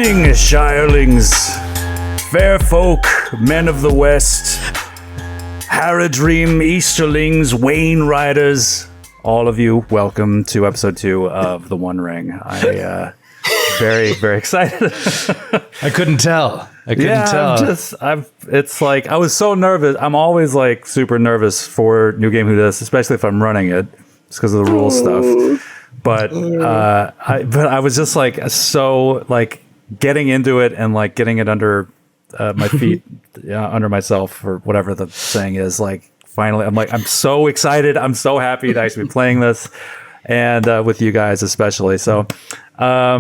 Greetings, Shirelings, fair folk, men of the West, Haradrim, Easterlings, Wayne Riders, all of you, welcome to episode 2 of The One Ring. I very, very excited. I couldn't tell. It's like, I was so nervous. I'm always like super nervous for New Game Who Dis, especially if I'm running it, just because of the rules stuff. But I was just like, so like getting into it and like getting it under my feet, under myself, or whatever the saying is. Like, finally, I'm so excited. I'm so happy to actually be playing this, and with you guys especially. So, I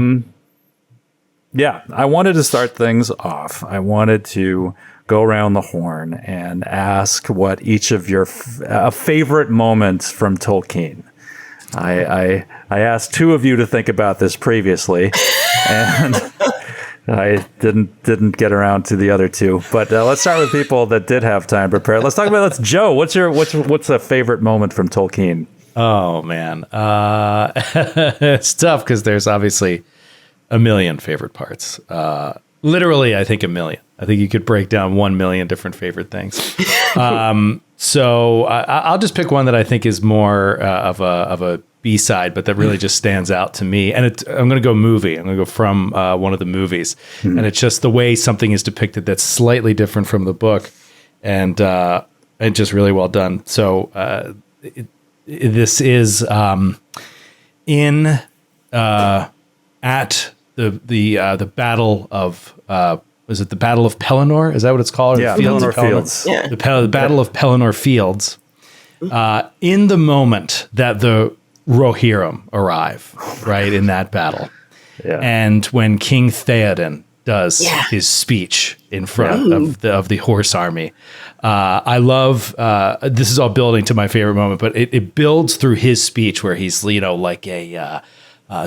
wanted to start things off. I wanted to go around the horn and ask what each of your favorite moments from Tolkien. I asked 2 of you to think about this previously, and I didn't get around to the other 2. But let's start with people that did have time prepared. Let's talk about Joe. What's a favorite moment from Tolkien? Oh man, it's tough because there's obviously a million favorite parts. Literally, I think a million. I think you could break down 1 million different favorite things. So I'll just pick one that I think is more of a B-side, but that really just stands out to me. And I'm going to go movie. I'm going to go from one of the movies. And it's just the way something is depicted that's slightly different from the book, and just really well done. So this is at the Battle of is it the Battle of Pelennor? Is that what it's called? Yeah, Pelennor Fields. Yeah. The Battle of Pelennor Fields. In the moment that the Rohirrim arrive, right, in that battle, and when King Theoden does his speech in front of the horse army, I love. This is all building to my favorite moment, but it builds through his speech where he's like a.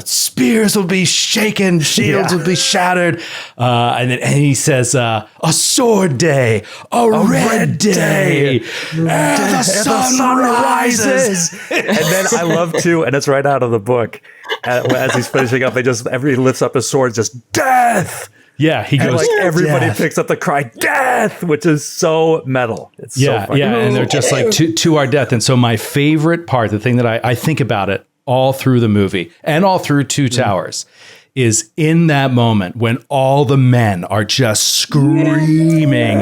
Spears will be shaken, shields will be shattered, and he says, "A sword day, a red day, and the sun rises." And then I love too, and it's right out of the book. As he's finishing up, everybody lifts up his sword, just death. Yeah, he goes. Like everybody death. picks up the cry "death," which is so metal. It's so funny. And they're just like to our death. And so my favorite part, the thing that I think about it all through the movie and all through Two Towers, is in that moment when all the men are just screaming.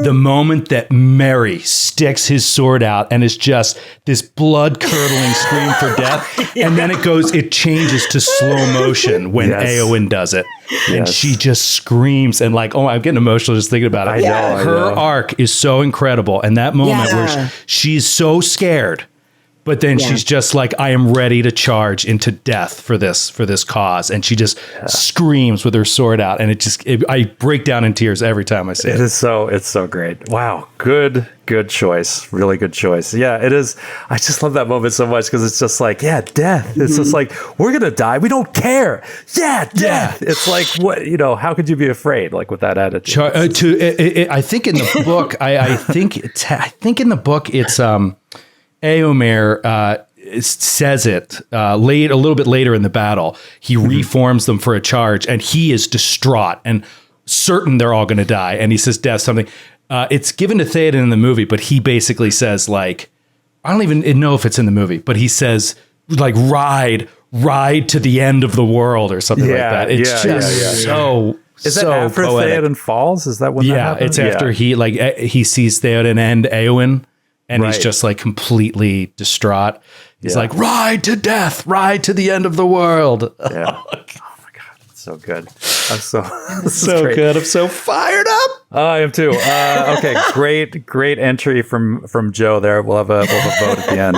The moment that Merry sticks his sword out and is just this blood-curdling scream for death, and then it changes to slow motion when Éowyn does it, and she just screams, and like, I'm getting emotional just thinking about it. I know. Her arc is so incredible, and that moment where she's so scared, but then she's just like, I am ready to charge into death for this cause. And she just screams with her sword out. And I break down in tears every time I see it. It's so great. Wow. Good choice. Really good choice. Yeah, it is. I just love that moment so much because it's just like, death. It's just like, we're going to die. We don't care. Death. It's like, what, how could you be afraid? Like with that attitude. I think in the book, I think in the book, it's, Éomer says it a little bit later in the battle. He reforms them for a charge, and he is distraught and certain they're all going to die. And he says, "Death something." It's given to Theoden in the movie, but he basically says, like, I don't even know if it's in the movie, but he says, like, ride to the end of the world or something like that. It's so. Is that after poetic. Theoden falls? Is that when that happens? It's after he sees Theoden and Éowyn. And he's just like completely distraught. He's like, ride to death, ride to the end of the world. Yeah. Oh my God. It's so good. I'm so good. I'm so fired up. I am too. Okay. Great entry from Joe there. We'll have a vote at the end.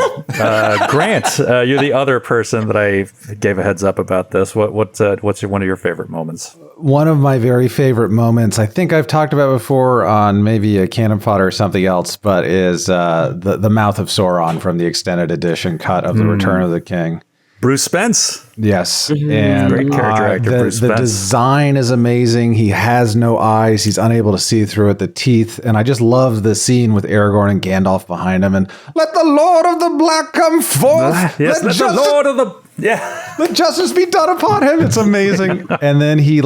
Grant, you're the other person that I gave a heads up about this. What's one of your favorite moments? One of my very favorite moments, I think I've talked about before on maybe a Cannon Fodder or something else, but is the Mouth of Sauron from the extended edition cut of The Return of the King. Bruce Spence. Yes. And great character actor, Bruce the Spence. design is amazing. He has no eyes. He's unable to see through it, the teeth. And I just love the scene with Aragorn and Gandalf behind him. And let the Lord of the Black come forth. Yes, let the Lord of the... Yeah. Let justice be done upon him. It's amazing. And then he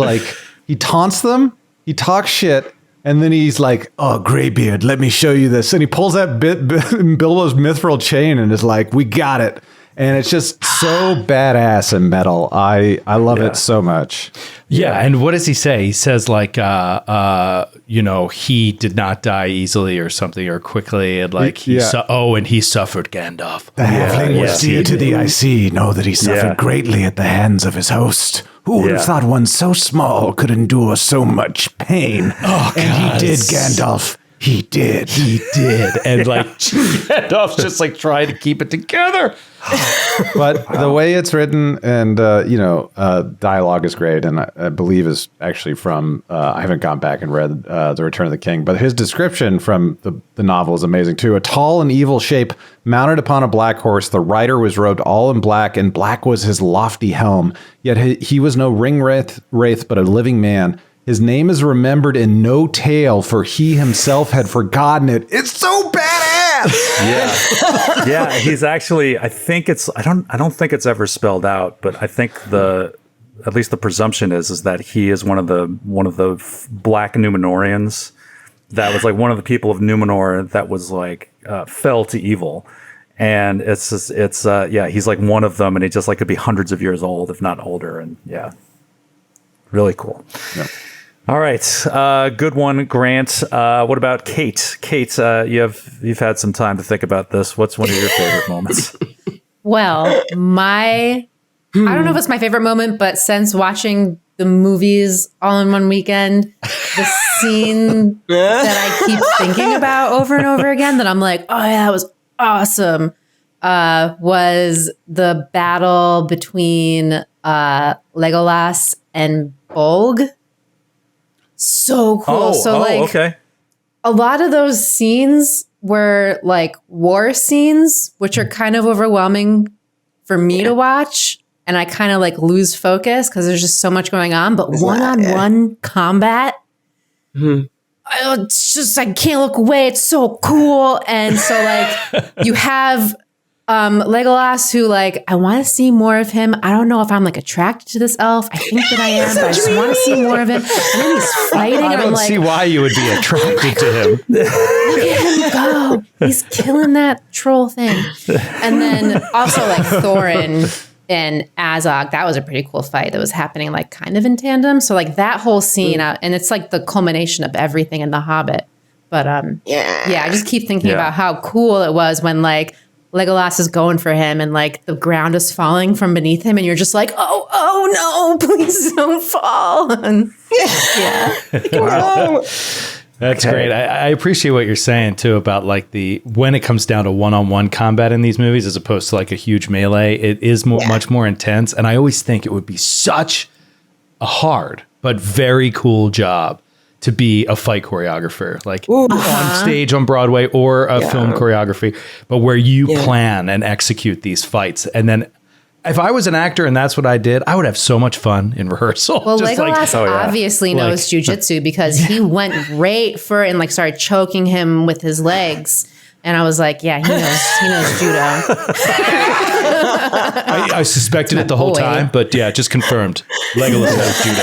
He taunts them. He talks shit. And then he's like, "Oh, Greybeard, let me show you this." And he pulls that Bilbo's mithril chain and is like, "We got it." And it's just so badass and metal. I love it so much. Yeah, and what does he say? He says like, he did not die easily or something or quickly, and like and he suffered Gandalf. The halfling was dear to thee, I see. Know that he suffered greatly at the hands of his host. Who would have thought one so small could endure so much pain? Oh, and he did, Gandalf. He did. And like Gandalf's just like trying to keep it together. But the way it's written and, dialogue is great. And I believe is actually from, I haven't gone back and read The Return of the King, but his description from the novel is amazing too. A tall and evil shape mounted upon a black horse. The rider was robed all in black, and black was his lofty helm. Yet he was no ring wraith, but a living man. His name is remembered in no tale, for he himself had forgotten it. It's so badass. Yeah. He's actually. I don't think it's ever spelled out, but I think at least the presumption is that he is one of the black Numenorians. That was like one of the people of Numenor that was like fell to evil, and he's like one of them, and he just like could be hundreds of years old, if not older, and really cool. Yeah. All right, good one, Grant. What about Kate? Kate, you've had some time to think about this. What's one of your favorite moments? Well, I don't know if it's my favorite moment, but since watching the movies all in one weekend, the scene that I keep thinking about over and over again, that I'm like, oh yeah, that was awesome, was the battle between Legolas and Bolg. So cool. Okay. A lot of those scenes were like war scenes, which are kind of overwhelming for me to watch. And I kind of like lose focus because there's just so much going on. But one-on-one combat, it's just, I can't look away. It's so cool. And so like you have Legolas, who like, I want to see more of him. I don't know if I'm like attracted to this elf. I think that I am, but I just want to see more of him. And then he's fighting. I don't see why you would be attracted to him. Look at him go. He's killing that troll thing. And then also like Thorin and Azog. That was a pretty cool fight that was happening like kind of in tandem. So like that whole scene, and it's like the culmination of everything in The Hobbit. But I just keep thinking about how cool it was when like Legolas is going for him and like the ground is falling from beneath him and you're just like, oh no, please don't fall. And That's great. I appreciate what you're saying too about like when it comes down to one-on-one combat in these movies as opposed to like a huge melee, it is much more intense. And I always think it would be such a hard but very cool job to be a fight choreographer, like on stage on Broadway or a film choreography, but where you plan and execute these fights. And then if I was an actor and that's what I did, I would have so much fun in rehearsal. Well, Legolas obviously knows jujitsu because he went right for it and like started choking him with his legs. And I was like, yeah, he knows judo. I suspected it the whole time, but just confirmed. Legolas knows judo.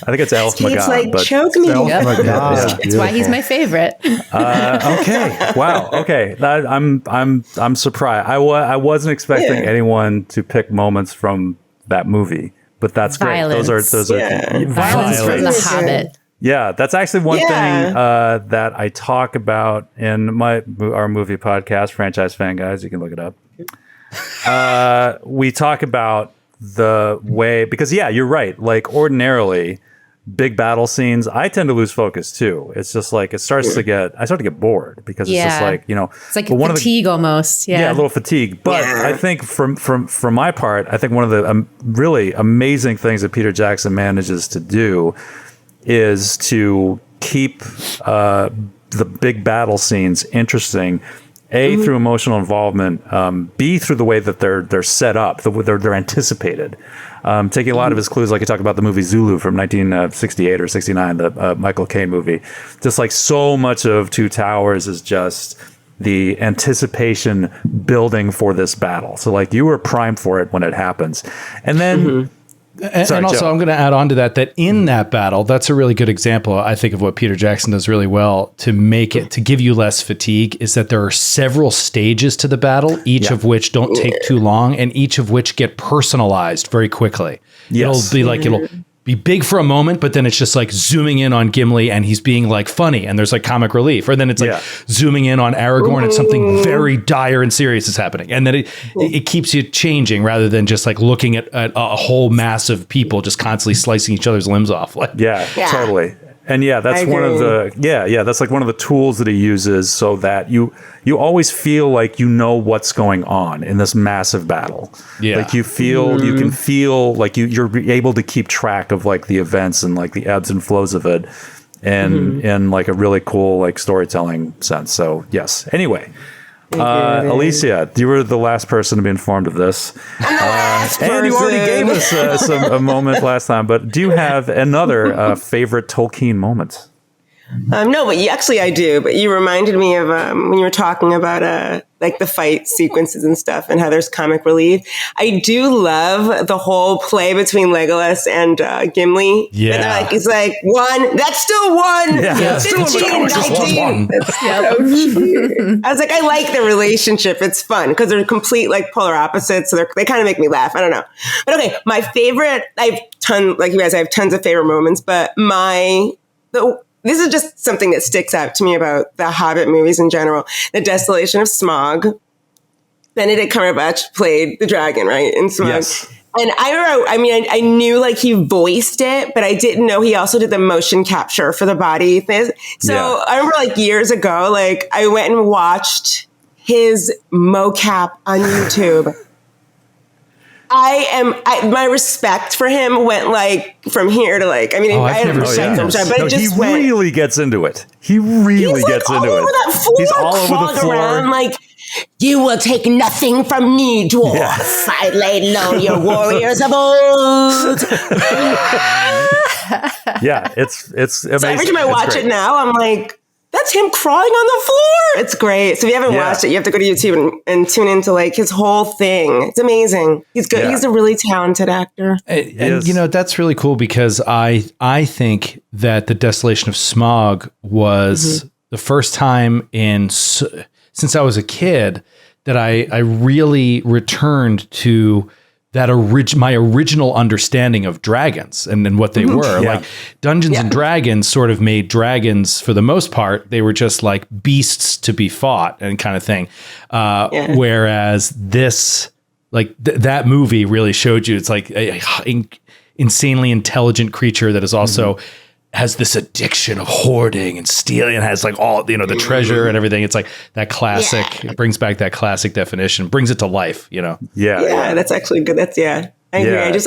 I think it's Elf Magog. It's like, choke me. That's why he's my favorite. Okay. Wow. Okay. I'm surprised. I wasn't expecting anyone to pick moments from that movie, but that's Violence. Great. Those are Violence from The Hobbit. Yeah, that's actually one thing that I talk about in our movie podcast, Franchise Fan Guys. You can look it up. We talk about the way, because you're right. Like ordinarily, big battle scenes, I tend to lose focus too. It's just like I start to get bored because it's just like it's like fatigue almost. Yeah, a little fatigue. But I think from my part, I think one of the really amazing things that Peter Jackson manages to do is to keep the big battle scenes interesting. Through emotional involvement, B, through the way that they're set up, they're anticipated. Taking a lot of his clues, like you talked about the movie Zulu from 1968 or 69, the Michael Caine movie. Just like so much of Two Towers is just the anticipation building for this battle. So like you were primed for it when it happens. And then And also, Joe. I'm going to add on to that in that battle, that's a really good example, I think, of what Peter Jackson does really well to make it, to give you less fatigue, is that there are several stages to the battle, each of which don't take too long, and each of which get personalized very quickly. Yes. It'll be big for a moment, but then it's just like zooming in on Gimli and he's being like funny and there's like comic relief. Or then it's like zooming in on Aragorn and something very dire and serious is happening. And then it keeps you changing rather than just like looking at a whole mass of people just constantly slicing each other's limbs off. Like, yeah, totally. And that's one of the that's like one of the tools that he uses so that you always feel like you know what's going on in this massive battle. Yeah. Like you can feel like you're able to keep track of like the events and like the ebbs and flows of it and in like a really cool like storytelling sense. So yes. Anyway. Alicia, you were the last person to be informed of this. And you already gave us a moment last time, but do you have another favorite Tolkien moment? No, but I do. But you reminded me of when you were talking about like the fight sequences and stuff and how there's comic relief. I do love the whole play between Legolas and Gimli. Yeah. And like, it's like, one, that's still one. Yeah. 15, 19. I was like, I like the relationship. It's fun because they're complete like polar opposites. So they kind of make me laugh. I don't know. But okay, my favorite, I have tons of favorite moments, but this is just something that sticks out to me about the Hobbit movies in general. The Desolation of Smaug. Benedict Cumberbatch played the dragon, right? In Smaug. Yes. And I knew like he voiced it, but I didn't know he also did the motion capture for the body thing. So I remember like years ago, like I went and watched his mocap on YouTube. My respect for him went like from here to like, I had respect for him, but it just went. He really gets into it. He really gets into it. He's all over the floor. Around, like, you will take nothing from me, dwarf. Yeah. I lay low your warriors of old. It's amazing. So every time I watch it now, I'm like, that's him crawling on the floor. It's great. So if you haven't watched it, you have to go to YouTube and tune into like his whole thing. It's amazing. He's good. Yeah. He's a really talented actor. And that's really cool because I think that The Desolation of Smaug was the first time since I was a kid that I really returned to that my original understanding of dragons and what they were. Like Dungeons and Dragons sort of made dragons, for the most part, they were just like beasts to be fought and kind of thing. Whereas this, like that movie really showed you it's like a insanely intelligent creature that is also has this addiction of hoarding and stealing and has like all, the treasure and everything. It's like that classic, it brings back that classic definition, brings it to life, Yeah, that's actually good. I agree. I just,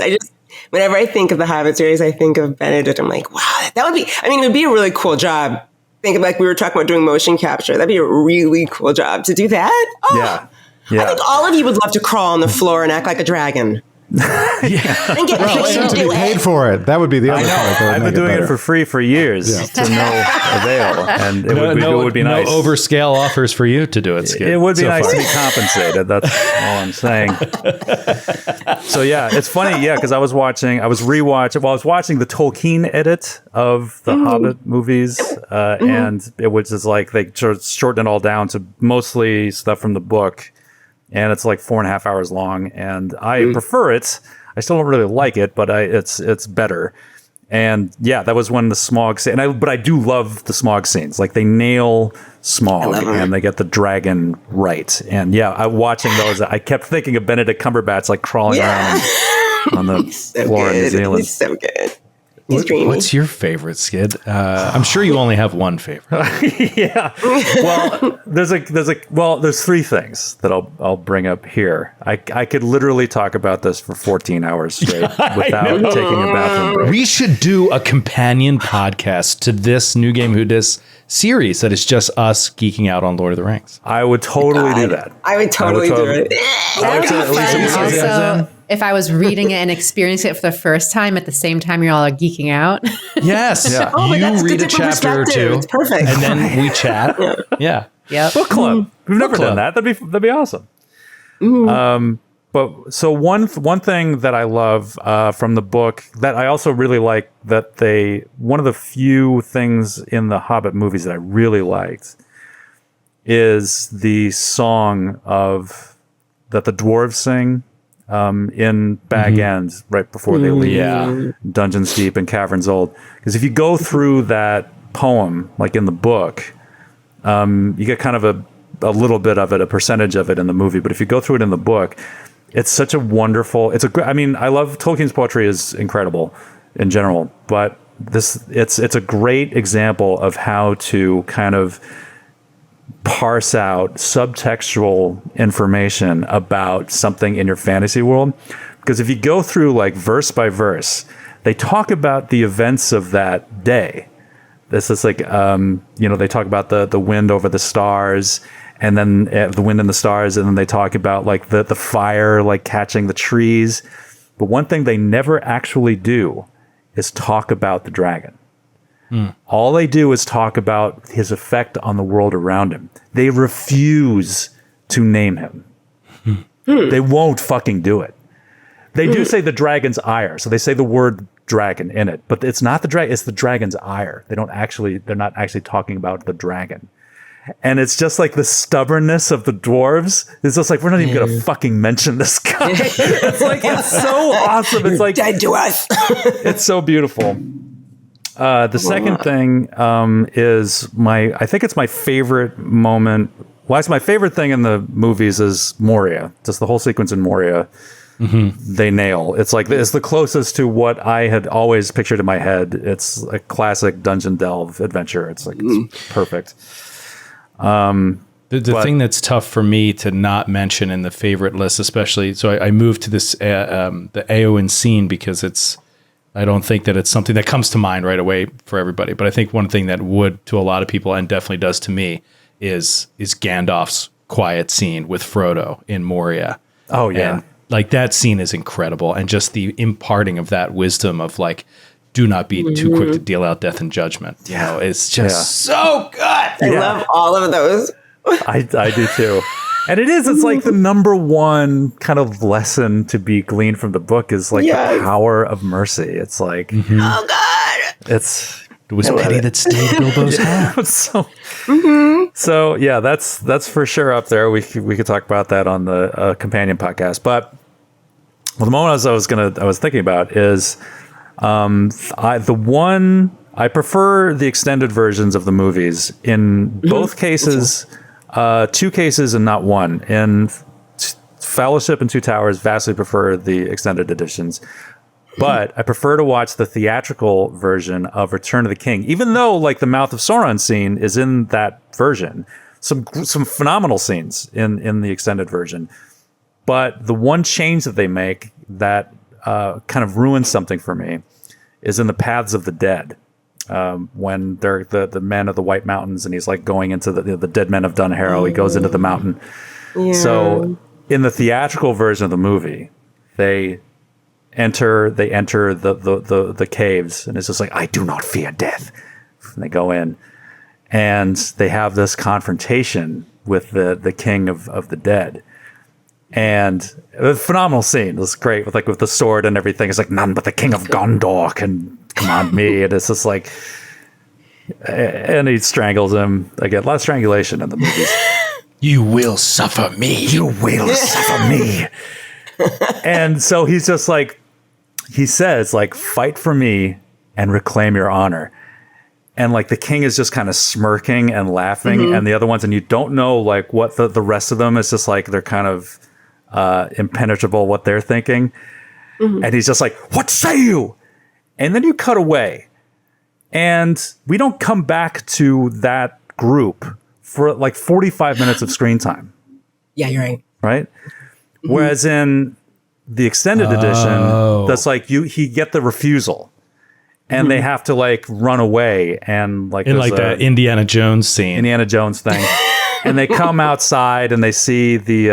whenever I think of the Hobbit series, I think of Benedict. I'm like, wow, that would be, it would be a really cool job. Think of like, we were talking about doing motion capture. That'd be a really cool job to do that. Oh, yeah. I think all of you would love to crawl on the floor and act like a dragon. And get paid to do it. Paid for it. That would be the other part. I've been doing it for free for years to no avail, and it would be nice. No overscale offers for you to do it. Skid, it would be nice to be compensated. That's all I'm saying. So it's funny, because I was watching the Tolkien edit of the Hobbit movies, and it was just like they shortened it all down to mostly stuff from the book. And it's like 4.5 hours long, and I prefer it. I still don't really like it, but it's better. And that was when the Smaug scene. But I do love the Smaug scenes. Like they nail Smaug, and they get the dragon right. And watching those, I kept thinking of Benedict Cumberbatch like crawling around on the floor in New Zealand. He's so good. What's your favorite, Skid? I'm sure you only have one favorite. Well, there's three things that I'll bring up here. I could literally talk about this for 14 hours straight without taking a bathroom break. We should do a companion podcast to this New Game Who Dis series that is just us geeking out on Lord of the Rings. I would totally do that. I would totally do it. That would be fun. Also, if I was reading it and experiencing it for the first time at the same time you all are geeking out. Yes. You read a chapter or two. It's perfect. And then we chat. Yeah. Yep. Book club. We've never done that. That'd be awesome. But so one thing that I love from the book that I also really like one of the few things in the Hobbit movies that I really liked is the song that the dwarves sing in Bag End right before they leave Dungeons Deep and Caverns Old. Because if you go through that poem, like in the book, you get kind of a little bit of it, a percentage of it in the movie. But if you go through it in the book, it's such a wonderful. I mean, I love Tolkien's poetry is incredible in general, but it's a great example of how to kind of parse out subtextual information about something in your fantasy world. Because if you go through like verse by verse, they talk about the events of that day. This is like, they talk about the wind over the stars, and then the wind and the stars, and then they talk about like the fire like catching the trees. But one thing they never actually do is talk about the dragon. All they do is talk about his effect on the world around him. They refuse to name him. They won't fucking do it. They do say the dragon's ire, so they say the word dragon in it, but it's not the dragon, it's the dragon's ire. They're not actually talking about the dragon. And it's just like the stubbornness of the dwarves. It's just like, we're not even going to fucking mention this guy. It's so awesome. It's like dead to us. It's so beautiful. The second thing is I think it's my favorite moment. Well, it's my favorite thing in the movies is Moria. Just the whole sequence in Moria. They nail. It's like it's the closest to what I had always pictured in my head. It's a classic dungeon delve adventure. It's like it's perfect. The thing that's tough for me to not mention in the favorite list, especially, so I moved to this the Eowyn scene because I don't think that it's something that comes to mind right away for everybody. But I think one thing that would to a lot of people and definitely does to me is Gandalf's quiet scene with Frodo in Moria. Oh yeah. And, like that scene is incredible, and just the imparting of that wisdom of like, do not be too quick to deal out death and judgment. You know, it's just so good. I love all of those. I do too. And it's like the number one kind of lesson to be gleaned from the book is like the power of mercy. It's like, oh God. It was pity that stayed Bilbo's hand. So yeah, that's for sure up there. We could talk about that on the companion podcast. But the moment I was thinking about is I prefer the extended versions of the movies in both cases. 2 cases and not one. In Fellowship and Two Towers, vastly prefer the extended editions. But I prefer to watch the theatrical version of Return of the King, even though like the Mouth of Sauron scene is in that version. Some phenomenal scenes in the extended version. But the one change that they make that kind of ruins something for me is in the Paths of the Dead. When they're the men of the White Mountains, and he's like going into the dead men of Dunharrow. He goes into the mountain. Yeah. So in the theatrical version of the movie, they enter the caves, and it's just like, I do not fear death. And they go in, and they have this confrontation with the king of the dead. And a phenomenal scene. It was great with the sword and everything. It's like, none but the king of Gondor can command me. And it's just like, and he strangles him again. A lot of strangulation in the movies. You will suffer me. You will suffer me. And so he's just like, he says like, fight for me and reclaim your honor. And like the king is just kind of smirking and laughing, and the other ones, and you don't know like what the rest of them is, just like they're kind of impenetrable what they're thinking. And he's just like, what say you? And then you cut away, and we don't come back to that group for like 45 minutes of screen time. Yeah, you're right. Right? Whereas in the extended edition, that's like he get the refusal. And they have to like run away, and like in like the Indiana Jones scene, Indiana Jones thing, and they come outside and they see the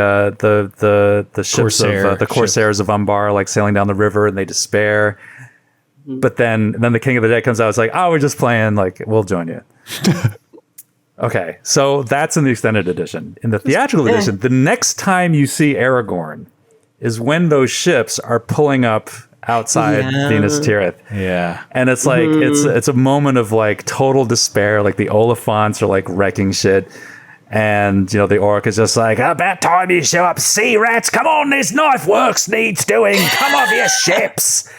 ships of the Corsairs of Umbar like sailing down the river, and they despair. But then the King of the Dead comes out. It's like, oh, we're just playing. Like, we'll join you. Okay, so that's in the extended edition. In the theatrical edition, the next time you see Aragorn is when those ships are pulling up outside Venus Tirith. Yeah. And it's like it's a moment of like total despair. Like the Oliphants are like wrecking shit. And, you know, the orc is just like, about time you show up, sea rats. Come on, this knife works needs doing. Come off your ships.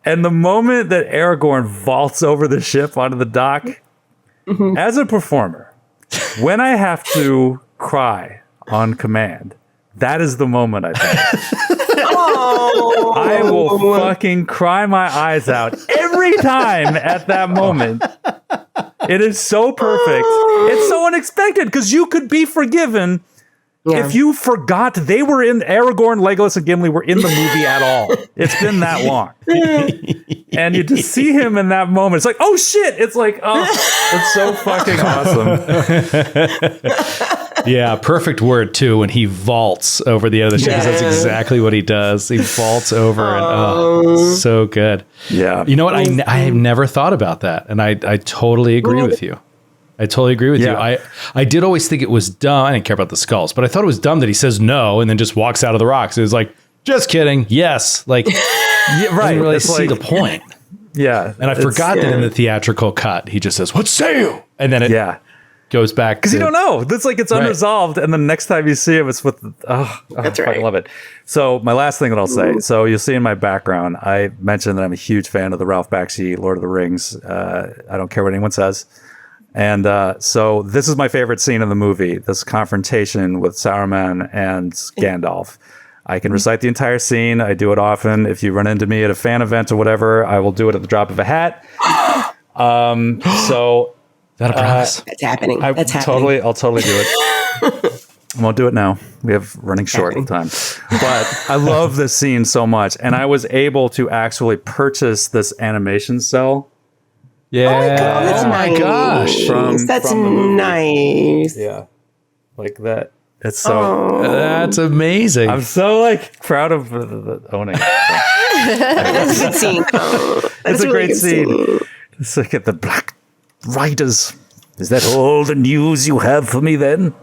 And the moment that Aragorn vaults over the ship onto the dock, as a performer, when I have to cry on command, that is the moment I think. I will fucking cry my eyes out every time at that moment. It is so perfect. It's so unexpected because you could be forgiven if you forgot they were in Aragorn, Legolas, and Gimli were in the movie at all. It's been that long. And you just see him in that moment. It's like, oh shit. It's like, oh, it's so fucking awesome. Yeah, perfect word too. When he vaults over the other ship, that's exactly what he does. He vaults over, and so good. Yeah, you know what? I have never thought about that, and I totally agree with you. I totally agree with you. I did always think it was dumb. I didn't care about the skulls, but I thought it was dumb that he says no and then just walks out of the rocks. It was like, just kidding. Yes, like right. I didn't really see the point. Yeah, and I forgot that in the theatrical cut, he just says, "What say you?" And then it goes back because you don't know. It's like it's unresolved, and the next time you see him, it's with that's right. I love it. So my last thing that I'll say. So you'll see in my background, I mentioned that I'm a huge fan of the Ralph Bakshi Lord of the Rings. I don't care what anyone says. And so this is my favorite scene in the movie. This confrontation with Saruman and Gandalf. I can recite the entire scene. I do it often. If you run into me at a fan event or whatever, I will do it at the drop of a hat. So. That a promise? That's happening. That's happening. I'll totally do it. I won't do it now. We have running short of time. But I love this scene so much. And I was able to actually purchase this animation cell. Yeah. Oh my gosh. That's nice. Yeah. Like that. It's so. That's amazing. I'm so like proud of owning it. That's a good scene. It's a great scene. Just look at the Black Riders. Is that all the news you have for me then?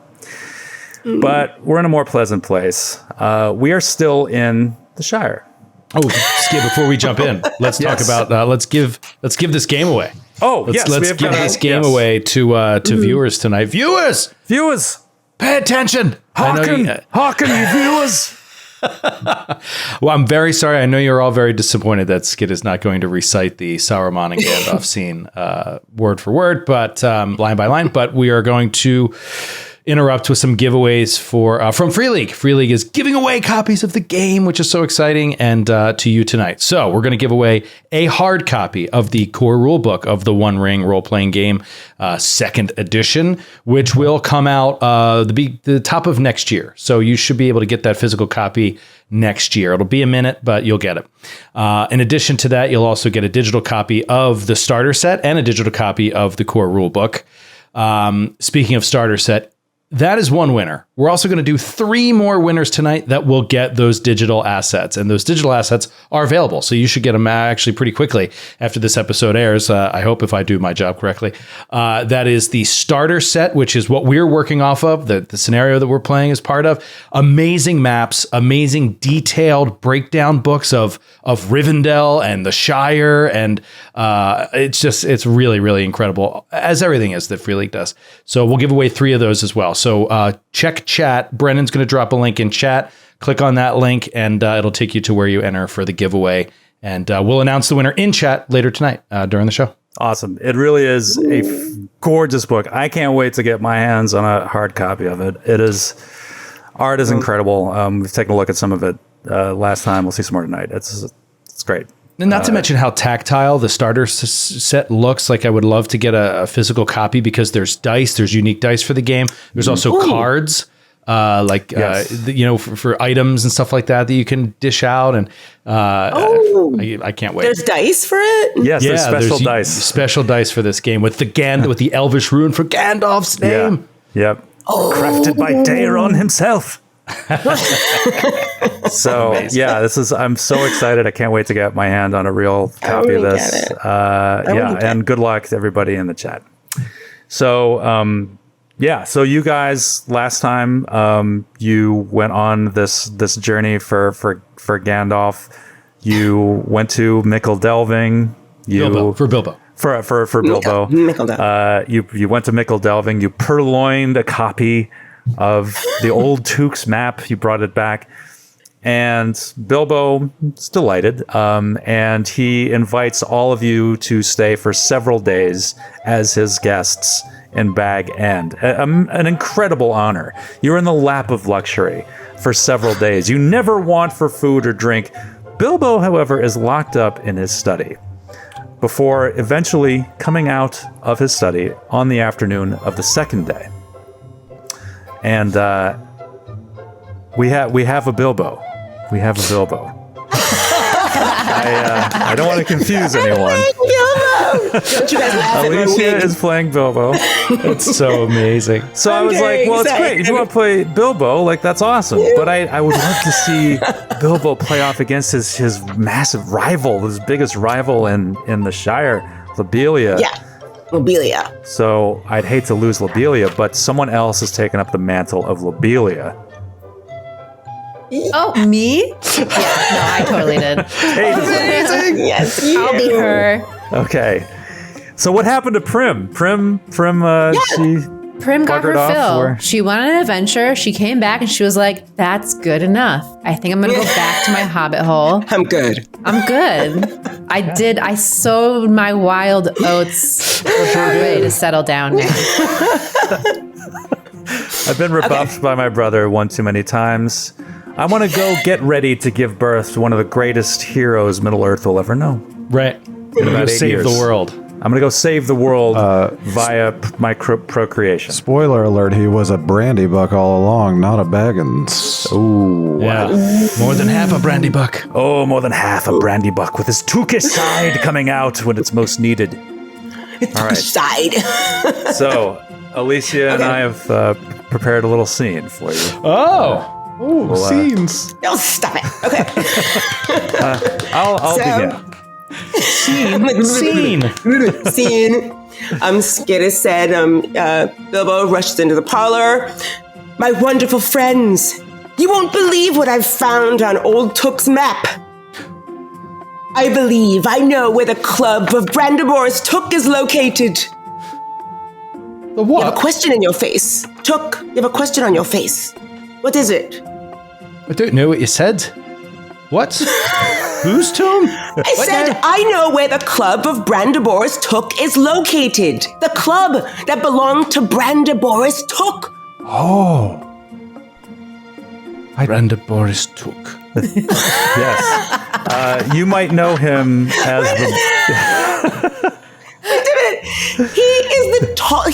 But we're in a more pleasant place. We are still in the Shire. Oh, Skip, before we jump in, let's talk about let's give this game away. Oh, let's give this game away to viewers tonight. Viewers, pay attention. Hearken, you viewers. Well, I'm very sorry. I know you're all very disappointed that Skid is not going to recite the Sauron and Gandalf scene word for word, but line by line. But we are going to interrupt with some giveaways from Free League. Free League is giving away copies of the game, which is so exciting, and to you tonight. So we're going to give away a hard copy of the core rulebook of the One Ring role-playing game, second edition, which will come out the top of next year. So you should be able to get that physical copy next year. It'll be a minute, but you'll get it. In addition to that, you'll also get a digital copy of the starter set and a digital copy of the core rulebook. Speaking of starter set, that is one winner. We're also going to do 3 more winners tonight that will get those digital assets. And those digital assets are available. So you should get them actually pretty quickly after this episode airs. I hope, if I do my job correctly. That is the starter set, which is what we're working off of, the scenario that we're playing as part of. Amazing maps, amazing detailed breakdown books of Rivendell and the Shire. And it's really, really incredible, as everything is that Free League does. So we'll give away 3 of those as well. So check chat. Brendan's going to drop a link in chat. Click on that link, and it'll take you to where you enter for the giveaway. And we'll announce the winner in chat later tonight during the show. Awesome. It really is a gorgeous book. I can't wait to get my hands on a hard copy of it. Art is incredible. We've taken a look at some of it last time. We'll see some more tonight. It's great. And not to mention how tactile the starter set looks. Like, I would love to get a physical copy because there's unique dice for the game. There's also cards, for items and stuff like that you can dish out. And I can't wait. There's dice for it? Yes, there's special dice. Special dice for this game with with the Elvish rune for Gandalf's name. Yeah. Yep. Crafted by Daeron himself. So I'm so excited. I can't wait to get my hand on a real copy of this. And good luck to everybody in the chat. So yeah, so you guys last time you went on this journey for Gandalf. You went to Mickle Delving. Bilbo. For Bilbo. You went to Mickle Delving. You purloined a copy of the old Tukes map. You brought it back. And Bilbo is delighted. And he invites all of you to stay for several days as his guests in Bag End. An incredible honor. You're in the lap of luxury for several days. You never want for food or drink. Bilbo, however, is locked up in his study before eventually coming out of his study on the afternoon of the second day. And we have a Bilbo. We have a Bilbo. I don't want to confuse anyone. Don't you guys laugh at my Alicia wig? is playing Bilbo. It's so amazing. So I was like, well, it's great. If you want to play Bilbo, like, that's awesome. But I would love to see Bilbo play off against his massive rival, his biggest rival in the Shire, Lobelia. Yeah, Lobelia. So I'd hate to lose Lobelia, but someone else has taken up the mantle of Lobelia. Oh, me? Yeah, no, I totally did. Yes, I'll be her. Okay. So what happened to Prim? Prim, she Prim got her buggered off fill. where- She went on an adventure. She came back and she was like, that's good enough. I think I'm going to go back to my hobbit hole. I'm good. I'm good. I sowed my wild oats. We're about ready to settle down now. I've been rebuffed by my brother one too many times. I want to go get ready to give birth to one of the greatest heroes Middle-earth will ever know. Right. In about 8 Save years. the world. I'm going to go save the world via my procreation. Spoiler alert, he was a brandy buck all along, not a Baggins. Ooh. Yeah. More than half a brandy buck. Oh, more than half a brandy buck with his Tukish side coming out when it's most needed. All right. Side. So, Alicia and I have prepared a little scene for you. Oh. Oh, scenes. No, stop it. Okay. I'll begin. Scene. Scene. Skittis said, Bilbo rushes into the parlor. My wonderful friends, you won't believe what I've found on old Took's map. I know where the club of Brandebor's Took is located. The You have a what? question in your face. Took, you have a question on your face. What is it? I don't know what you said. What? Whose tomb? I said, I know where the club of Brandebor's Took is located. The club that belonged to Brandebor's Took. Oh. Brandebor's Took. Yes. You might know him as the... Wait a minute. He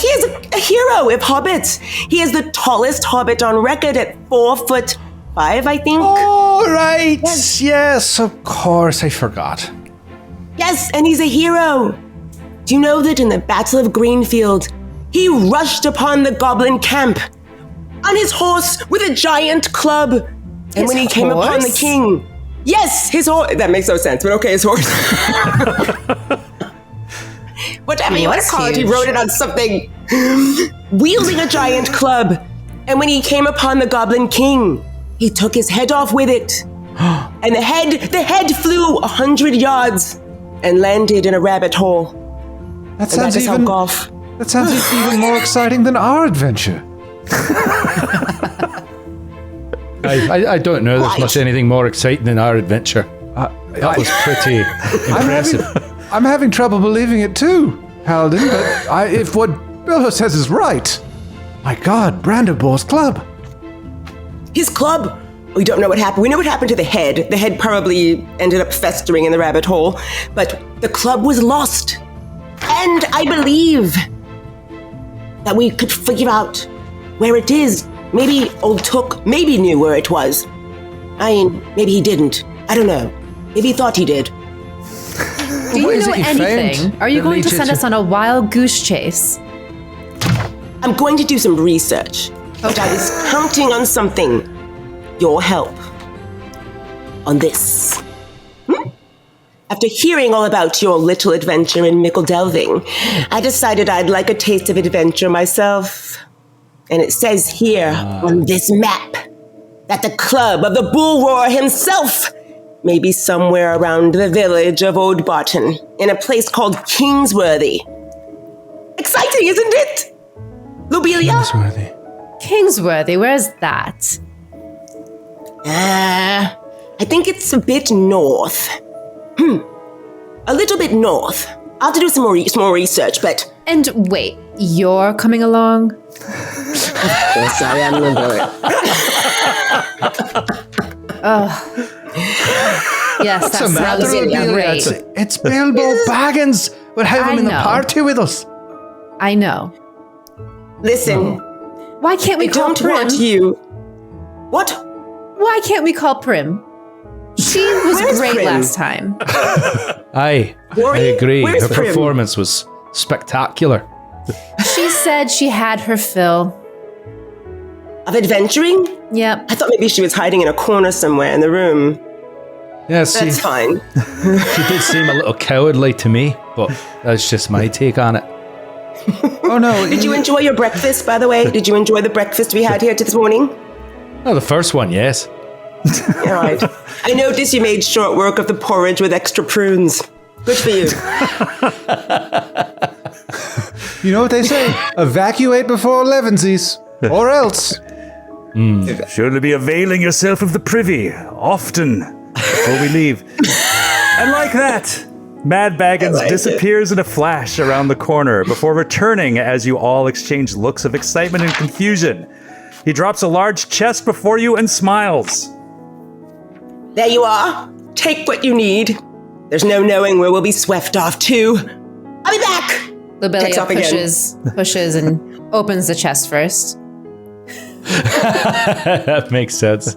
is a hero of hobbits. He is the tallest hobbit on record at 4'5", I think. Oh, right. Yes, of course. I forgot. Yes, and he's a hero. Do you know that in the Battle of Greenfield, he rushed upon the goblin camp on his horse with a giant club. And when he came upon the king, yes, his horse. That makes no sense, but okay, his horse. Whatever you want to call it, he rode it on something, wielding a giant club. And when he came upon the goblin king, he took his head off with it. And the head flew 100 yards and landed in a rabbit hole. That And that sounds is how even golf. that sounds even more exciting than our adventure. I don't know. There's Right. much anything more exciting than our adventure. That was pretty impressive. I'm having trouble believing it too, Paladin, but if what Bilbo says is right, my God, Brandebor's club. His club. We don't know what happened. We know what happened to the head. The head probably ended up festering in the rabbit hole, but the club was lost. And I believe that we could figure out where it is. Maybe old Took maybe knew where it was. I mean, maybe he didn't. I don't know. Maybe he thought he did. Do you What is know it you anything? found Are you that going to leads you send to- us on a wild goose chase? I'm going to do some research. But I was counting on something. Your help. On this. After hearing all about your little adventure in Mickle Delving, I decided I'd like a taste of adventure myself. And it says here on this map that the club of the bull roarer himself may be somewhere around the village of Oatbarton in a place called Kingsworthy. Exciting, isn't it? Lobelia? Kingsworthy, where's that? I think it's a bit north. A little bit north. I'll have to do some more research, but... And wait, you're coming along? Yes, I am going to do it. Yes, that sounds great. It's Bilbo Baggins. We'll have him in the party with us. I know. Listen. Why can't we call Prim? Want you... What? Why can't we call Prim? She was great Prim? last time. I agree. Where's Her Prim? performance was spectacular. She said she had her fill. Of adventuring? Yep. I thought maybe she was hiding in a corner somewhere in the room. Yeah, see, That's fine. she did seem a little cowardly to me, but that's just my take on it. Oh no! Did you enjoy your breakfast, by the way? Did you enjoy the breakfast we had here this morning? Oh, the first one, yes. All right. I noticed you made short work of the porridge with extra prunes. Good for you. You know what they say? Evacuate before elevensies, or else. Surely be availing yourself of the privy often before we leave. And like that, Mad Baggins disappears in a flash around the corner before returning as you all exchange looks of excitement and confusion. He drops a large chest before you and smiles. There you are. Take what you need. There's no knowing where we'll be swept off to. I'll be back. Lobelia pushes and opens the chest first. That makes sense.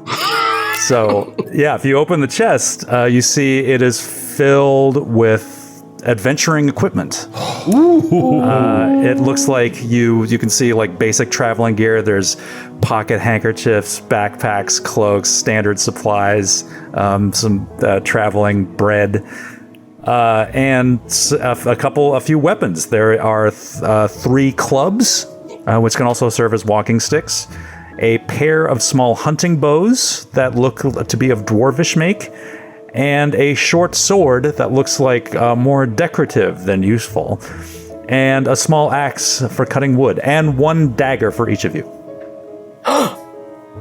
So, yeah, if you open the chest, you see it is filled with adventuring equipment. It looks like you can see like basic traveling gear. There's pocket handkerchiefs, backpacks, cloaks, standard supplies, some traveling bread, and a few weapons. There are 3 clubs, which can also serve as walking sticks, a pair of small hunting bows that look to be of dwarvish make, and a short sword that looks like more decorative than useful, and a small axe for cutting wood, and 1 dagger for each of you.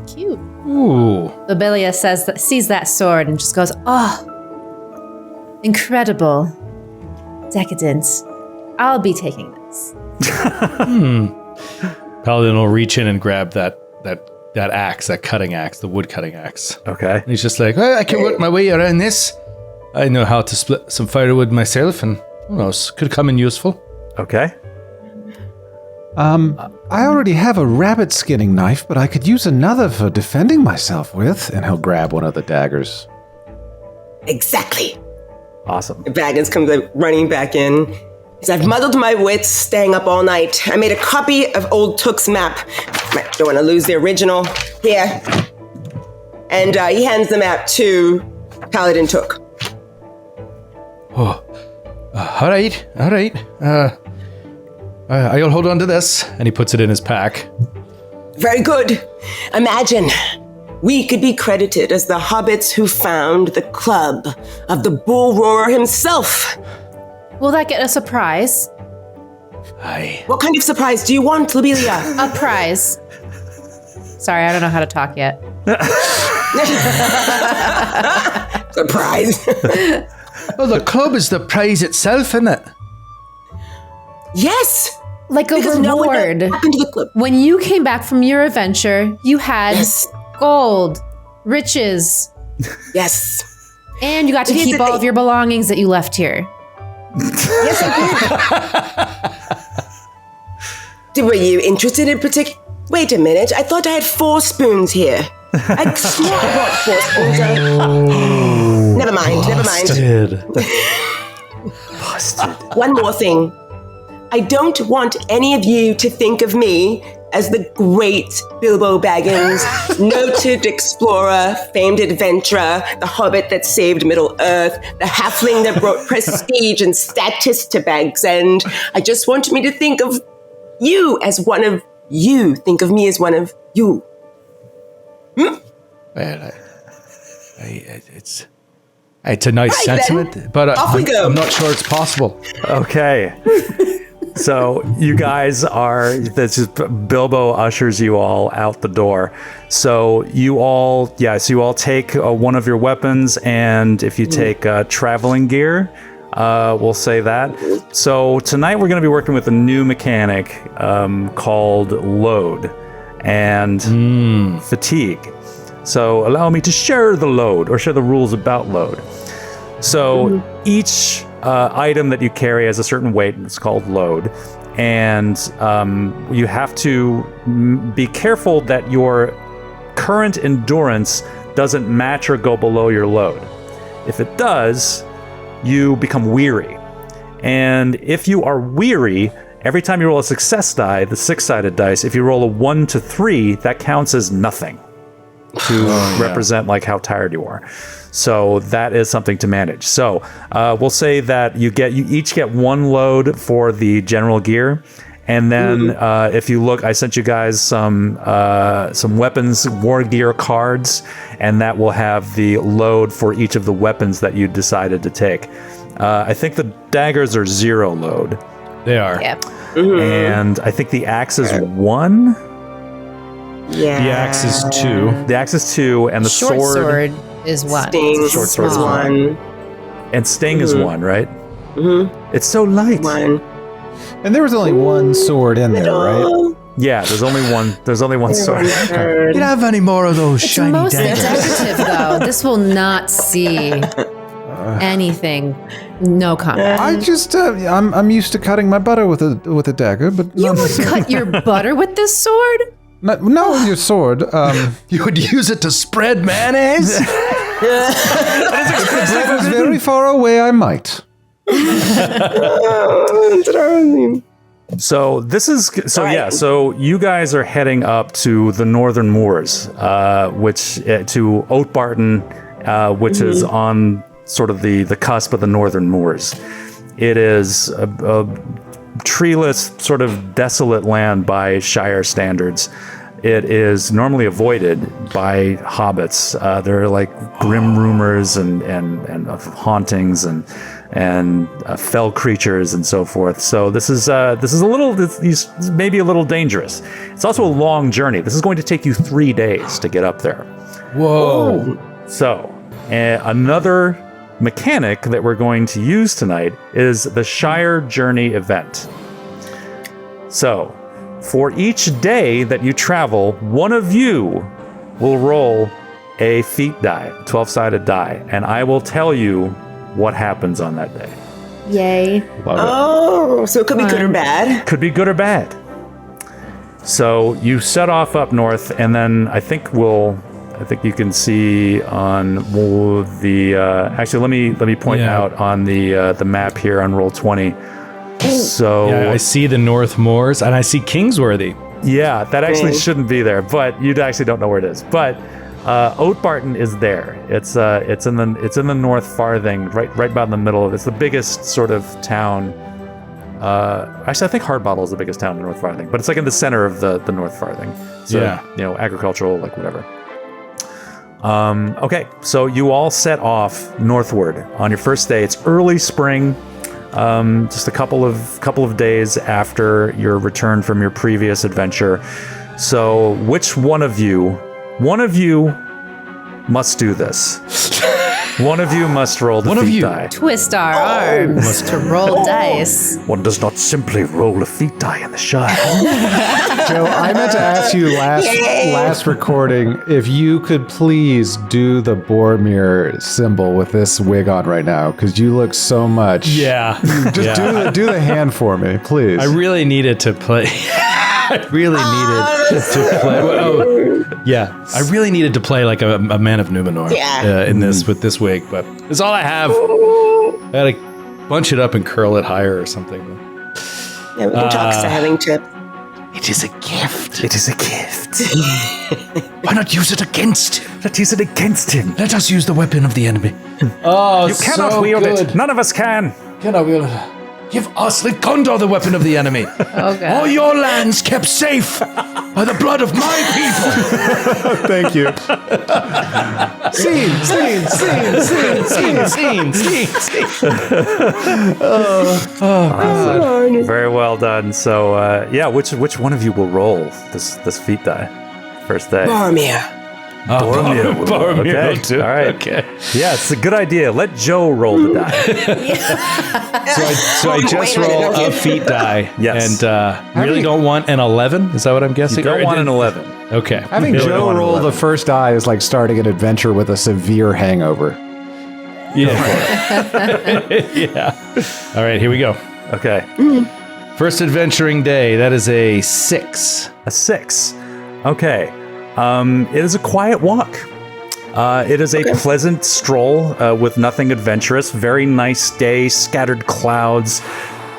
Cute. Ooh. Lobelia sees that sword and just goes, "Oh, incredible, decadent. I'll be taking this." Paladin will reach in and grab that axe, that cutting axe, the wood cutting axe. Okay. And he's just like, well, I can work my way around this. I know how to split some firewood myself, and who knows, could come in useful. Okay. I already have a rabbit skinning knife, but I could use another for defending myself with. And he'll grab one of the daggers. Exactly. Awesome. Baggins comes running back in. He says, I've muddled my wits staying up all night. I made a copy of old Took's map. Don't want to lose the original. Here. And he hands the map to Paladin Took. Oh, all right. I'll hold on to this. And he puts it in his pack. Very good. Imagine we could be credited as the hobbits who found the club of the bull roarer himself. Will that get us a prize? Aye. What kind of surprise do you want, Lobelia? A prize. Sorry, I don't know how to talk yet. Surprise. Well, the club is the prize itself, isn't it? Yes. Like a Because no one reward. happened to the club. When you came back from your adventure, you had Yes. gold, riches, Yes. and you got to Here's keep the all thing. of your belongings that you left here. Yes, I did. Were you interested in particular? Wait a minute. I thought I had 4 spoons here. I swore I brought 4 spoons. Never mind. Busted. One more thing. I don't want any of you to think of me as the great Bilbo Baggins, noted explorer, famed adventurer, the hobbit that saved Middle-earth, the halfling that brought prestige and status to Bag's End. I just want me to think of you as one of you think of me as one of you. Well, it's a nice Right, sentiment, then. but Off we go. I'm not sure it's possible. Okay. So you guys are, this is Bilbo ushers you all out the door. So you all take one of your weapons, and if you take traveling gear, we'll say that. So tonight we're going to be working with a new mechanic called load and fatigue. So allow me to share the load, or share the rules about load. So each item that you carry has a certain weight, and it's called load. And you have to be careful that your current endurance doesn't match or go below your load. If it does, you become weary. And if you are weary, every time you roll a success die, the 6-sided dice, if you roll a 1 to 3, that counts as nothing to represent like how tired you are. So that is something to manage. So we'll say that you each get one load for the general gear, and then if you look, I sent you guys some weapons war gear cards, and that will have the load for each of the weapons that you decided to take. I think the daggers are 0 load. They are. Yep. And I think the axe is 1. Yeah. The axe is 2. The axe is 2, and the Short sword is 1. Sting Short sword is is 1. and sting is 1, right? It's so light. 1. And there was only one sword in there, right? Yeah, there's only one. There's only one sword. You don't have any more of those It's shiny most daggers. decorative, though. This will not see anything. No comment. I just I'm used to cutting my butter with a dagger, but You would cut your butter with this sword? no, your sword. You would use it to spread mayonnaise? If it was very far away, I might. So this is Right. So you guys are heading up to the Northern Moors, which to Oatbarton, which is on sort of the cusp of the Northern Moors. It is a treeless, sort of desolate land by Shire standards. It is normally avoided by hobbits. There are like grim rumors and of hauntings and fell creatures and so forth. So this is maybe a little dangerous. It's also a long journey. This is going to take you 3 days to get up there. Whoa. So another mechanic that we're going to use tonight is the Shire Journey event. So for each day that you travel, one of you will roll a feat die, 12-sided die, and I will tell you what happens on that day. Yay. Oh, so it could be good or bad. Could be good or bad. So you set off up north, and then I think you can see on the. Actually, let me point out on the map here on Roll20. So Yeah, I see the North Moors, and I see Kingsworthy. yeah, that actually shouldn't be there, but you actually don't know where it is. But Oatbarton is there. It's in the Northfarthing, right about in the middle of it. It's the biggest sort of town. Actually, I think Hardbottle is the biggest town in Northfarthing, but it's like in the center of the Northfarthing. So, agricultural, like whatever. Okay, so you all set off northward on your first day. It's early spring, just a couple of days after your return from your previous adventure. So, which one of you must do this? One of you must roll the feat die. Twist our arms to roll dice. One does not simply roll a feat die in the Shire. Joe, I meant to ask you last recording if you could please do the Boromir symbol with this wig on right now, because you look so much. Yeah. Just do the hand for me, please. I really needed to play. I really needed to play like a man of Numenor with this wig, but it's all I have. I had to bunch it up and curl it higher or something. Yeah, we can talk styling, Chip. It is a gift. It is a gift. Why not use it against him? Let's use it against him. Let us use the weapon of the enemy. Oh, You cannot wield it. None of us can. Cannot wield it. Give us Licondo the weapon of the enemy. Oh, God. All your lands kept safe by the blood of my people. Thank you. Scene. Very well done. So, which one of you will roll this feat die? First day. Boromir. Boromir will roll. Boromir Okay. will do it. All right. Okay. Yeah, it's a good idea. Let Joe roll the die. So I just Wait a minute, roll okay. a feat die. Yes. And really don't want an 11? Is that what I'm guessing? You don't Or want did- an 11. Okay. Having Really don't Joe want roll 11. the first die is like starting an adventure with a severe hangover. Yeah. Yeah. All right, here we go. Okay. First adventuring day. That is a 6. A 6. Okay. It is a quiet walk. It is a pleasant stroll with nothing adventurous. Very nice day, scattered clouds.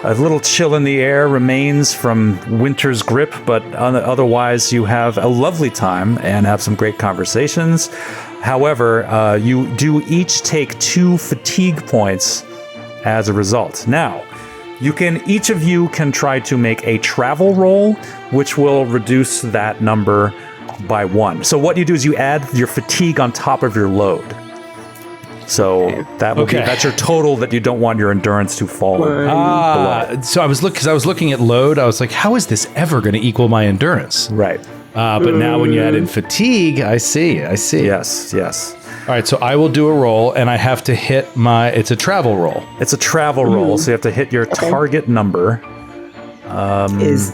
A little chill in the air remains from winter's grip, but otherwise you have a lovely time and have some great conversations. However, you do each take 2 fatigue points as a result. Now, each of you can try to make a travel roll, which will reduce that number by 1. So what you do is you add your fatigue on top of your load. So that will be Okay. that's your total that you don't want your endurance to fall. So I was looking at load. I was like, how is this ever going to equal my endurance? Right. But now when you add in fatigue, I see. Yes. All right, so I will do a roll, and I have to hit it's a travel roll. It's a travel roll, so you have to hit your target number. Is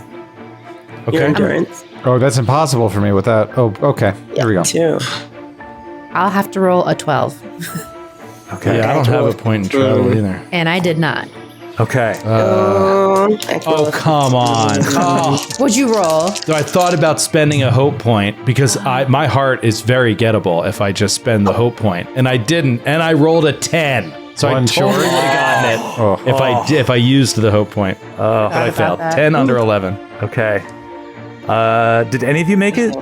your Okay. endurance. Oh, that's impossible for me with that. Oh, okay. Here we go. Too. I'll have to roll a 12. Okay. Yeah, I don't have a point in travel either. And I did not. Okay. Oh, come on. Oh. What'd you roll? So I thought about spending a hope point because my heart is very gettable if I just spend the hope point, and I didn't, and I rolled a 10. So I One totally short. would have gotten it if I used the hope point. But I failed. that. 10 under 11. Okay. Did any of you make it?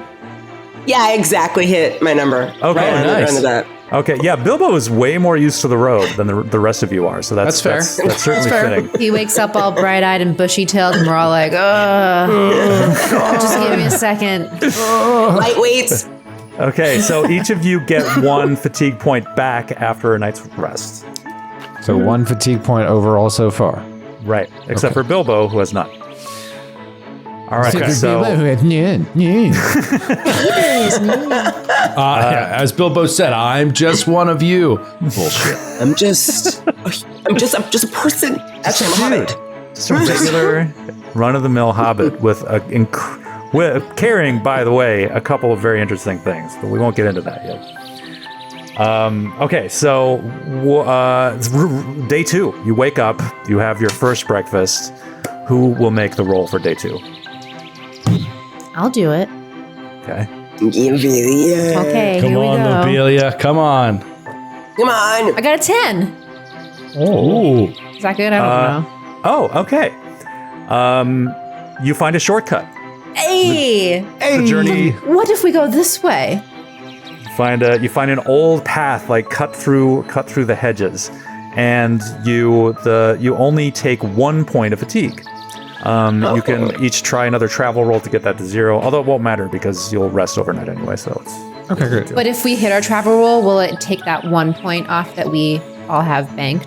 Yeah, I exactly hit my number. Okay, Right nice. under that. Okay. Yeah, Bilbo is way more used to the road than the rest of you are. So that's fair. That's certainly fitting. He wakes up all bright-eyed and bushy-tailed, and we're all like, ugh. Just give me a second. Lightweights. Okay, so each of you get 1 fatigue point back after a night's rest. So 1 fatigue point overall so far. Right. Except for Bilbo, who has none. All right. So As Bilbo said, I'm just one of you. Bullshit. I'm just a person. Actually, I'm a hobbit. just a regular run-of-the-mill hobbit with carrying, by the way, a couple of very interesting things, but we won't get into that yet. Okay, so it's day 2. You wake up, you have your first breakfast. Who will make the roll for day 2? I'll do it. Okay. Yeah. Okay, Come here on, we go. Lobelia. Come on. Come on. I got a 10. Oh. Is that good? I don't know. Oh, okay. You find a shortcut. Hey! The journey. What if we go this way? You find an old path like cut through the hedges, and you only take 1 point of fatigue. You can each try another travel roll to get that to 0, although it won't matter because you'll rest overnight anyway. So it's Okay, great. But if we hit our travel roll, will it take that 1 point off that we all have banked?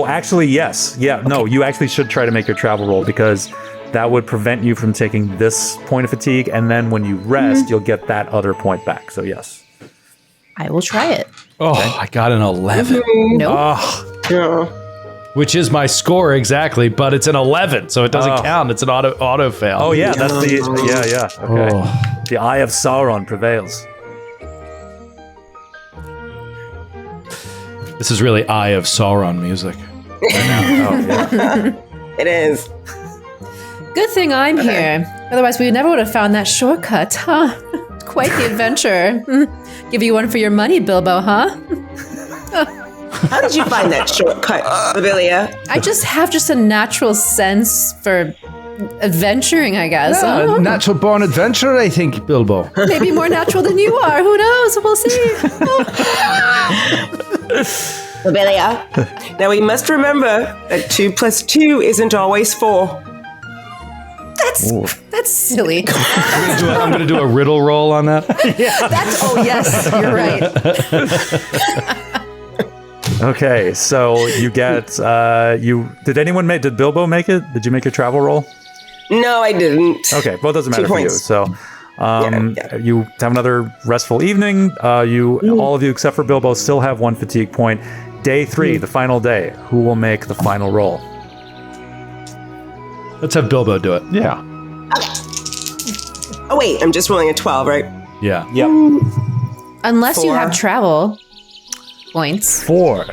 Actually, yes. Yeah, no, you actually should try to make your travel roll because that would prevent you from taking this point of fatigue, and then when you rest, you'll get that other point back. So yes. I will try it. Oh, I got an 11. Nope. Yeah. Which is my score exactly, but it's an 11, so it doesn't count. It's an auto fail. Oh yeah, that's the yeah. Okay. The Eye of Sauron prevails. This is really Eye of Sauron music. Oh yeah. It is. Good thing I'm here. Otherwise, we never would have found that shortcut, huh? Quite the adventure. Give you one for your money, Bilbo, huh? How did you find that shortcut, Lobelia? I just have a natural sense for adventuring, I guess. I don't know. Natural born adventurer, I think, Bilbo. Maybe more natural than you are. Who knows? We'll see. Lobelia. Now we must remember that 2 + 2 isn't always 4. That's silly. I'm going to do a riddle roll on that. Yes, you're right. Okay, so you get did Bilbo make it? Did you make a travel roll? No, I didn't. Okay, well, it doesn't matter for you. points. So you have another restful evening. All of you except for Bilbo still have 1 fatigue point. Day 3, the final day. Who will make the final roll? Let's have Bilbo do it. Yeah. Oh, wait, I'm just rolling a 12, right? Yeah. Yep. Unless you 4. have travel points. 4.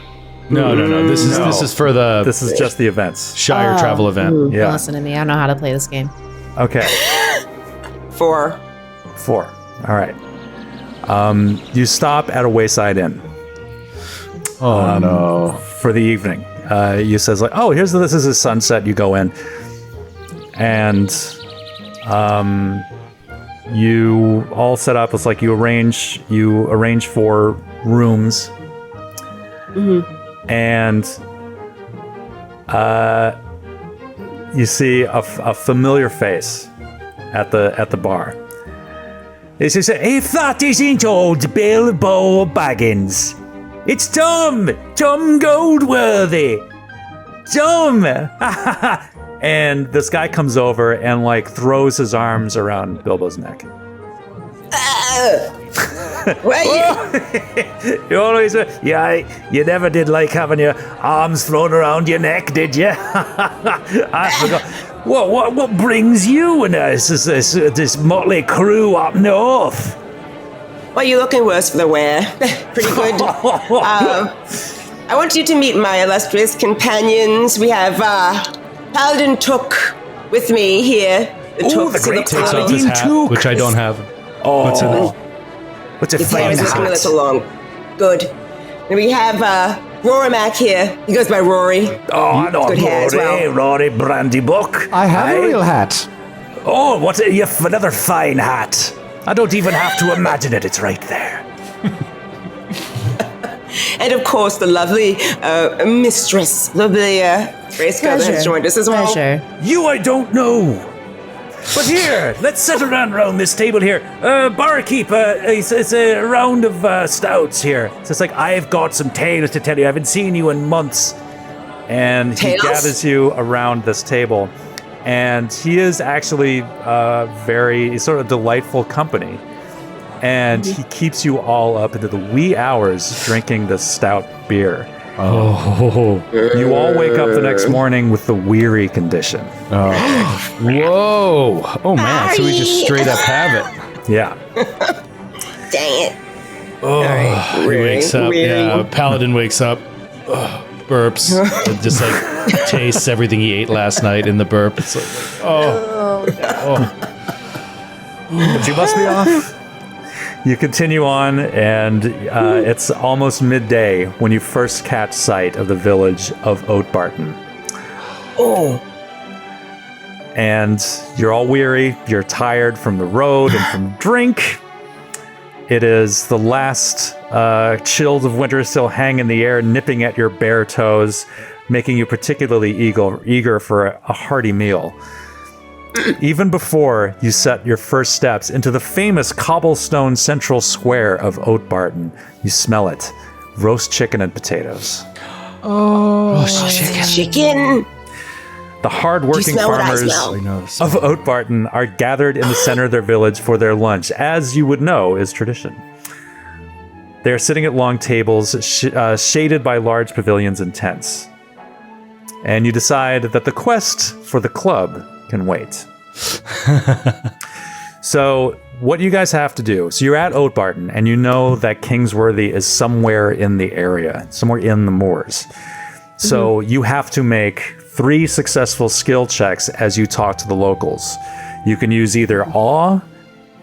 No. This is for the This is just the events. Shire travel event. Don't Yeah. listen to me. I don't know how to play this game. Okay. 4. 4. All right. You stop at a wayside inn Oh no. for the evening. You says like, oh, this is a sunset. You go in, and you all set up. It's like you arrange for rooms, and you see a familiar face at the bar. It says, "If that isn't old Bilbo Baggins, it's Tom Goldworthy, Tom." And this guy comes over and like throws his arms around Bilbo's neck. You always, you never did like having your arms thrown around your neck, did you? I forgot. What brings you and this motley crew up north? Well, you're looking worse for the wear. Pretty good. I want you to meet my illustrious companions. We have Paladin Took with me here. The great Takes off his hat, which I don't have. Oh, What's in it? What's a His hair fine is looking a hat? little long. Good. And we have Rorimac here. He goes by Rory. Oh, I know Good hair as Rory, well. Rory Brandybuck. I have a real hat. Oh, another fine hat. I don't even have to imagine it. It's right there. And of course, the lovely mistress, Lobelia Grayscale has joined us as well. Pleasure. You I don't know. But here, let's settle down around this table here. Barkeep, it's a round of stouts here. So it's like, I've got some tales to tell you. I haven't seen you in months. And he Tales? gathers you around this table. And he is actually he's sort of delightful company. And he keeps you all up into the wee hours drinking this stout beer. Oh. You all wake up the next morning with the weary condition. Whoa. Oh, man. So we just straight up have it. Yeah. Dang it. He wakes up. Yeah, Paladin wakes up. Burps. Just like tastes everything he ate last night in the burp. It's like, But you must be off. You continue on, and it's almost midday when you first catch sight of the village of Oatbarton. Oh. And you're all weary, you're tired from the road and from drink. It is the last chills of winter still hang in the air, nipping at your bare toes, making you particularly eager for a hearty meal. Even before you set your first steps into the famous cobblestone central square of Oatbarton, you smell it. Roast chicken and potatoes. Chicken. The hard-working smell what I farmers smell? of Oatbarton are gathered in the center of their village for their lunch, as you would know is tradition. They are sitting at long tables, shaded by large pavilions and tents. And you decide that the quest for the club can wait. So what you guys have to do, so you're at Oatbarton, and you know that Kingsworthy is somewhere in the area, somewhere in the moors. So you have to make 3 successful skill checks as you talk to the locals. You can use either awe,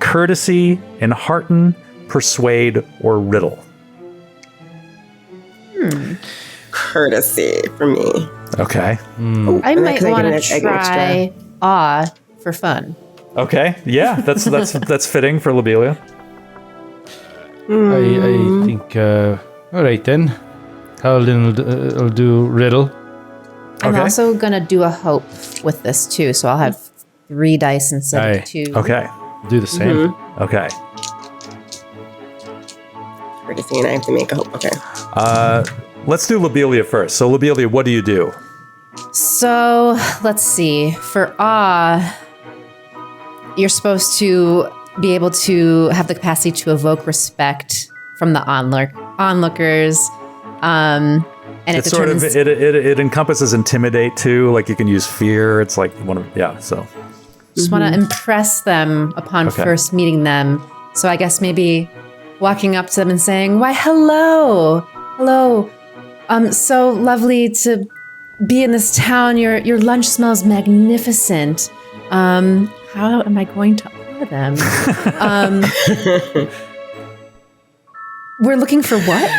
courtesy, enhearten, persuade, or riddle. Courtesy for me. Okay. I might can I want get to an try awe for fun. Okay. Yeah, that's fitting for Lobelia. I think, all right then. I'll do riddle. I'm Okay. also gonna do a hope with this too, so I'll have 3 dice instead of 2. Okay. Do the same. Okay. Courtesy, and I have to make a hope. Okay. Let's do Lobelia first. So, Lobelia, what do you do? So let's see. For awe, you're supposed to be able to have the capacity to evoke respect from the onlookers. And it It's sort of determines it encompasses intimidate too. Like you can use fear. It's like one of So just want to impress them upon Okay. first meeting them. So I guess maybe walking up to them and saying, "Why, hello, hello. So lovely to be in this town. Your lunch smells magnificent. How am I going to honor them? We're looking for what?"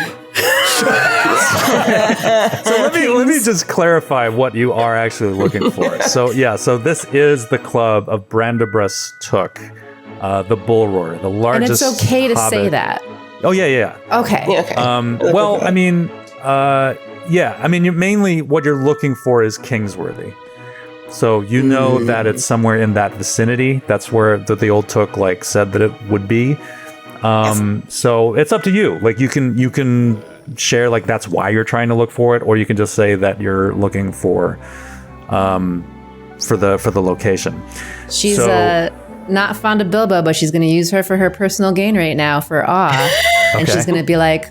So let me just clarify what you are actually looking for. So this is the club of Brandebrus Took, the Bull Roarer, the And largest. it's okay to say hobbit- that. Oh yeah. Okay. Yeah, okay. Well, I mean, mainly what you're looking for is Kingsworthy. So you know that it's somewhere in that vicinity. That's where the old Took said that it would be. So it's up to you. Like you can share that's why you're trying to look for it, or you can just say that you're looking for the location. She's So- not fond of Bilbo, but she's going to use her for her personal gain right now for awe. And Okay. she's going to be like,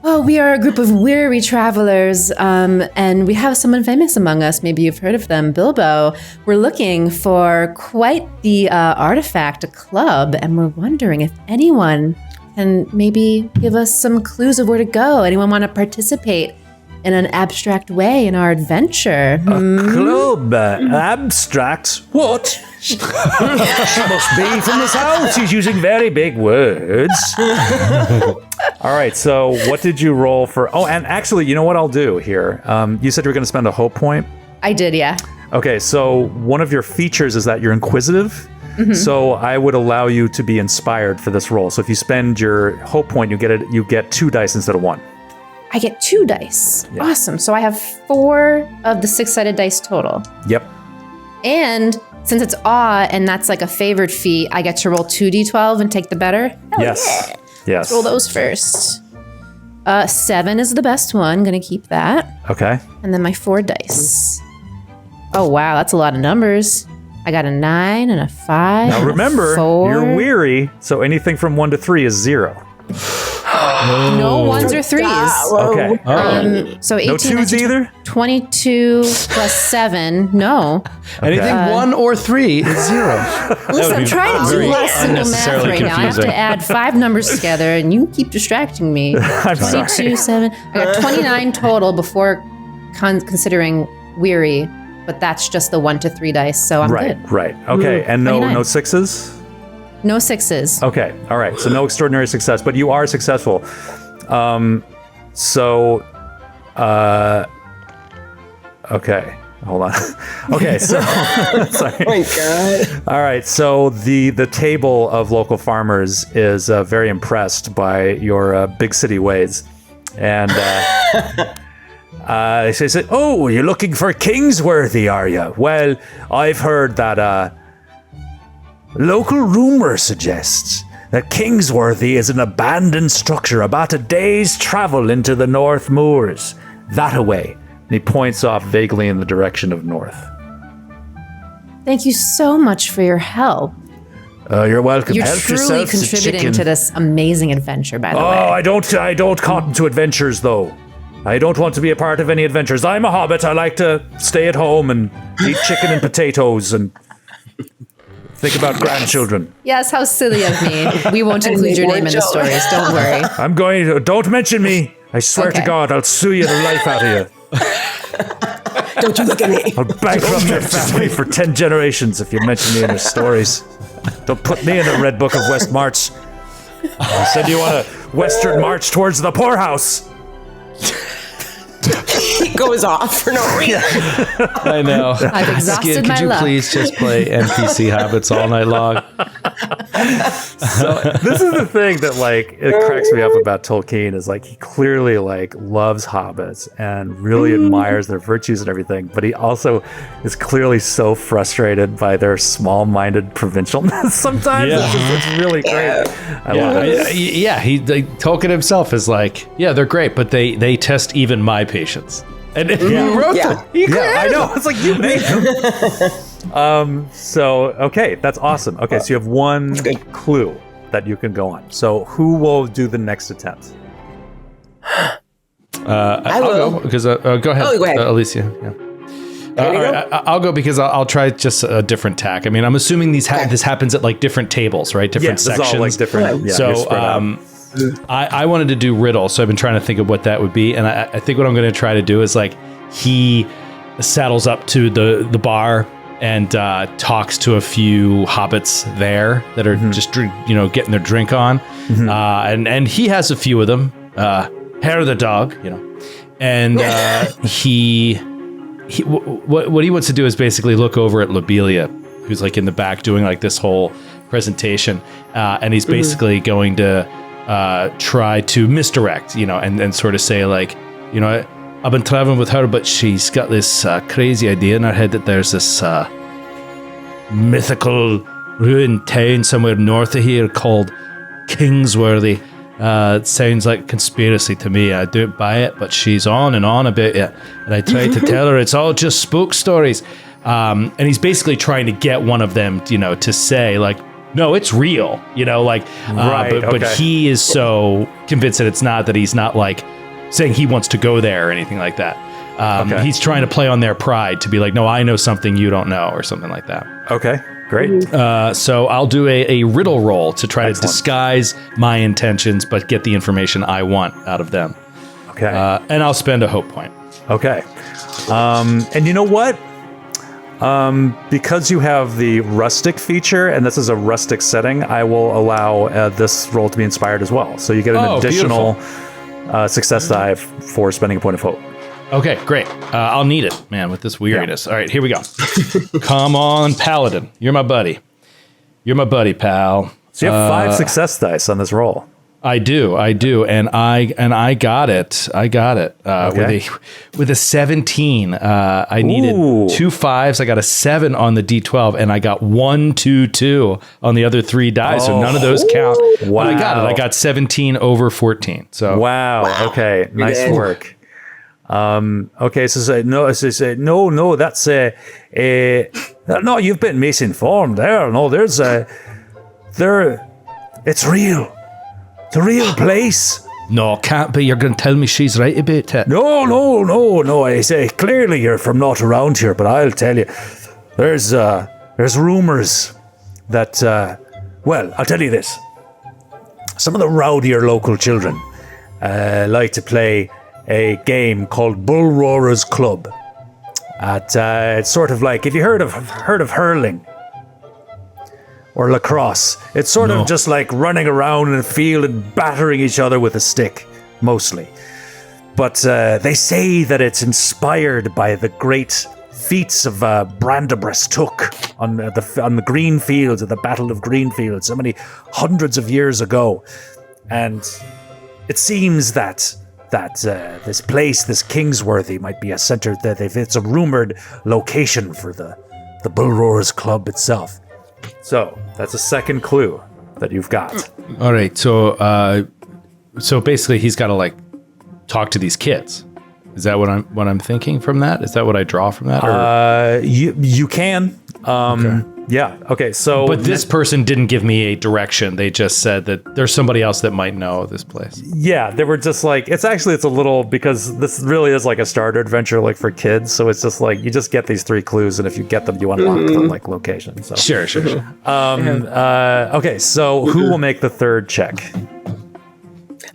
"Oh, we are a group of weary travelers, and we have someone famous among us. Maybe you've heard of them, Bilbo. We're looking for quite the artifact, a club, and we're wondering if anyone can maybe give us some clues of where to go. Anyone want to participate in an abstract way in our adventure?" Club abstract. What? She must be from the south. She's using very big words. All right. So, what did you roll for? Oh, and actually, you know what I'll do here? You said you were going to spend a hope point. I did, yeah. Okay. So, one of your features is that you're inquisitive. So, I would allow you to be inspired for this roll. So, if you spend your hope point, you get 2 dice instead of 1. I get 2 dice. Awesome. So I have 4 of the 6-sided dice total. Yep. And since it's awe and that's like a favored feat, I get to roll 2d12 and take the better. Hell Yes. yeah. Yes. Roll those first. 7 is the best one. Gonna keep that. Okay. And then my 4 dice. Oh wow, that's a lot of numbers. I got a 9 and a 5. Now and a remember, 4. you're weary, so anything from 1 to 3 is 0. No 1s or 3s. Okay. So 18, No 2s 19, either? 22 plus 7. No. Anything 1 or 3 is 0. Listen, I'm trying to do very less simple math unnecessarily right now. I have confusing. to add 5 numbers together, and you keep distracting me. I'm 22, sorry. 7. I got 29 total before considering weary, but that's just the 1 to 3 dice, so I'm Right. good. Right. Okay. And no 29. 6s? No 6s. Okay. All right. So no extraordinary success, but you are successful. Okay. Hold on. Okay. So, sorry. Oh my god. All right. So the table of local farmers is very impressed by your big city ways, and they say, "Oh, you're looking for Kingsworthy, are you? Well, I've heard that local rumor suggests that Kingsworthy is an abandoned structure about a day's travel into the North Moors. That-a-way." And he points off vaguely in the direction of north. Thank you so much for your help. You're welcome. You're Help truly yourself to contributing chicken. to this amazing adventure, by the way. Oh, I don't cotton to adventures, though. I don't want to be a part of any adventures. I'm a hobbit. I like to stay at home and eat chicken and potatoes and think about grandchildren. Yes, how silly of me. We won't include your name in the stories. Don't worry. I'm going to... Don't mention me. I swear to Okay. God, I'll sue you the life out of you. Don't you look at me. I'll bankrupt your family for 10 generations if you mention me in your stories. Don't put me in the Red Book of West March. You said you want a western march towards the poorhouse. he goes off for no reason. I know. I've exhausted Skid, my could you luck. please just play NPC hobbits all night long? So this is the thing that like it cracks me up about Tolkien is like he clearly like loves hobbits and really admires their virtues and everything, but he also is clearly so frustrated by their small-minded provincialness sometimes. Yeah. It's really great. I love it. Yeah, Tolkien himself is like, yeah, they're great, but they test even my patience. And he wrote Yeah. them. He Yeah, I know. It's like you made them. So okay, that's awesome. Okay, so you have one clue that you can go on. So who will do the next attempt? I will. go because go ahead, Oh, go ahead. Alicia. Yeah. There you all go. right, I'll go because I'll try just a different tack. I mean, I'm assuming this happens at like different tables, right? Different Yes, sections. it's all like different. Yeah, you're So spread out. I wanted to do riddle, so I've been trying to think of what that would be, and I think what I'm going to try to do is like he saddles up to the bar and talks to a few hobbits there that are just getting their drink on, and he has a few of them. Hair the dog, and what he wants to do is basically look over at Lobelia, who's like in the back doing like this whole presentation, and he's basically going to try to misdirect, and sort of say like, I've been traveling with her, but she's got this crazy idea in her head that there's this mythical ruined town somewhere north of here called Kingsworthy. It sounds like conspiracy to me. I don't buy it, but she's on and on about it. And I try to tell her it's all just spook stories. And he's basically trying to get one of them, to say like, no, it's real, Right, but okay. he is so convinced that it's not, that he's not like saying he wants to go there or anything like that. Okay. He's trying to play on their pride to be like, no, I know something you don't know, or something like that. Okay, great. So I'll do a riddle roll to try Excellent. to disguise my intentions, but get the information I want out of them. Okay. And I'll spend a hope point. Okay. And you know what? Because you have the rustic feature, and this is a rustic setting, I will allow this roll to be inspired as well. So you get an additional success die for spending a point of hope. Okay, great. I'll need it, man, with this weariness. All right, here we go. Come on, Paladin. You're my buddy. You're my buddy, pal. So you have 5 success dice on this roll. I do, and I got it. Okay. with a 17. I needed Ooh. 2 5s. I got a 7 on the D12, and I got 1, 2, 2 on the other 3 dice. So none of those count. Wow. But I got it. I got 17 over 14. So Wow. Okay. Nice did. work. Okay. So say no. No. That's no. You've been misinformed there. No. There's there. It's real. It's a real place. no, can't be. You're going to tell me she's right about it. No. I say clearly you're from not around here, but I'll tell you, there's rumors that. Well, I'll tell you this. Some of the rowdier local children like to play a game called Bull Roarers Club. It's sort of like, if you heard of hurling or lacrosse, it's sort of just like running around in a field and battering each other with a stick, mostly. But they say that it's inspired by the great feats of Brandebrest Took on the green fields of the Battle of Greenfield so many hundreds of years ago. And it seems that this place, this Kingsworthy, might be a center. That it's a rumored location for the Bull Roarers Club itself. So that's a second clue that you've got. All right. So basically, he's got to like talk to these kids. Is that what I'm thinking from that? Is that what I draw from that? Or? You can. Okay. Yeah. Okay. So, But this person didn't give me a direction. They just said that there's somebody else that might know this place. yeah, they were just like, it's a little, because this really is like a starter adventure, like for kids. So it's just like, you just get these 3 clues, and if you get them, you unlock the like location. So Sure. okay. So who will make the third check?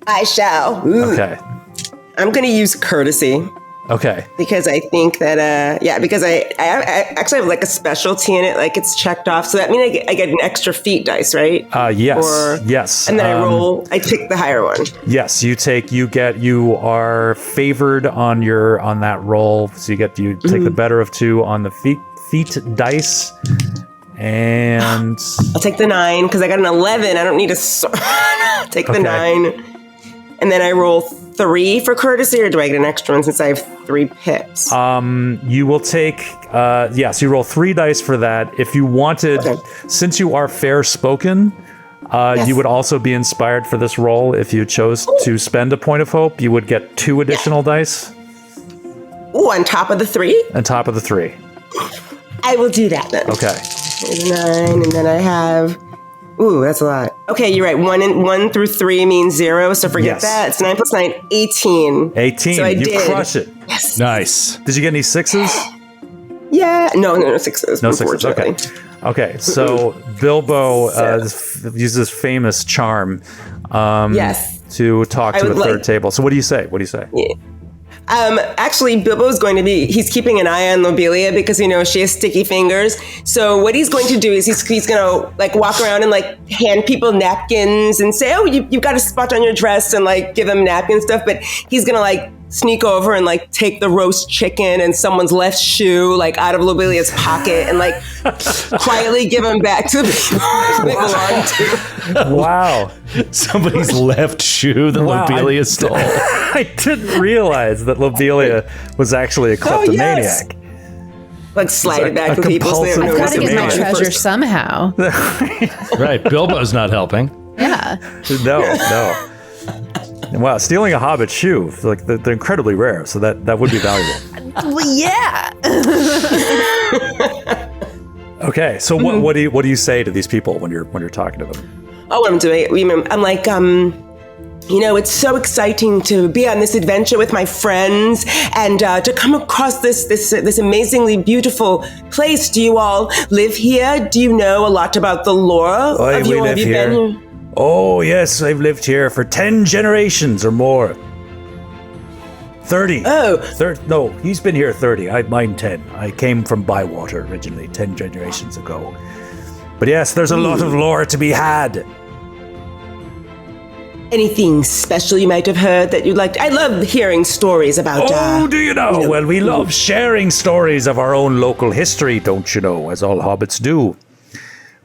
I shall. Ooh. Okay. I'm going to use courtesy. Okay. because I think that because I actually have like a specialty in it, like it's checked off, so that means I get an extra feat dice, right? Yes. Yes. And then I pick the higher one. Yes, you are favored on that roll, so you take the better of 2 on the feat dice, and I'll take the 9 because I got an 11. I don't need a take the 9, and then I roll 3 for courtesy, or do I get an extra one since I have 3 pips? You will take yes, you roll 3 dice for that. If you wanted, since you are fair spoken, you would also be inspired for this roll. If you chose to spend a point of hope, you would get 2 additional dice. Ooh, on top of the 3? On top of the 3. I will do that then. Okay. There's 9, and then I have. Ooh, that's a lot. Okay, you're right. 1 through 3 means 0, so forget that. It's 9 plus 9, 18. 18. So you crush it. Yes. Nice. Did you get any 6s? Yeah. No 6s. No 6s. Okay. So Bilbo uses famous charm. Yes. To talk to a third table. So what do you say? Yeah. Actually, Bilbo's he's keeping an eye on Lobelia because, she has sticky fingers. So what he's going to do is he's going to like walk around and like hand people napkins and say, oh, you've got a spot on your dress, and like give them napkin stuff. But he's going to like sneak over and like take the roast chicken and someone's left shoe like out of Lobelia's pocket and like quietly give them back to the people they belong to. Wow. Somebody's left shoe that Lobelia stole. I didn't realize that Lobelia was actually a kleptomaniac. Like slide it back to people. I've got to get my treasure somehow. Right. Bilbo's not helping. Yeah. No. Wow, stealing a hobbit shoe, like they're incredibly rare, so that would be valuable. Well, yeah. Okay, so what do you say to these people when you're talking to them? Oh, what I'm doing, I'm like, it's so exciting to be on this adventure with my friends and to come across this amazingly beautiful place. Do you all live here? Do you know a lot about the lore? We live here. Oh, yes, I've lived here for 10 generations or more. 30. Oh. No, he's been here 30. Mine 10. I came from Bywater originally, 10 generations ago. But yes, there's a lot of lore to be had. Anything special you might have heard that you'd like I love hearing stories about. Do you know? Well, we love sharing stories of our own local history, don't you know, as all hobbits do.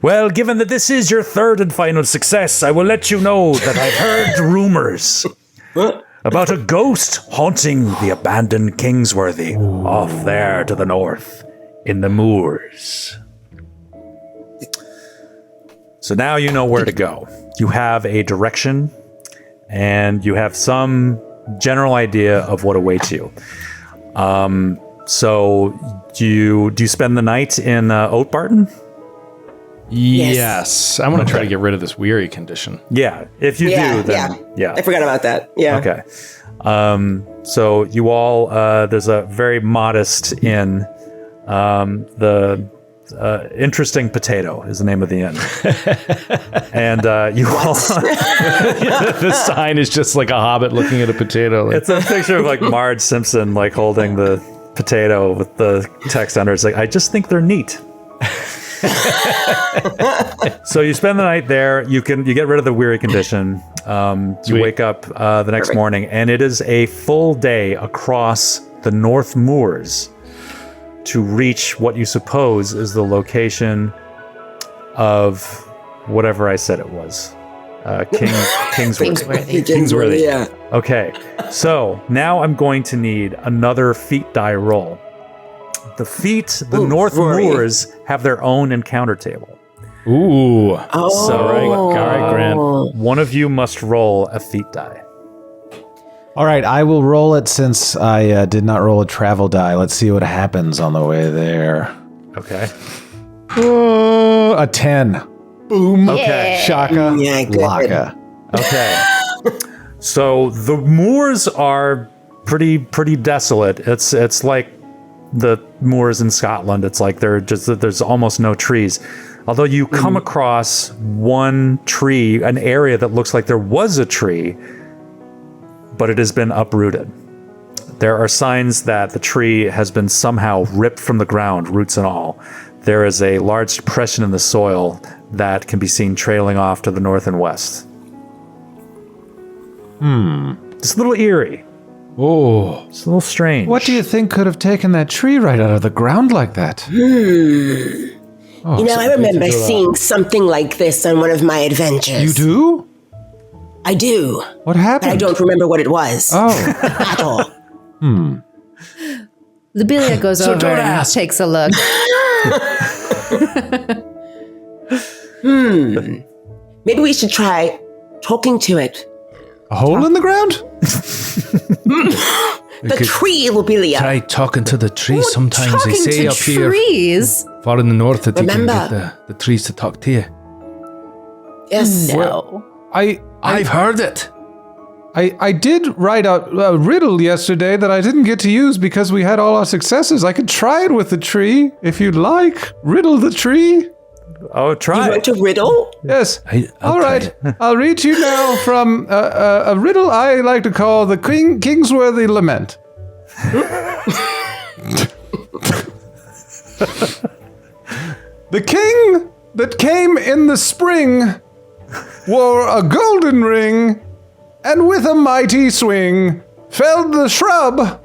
Well, given that this is your 3rd and final success, I will let you know that I've heard rumors about a ghost haunting the abandoned Kingsworthy off there to the north in the moors. So now you know where to go. You have a direction, and you have some general idea of what awaits you. So do you spend the night in Oatbarton? Yes. I want to try to get rid of this weary condition. Yeah. If you do, then yeah. I forgot about that. Yeah. Okay. So you all, there's a very modest inn. The Interesting Potato is the name of the inn. And you all... The sign is just like a hobbit looking at a potato. It's a picture of like Marge Simpson like holding the potato with the text under. It's like, I just think they're neat. So you spend the night there. You get rid of the weary condition. You wake up the next morning, and it is a full day across the North Moors to reach what you suppose is the location of whatever I said it was. Kingsworthy. Kingsworthy, yeah. Okay, so now I'm going to need another feat die roll. The North Moors have their own encounter table. Ooh. Oh. So, all right, Grant. One of you must roll a feat die. All right, I will roll it since I did not roll a travel die. Let's see what happens on the way there. Okay. A 10. Okay. Shaka. Yeah, good. Laka. Okay. So the moors are pretty desolate. It's like the moors in Scotland. It's like there's almost no trees. Although you come across one tree, an area that looks like there was a tree, but it has been uprooted. there are signs that the tree has been somehow ripped from the ground, roots and all. There is a large depression in the soil that can be seen trailing off to the north and west. It's a little eerie. Oh. It's a little strange. What do you think could have taken that tree right out of the ground like that? I remember seeing something like this on one of my adventures. You do? I do. What happened? But I don't remember what it was. Oh. At all. Lobelia goes over don't and ask. takes a look. Maybe we should try talking to it. A hole in the ground? The tree, Lobelia. Try talking to the tree. Sometimes they Talking say to up here, trees? far in the north, that you can Remember. get the trees to talk to you. Yes. No. I've heard it. I did write a riddle yesterday that I didn't get to use because we had all our successes. I could try it with the tree if you'd like. Riddle the tree. Oh, You try want it. to riddle? Yes. I'll All try right. it. I'll read to you now from a riddle I like to call the Kingsworthy Lament. The king that came in the spring wore a golden ring, and with a mighty swing felled the shrub,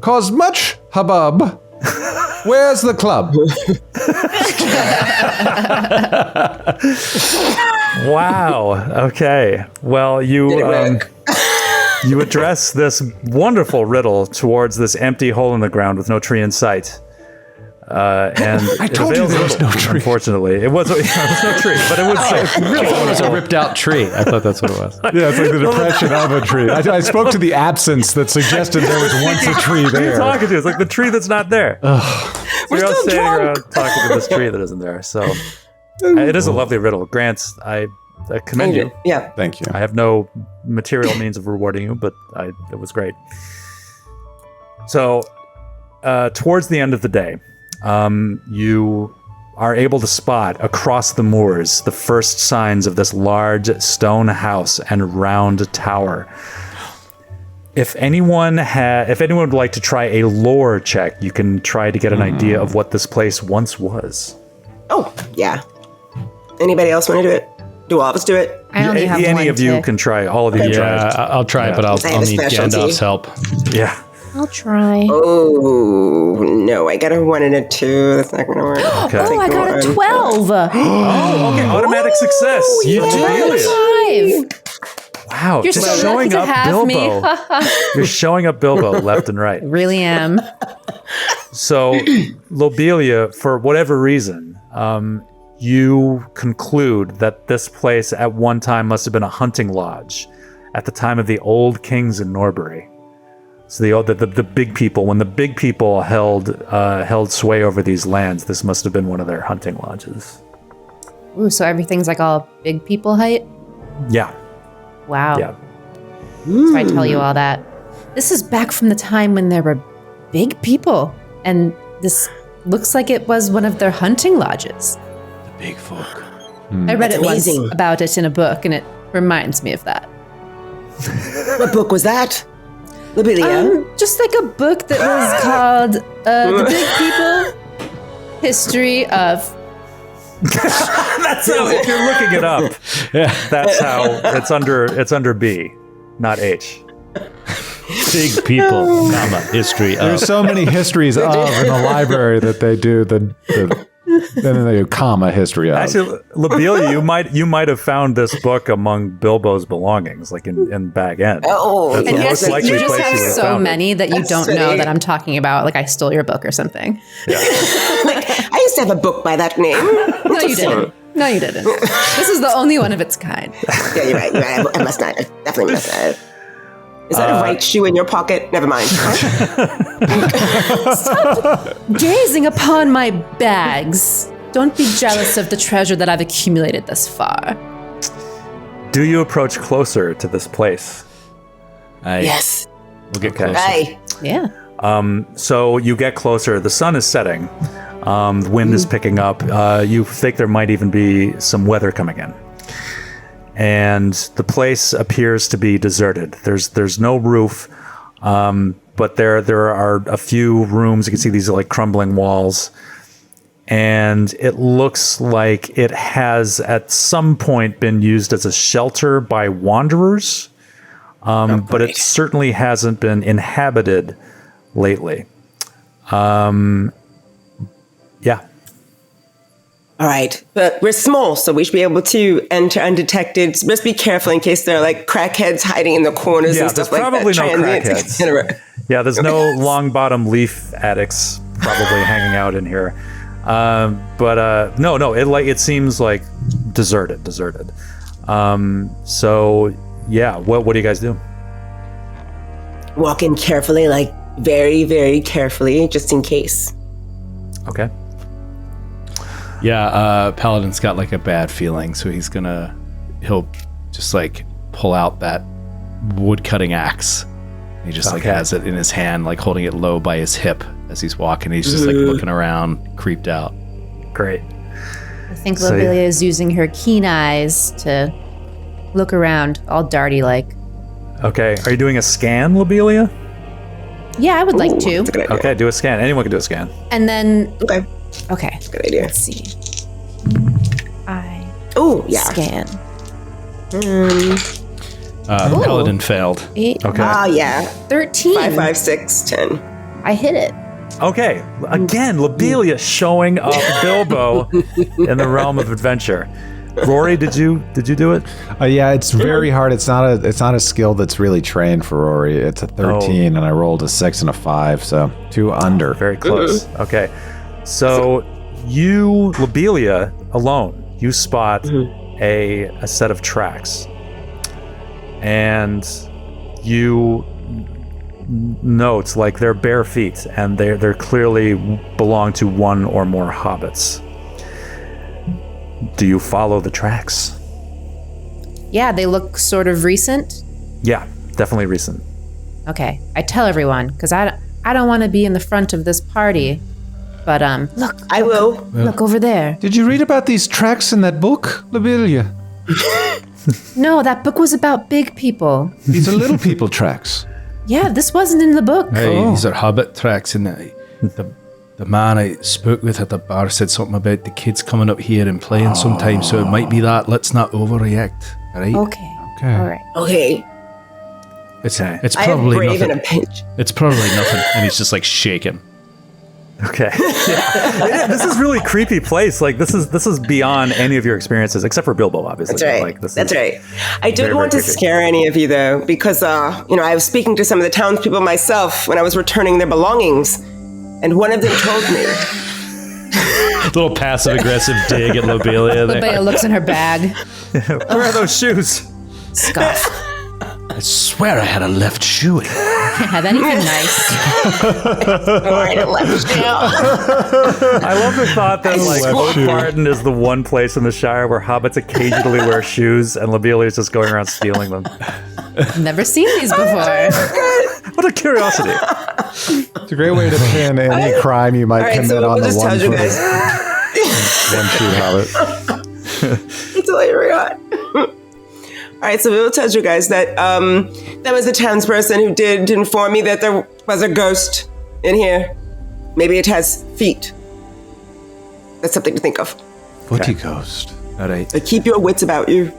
caused much hubbub. Where's the club? Wow. Okay. Well, you address this wonderful riddle towards this empty hole in the ground with no tree in sight. And I told you there was no tree. Unfortunately, it was no tree, but it was really It was a ripped out tree. I thought that's what it was. Yeah, it's like the depression of a tree. I spoke to the absence that suggested there was once a tree Who are you there. talking to? It's like the tree that's not there. So you're all still standing drunk. around talking to this tree that isn't there. So it is a lovely riddle. Grant, I commend you. Yeah. Thank you. I have no material means of rewarding you, but it was great. So towards the end of the day, you are able to spot across the moors the first signs of this large stone house and round tower. If anyone would like to try a lore check, you can try to get an idea of what this place once was. Oh, yeah. Anybody else want to do it? Do all of us do it? I only have Any one of you tick. can try. All of you can Yeah, try. I'll try it, but I I'll have a need specialty. Gandalf's help. Yeah. I'll try. Oh, no. I got a 1 and a 2. That's not going to work. Okay. Oh, I got a 12. Oh, okay. Automatic success. You Five. Wow. You're just so showing lucky to up have me. Bilbo. You're showing up Bilbo left and right. Really am. So, Lobelia, for whatever reason, you conclude that this place at one time must have been a hunting lodge at the time of the old kings in Norbury. So the big people, when the big people held sway over these lands, this must have been one of their hunting lodges. Ooh, so everything's like all big people height? Yeah, Wow. yeah. So I tell you all that. This is back from the time when there were big people, and this looks like it was one of their hunting lodges. Big folk. I read That's it once amazing. about it in a book, and it reminds me of that. What book was that? Lobelia? Just like a book that was called The Big People History of. That's how, if you're looking it up, that's how it's under B, not H. Big people, history of. There's so many histories of in the library that they do then they do comma history of. Actually, Lobelia, you might have found this book among Bilbo's belongings, like in Bag End. Oh, That's the and most yes, likely You just place have you would have so found it. many that you That's don't know silly. that I'm talking about. Like I stole your book or something. I used to have a book by that name. No, you didn't. No, you didn't. This is the only one of its kind. Yeah, you're right. You're right. I must not. I definitely must not. Is that a right shoe in your pocket? Never mind. Gazing upon my bags. Don't be jealous of the treasure that I've accumulated thus far. Do you approach closer to this place? Yes. We'll get Okay. closer. Aye. Yeah. So you get closer. The sun is setting. The wind is picking up. You think there might even be some weather coming in. And the place appears to be deserted. There's no roof, but but there are a few rooms. You can see these like crumbling walls, and it looks like it has at some point been used as a shelter by wanderers, but it certainly hasn't been inhabited lately. Yeah. All right, but we're small, so we should be able to enter undetected. So just be careful in case there are like crackheads hiding in the corners and stuff like that. There's probably no crackheads. Yeah, there's no long bottom leaf addicts probably hanging out in here. No, it seems like deserted. So yeah, what do you guys do? Walk in carefully, like very, very carefully, just in case. Okay. Yeah, Paladin's got like a bad feeling, so he'll just like pull out that wood cutting axe. He just like has it in his hand, like holding it low by his hip as he's walking. He's just like looking around, creeped out. Great. I think Lobelia is using her keen eyes to look around, all darty like. Okay. Are you doing a scan, Lobelia? Yeah, I would like to. Okay, do a scan. Anyone can do a scan. And then Okay. Good idea. Let's see. Scan. Paladin failed. 8. Okay. Yeah. 13. 5, 5, 6, 10. I hit it. Okay. Again, Lobelia showing up Bilbo in the realm of adventure. Rory, did you do it? Yeah, it's very hard. It's not a skill that's really trained for Rory. It's a 13, and I rolled a 6 and a 5, so 2 under. Very close. Okay. So you, Lobelia, alone, you spot a set of tracks. And you note like they're bare feet, and they're clearly belong to one or more hobbits. Do you follow the tracks? Yeah, they look sort of recent. Yeah, definitely recent. Okay, I tell everyone because I don't want to be in the front of this party. But look, I will. Look over there. Did you read about these tracks in that book, Lobelia? No, that book was about big people. These are little people tracks. Yeah, this wasn't in the book. Hey, these are hobbit tracks, and the man I spoke with at the bar said something about the kids coming up here and playing sometime, so it might be that. Let's not overreact, all right? Okay. All right. Okay. It's I probably have brave nothing. in a pinch. It's probably nothing, and he's just like shaking. Okay. Yeah, this is really creepy place. Like this is beyond any of your experiences, except for Bilbo, obviously. That's right. Like, That's right. I didn't very, want to very creepy. scare any of you though, because I was speaking to some of the townspeople myself when I was returning their belongings, and one of them told me. Little passive aggressive dig at Lobelia there. Lobelia looks in her bag. Where are those shoes? Scoff. I swear I had a left shoe in. Yeah, that'd be nice. I love the thought that like Oatbarton is the one place in the Shire where hobbits occasionally wear shoes, and Lobelia is just going around stealing them. Never seen these before. What a curiosity! It's a great way to pin any crime you might commit so on we'll the just one tell you foot. guys. One shoe hobbit. I totally forgot. All right, so we will tell you guys that there was a townsperson who did inform me that there was a ghost in here. Maybe it has feet. That's something to think of. Footy ghost. All right. So keep your wits about you.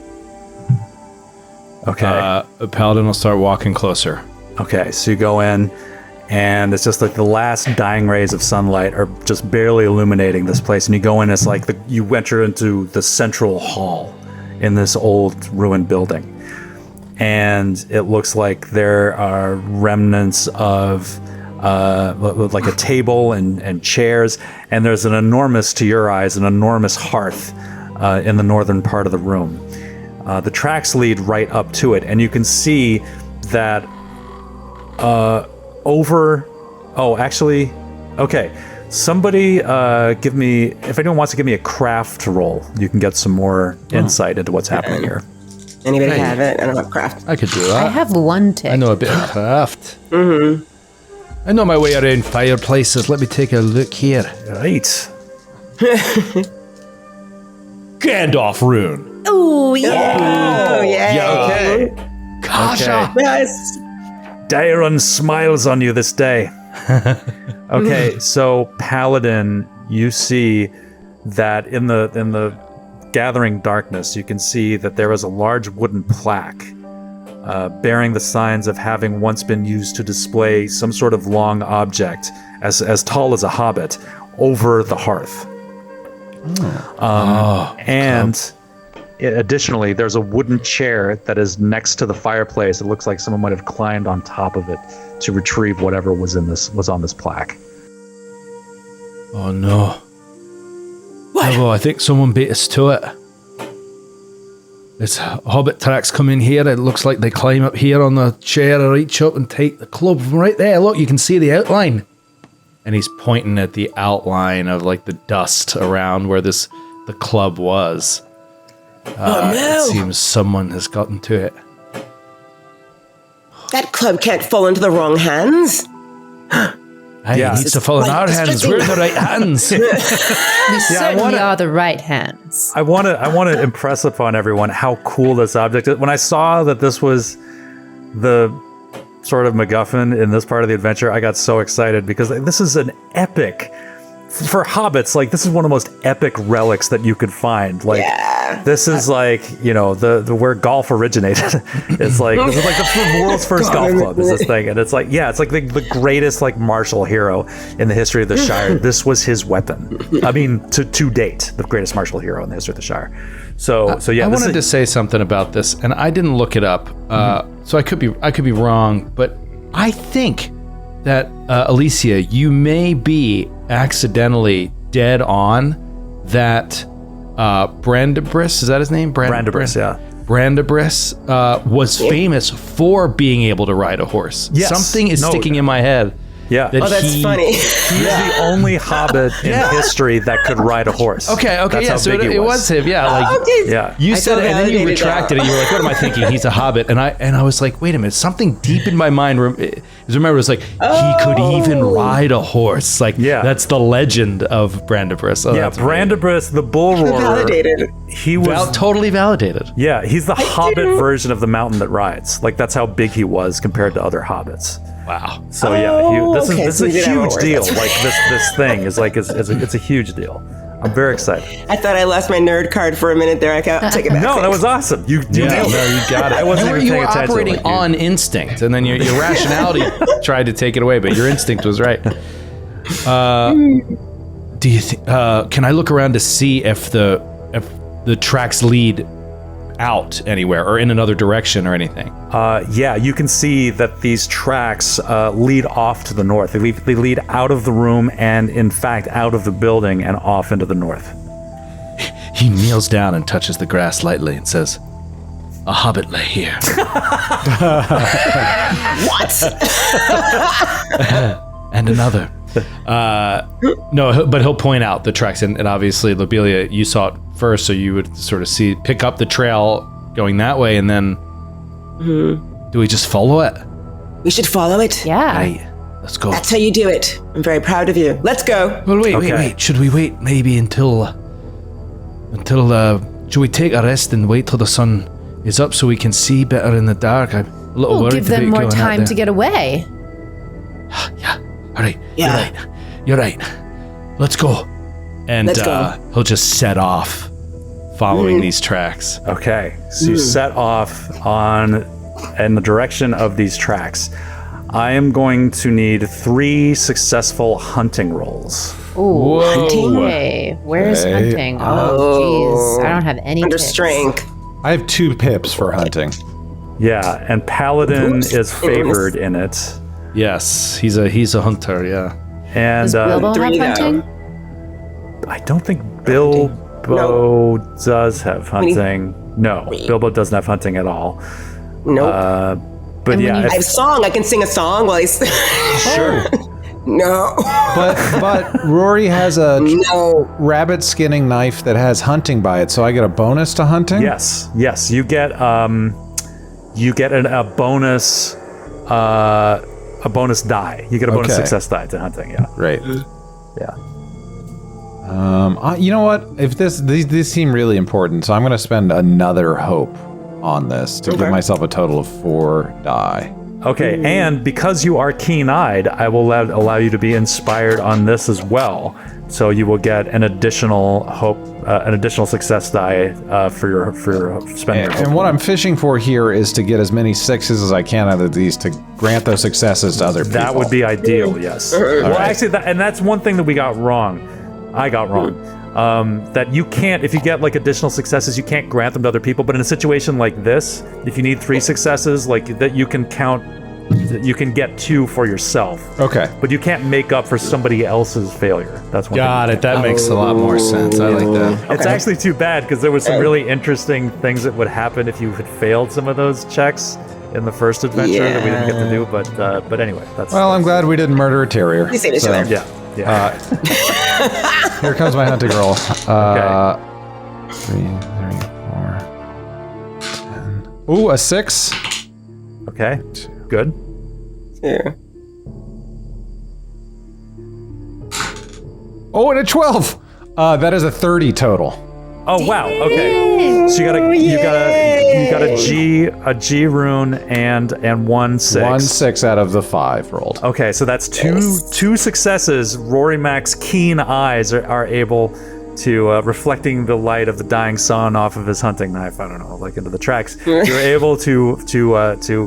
Okay. Paladin will start walking closer. Okay, so you go in, and it's just like the last dying rays of sunlight are just barely illuminating this place. And you go in, it's like you enter into the central hall in this old ruined building. And it looks like there are remnants of like a table and chairs. And there's an enormous, to your eyes, an enormous hearth in the northern part of the room. The tracks lead right up to it, and you can see that somebody give me, if anyone wants to give me a craft roll, you can get some more insight into what's happening here. Anybody have it? I don't have craft. I could do I that. have one tick. I know a bit of craft. Mm-hmm. I know my way around fireplaces. Let me take a look here. Right. Gandalf rune. Oh, yeah. Oh, yeah. Okay. Kasha. Yes. Daeron smiles on you this day. Okay, so Paladin, you see that in the gathering darkness, you can see that there is a large wooden plaque bearing the signs of having once been used to display some sort of long object as tall as a hobbit over the hearth. Additionally, there's a wooden chair that is next to the fireplace. It looks like someone might have climbed on top of it to retrieve whatever was on this plaque. Oh no. Well, I think someone beat us to it. There's hobbit tracks come in here. It looks like they climb up here on the chair or reach up and take the club from right there. Look, you can see the outline. And he's pointing at the outline of like the dust around where the club was. Oh no! It seems someone has gotten to it. That club can't fall into the wrong hands. Hey, it needs to fall in our hands. We're the right hands. We certainly are the right hands. I want to impress upon everyone how cool this object is. When I saw that this was the sort of MacGuffin in this part of the adventure, I got so excited because this is an epic. For hobbits, like, this is one of the most epic relics that you could find. Like, this is like, you know, the where golf originated. It's like, this is like the world's first golf club is this thing. And it's like, yeah, it's like the greatest, like, martial hero in the history of the Shire. This was his weapon. I mean, to date, the greatest martial hero in the history of the Shire. So yeah. I wanted to say something about this, and I didn't look it up. So I could be wrong, but I think that, Alicia, you may be accidentally dead on that Brandibris, is that his name? Brandibris, yeah. Brandibris was famous for being able to ride a horse. Yes. Something is sticking in my head. Yeah. That's funny. He's the only hobbit in history that could ride a horse. Okay, That's yeah, how so big he it was him, yeah. Like, Okay. Yeah. you said it, and then you validated retracted that. it. You were like, what am I thinking? He's a hobbit. And I was like, wait a minute, something deep in my mind remember it was like, he could even ride a horse. Like, that's the legend of Brandibris. Oh, Yeah, Brandibris, the bull roarer. Validated. He was totally validated. Yeah, he's the hobbit version of the mountain that rides. Like, that's how big he was compared to other hobbits. Wow. So this is a huge deal. Like, this thing is like it's a huge deal. I'm very excited. I thought I lost my nerd card for a minute there. I can't take it back. No, that was awesome. You nailed it. You got it. I wasn't even You paying were attention. operating like on instinct, and then your rationality tried to take it away, but your instinct was right. Do you think? Can I look around to see if the tracks lead out anywhere or in another direction or anything? Yeah, you can see that these tracks lead off to the north. They lead out of the room and, in fact, out of the building and off into the north. He kneels down and touches the grass lightly and says, "A hobbit lay here." What? And another. No, but he'll point out the tracks, and obviously, Lobelia, you saw it first, so you would sort of pick up the trail going that way, and then do we just follow it? We should follow it. Yeah. Right, let's go. That's how you do it. I'm very proud of you. Let's go. Well, wait. Should we wait maybe until should we take a rest and wait till the sun is up so we can see better in the dark? I'm a little We'll worried give them about more going out time there. to get away. Yeah. All right. Yeah. You're right. Let's go. And Let's go. He'll just set off following these tracks. Okay, so you set off in the direction of these tracks. I am going to need 3 successful hunting rolls. Ooh, Hunting? okay. Where's Okay. hunting? Oh, jeez. I don't have any Under tips. strength. I have 2 pips for hunting. Yeah, and Paladin is favored in it. Yes, he's a hunter. Yeah. And Does Bilbo have 3 now. hunting? I don't think Bilbo does have hunting. No, Bilbo doesn't have hunting at all. Nope. But And when yeah, you- I have song. I can sing a song while he's. sure. No. But Rory has a No. rabbit skinning knife that has hunting by it, so I get a bonus to hunting? Yes, you get a bonus die. You get a bonus Okay. success die to hunting. Yeah, Great. yeah. You know what? If these seem really important, so I'm going to spend another hope on this to give myself a total of 4 die. Okay, and because you are keen-eyed, I will allow you to be inspired on this as well. So you will get an additional hope, an additional success die for your spending. And what I'm fishing for here is to get as many 6s as I can out of these to grant those successes to other people. That would be ideal, yes. Well, actually, that's one thing that we got wrong. I got wrong. That you can't, if you get like additional successes, you can't grant them to other people. But in a situation like this, if you need 3 successes, like that, you can count. You can get 2 for yourself. Okay. But you can't make up for somebody else's failure. That's one. Got it. That makes a lot more sense. I like that. It's actually too bad because there was some really interesting things that would happen if you had failed some of those checks in the first adventure that we didn't get to do. But anyway, that's. Well, I'm glad we didn't murder a terrier. You saved each other. Yeah. Here comes my hunting roll. Okay. 3, 4, 10. Ooh, a 6. Okay. Good. Yeah. Oh, and a 12. That is a 30 total. Oh wow. Okay. So you got a G rune and 1 6. 1 6 out of the 5 rolled. Okay, so that's two successes. Rory Mac's keen eyes are able to, reflecting the light of the dying sun off of his hunting knife, I don't know, like into the tracks, you're able to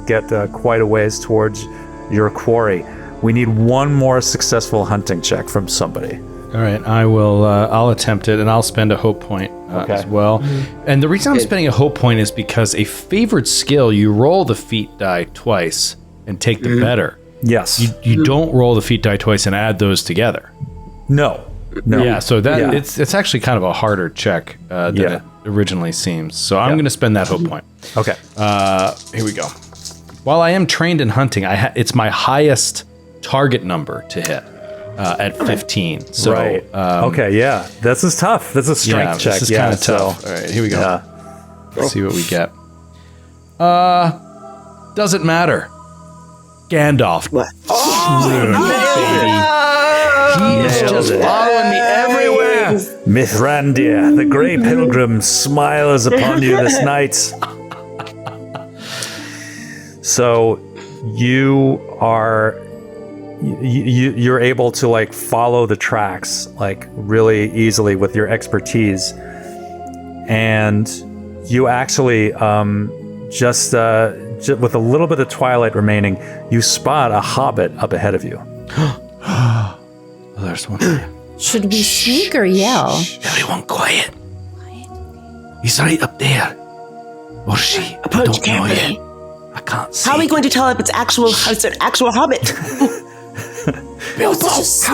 get quite a ways towards your quarry. We need one more successful hunting check from somebody. All right, I'll attempt it, and I'll spend a hope point as well. And the reason I'm spending a hope point is because a favored skill, you roll the feat die twice and take the better. Yes. You don't roll the feat die twice and add those together. No. Yeah, so that it's actually kind of a harder check than it originally seems. So I'm going to spend that hope point. Okay. Here we go. While I am trained in hunting, it's my highest target number to hit at 15. So, right. Okay, yeah. This is tough. This is a strength check. This is kind of tough. All right, here we go. Yeah. Let's see what we get. Doesn't matter. Gandalf. What? He is just following me everywhere. Mithrandir, the grey pilgrim, smiles upon you this night. So you're able to like follow the tracks like really easily with your expertise, and you actually just with a little bit of twilight remaining, you spot a hobbit up ahead of you. Oh, there's one. Should we sneak or yell? Everyone quiet. He's right up there. Or she. Approach carefully. I can't see. How are we going to tell if it's an actual hobbit? How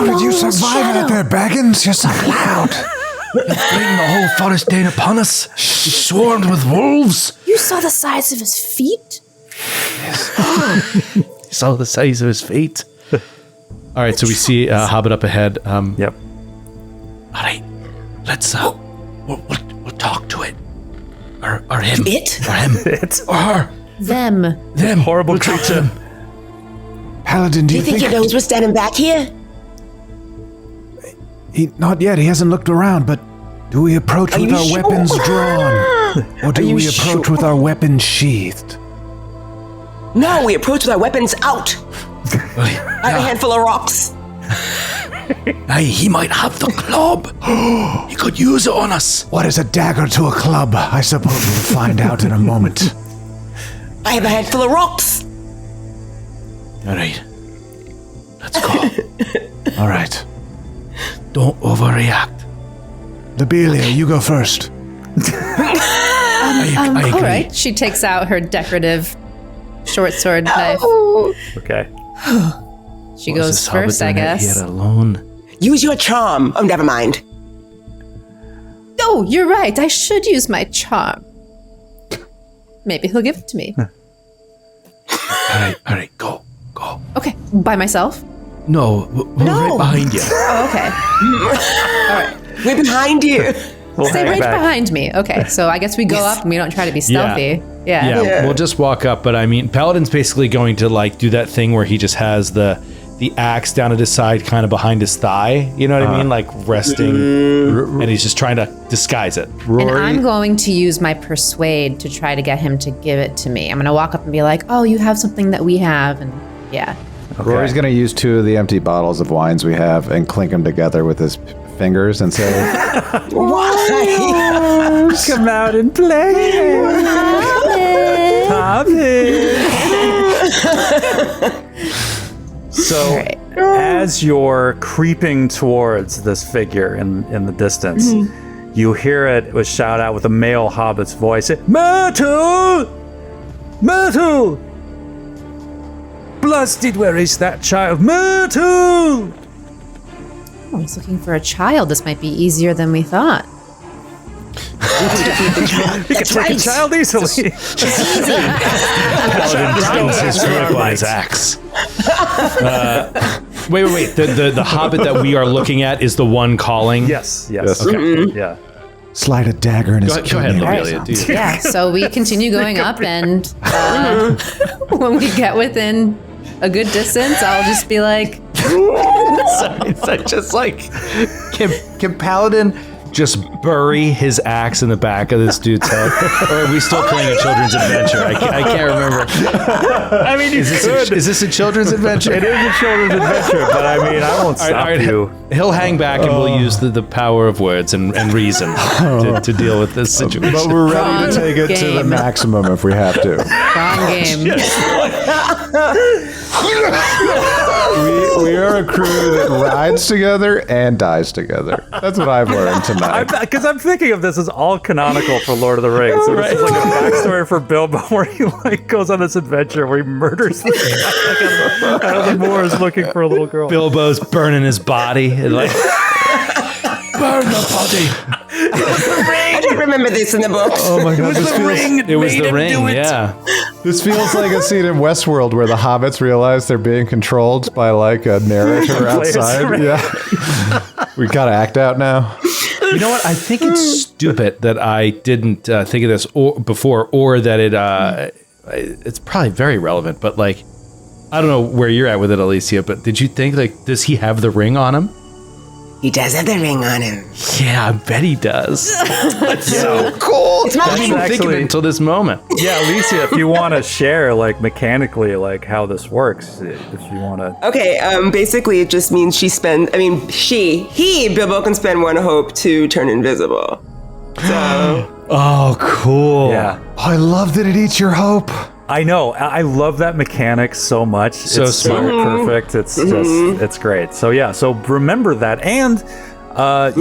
did you survive out there, Baggins? You're so loud. You're bringing the whole forest down upon us. He's swarmed with wolves. You saw the size of his feet? You saw the size of his feet. All right, so we see a hobbit up ahead. Yep. All right, let's we'll talk to it, or him. It? Or him. It? Or her. Them. Horrible creature. Paladin, do Do you think he knows we're standing back here? Not yet. He hasn't looked around, but do we approach with our weapons drawn? Or do we approach with our weapons sheathed? No, we approach with our weapons out. I have a handful of rocks. Hey, he might have the club. He could use it on us. What is a dagger to a club? I suppose we'll find out in a moment. I have a handful of rocks. All right, let's go. All right. Don't overreact. Lobelia, you go first. I agree. All right. She takes out her decorative short sword knife. Okay. She goes first, I guess. Here alone. Use your charm. Oh, never mind. Oh, you're right. I should use my charm. Maybe he'll give it to me. All right, go. Okay. By myself? No, we're right behind you. Oh, okay. We're behind you. We'll Stay hang right back. behind me. Okay. So I guess we go up and we don't try to be stealthy. Yeah. Yeah, we'll just walk up. But I mean, Paladin's basically going to like do that thing where he just has the axe down at his side, kind of behind his thigh. You know what I mean? Like resting, and he's just trying to disguise it. And I'm going to use my persuade to try to get him to give it to me. I'm going to walk up and be like, "Oh, you have something that we have," and yeah. Okay. Rory's going to use 2 of the empty bottles of wines we have and clink them together with his fingers and say, Why? Come out and play. Pop it. So, Right. as you're creeping towards this figure in the distance, you hear it was shout out with a male hobbit's voice, "Myrtle! Myrtle! Blasted, where is that child? Myrtle!" Oh, he's looking for a child. This might be easier than we thought. You can take a child easily. Paladin turns his critical on his axe. Wait. The hobbit that we are looking at is the one calling. Yes. Okay. Yeah. slide a dagger in his Go ahead, kidney. Lobelia. Do you- Yeah, so we continue going up, and when we get within a good distance, I'll just be like, It's like just like can Paladin just bury his axe in the back of this dude's head, or are we still playing a children's adventure? I can't remember. I mean, Is this a children's adventure? It is a children's adventure, but I mean, I won't stop you. He'll hang back and we'll use the power of words and reason to deal with this situation. But we're ready to take it to the Game. maximum if we have to. wrong game. We are a crew that rides together and dies together. That's what I've learned tonight. Because I'm thinking of this as all canonical for Lord of the Rings. So this is like a backstory for Bilbo where he like goes on this adventure where he murders the guy out of the moors looking for a little girl. Bilbo's burning his body and like burn the body. I don't remember this in the book. Oh my god, this feels, It was the ring, yeah. this feels like a scene in Westworld where the hobbits realize they're being controlled by like a narrator outside. Yeah. We gotta act out now. You know what? I think it's stupid that I didn't think of this before, or that it's probably very relevant. But like, I don't know where you're at with it, Alicia. But did you think like, does he have the ring on him? He does have the ring on him. Yeah, I bet he does. That's so cool. It's I mine. didn't even think of it until this moment. Yeah, Alicia, if you want to share like mechanically like how this works, if you want to. Okay, basically it just means Bilbo can spend one hope to turn invisible. So, Oh, cool. Yeah. Oh, I love that it eats your hope. I know. I love that mechanic so much. So it's smart. perfect. It's just, it's great. So yeah, so remember that. And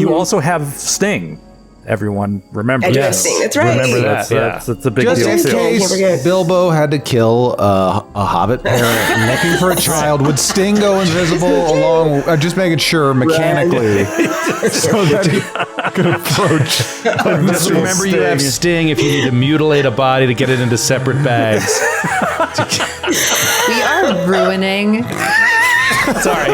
you also have Sting. Everyone remember I do that. have Sting, that's right. Remember that. That's a big Just deal in too. case Can't forget. Bilbo had to kill a hobbit parent looking for a child, would Sting go invisible along? Just making sure mechanically so that he could approach. Just remember you have Sting if you need to mutilate a body to get it into separate bags. We are ruining Sorry.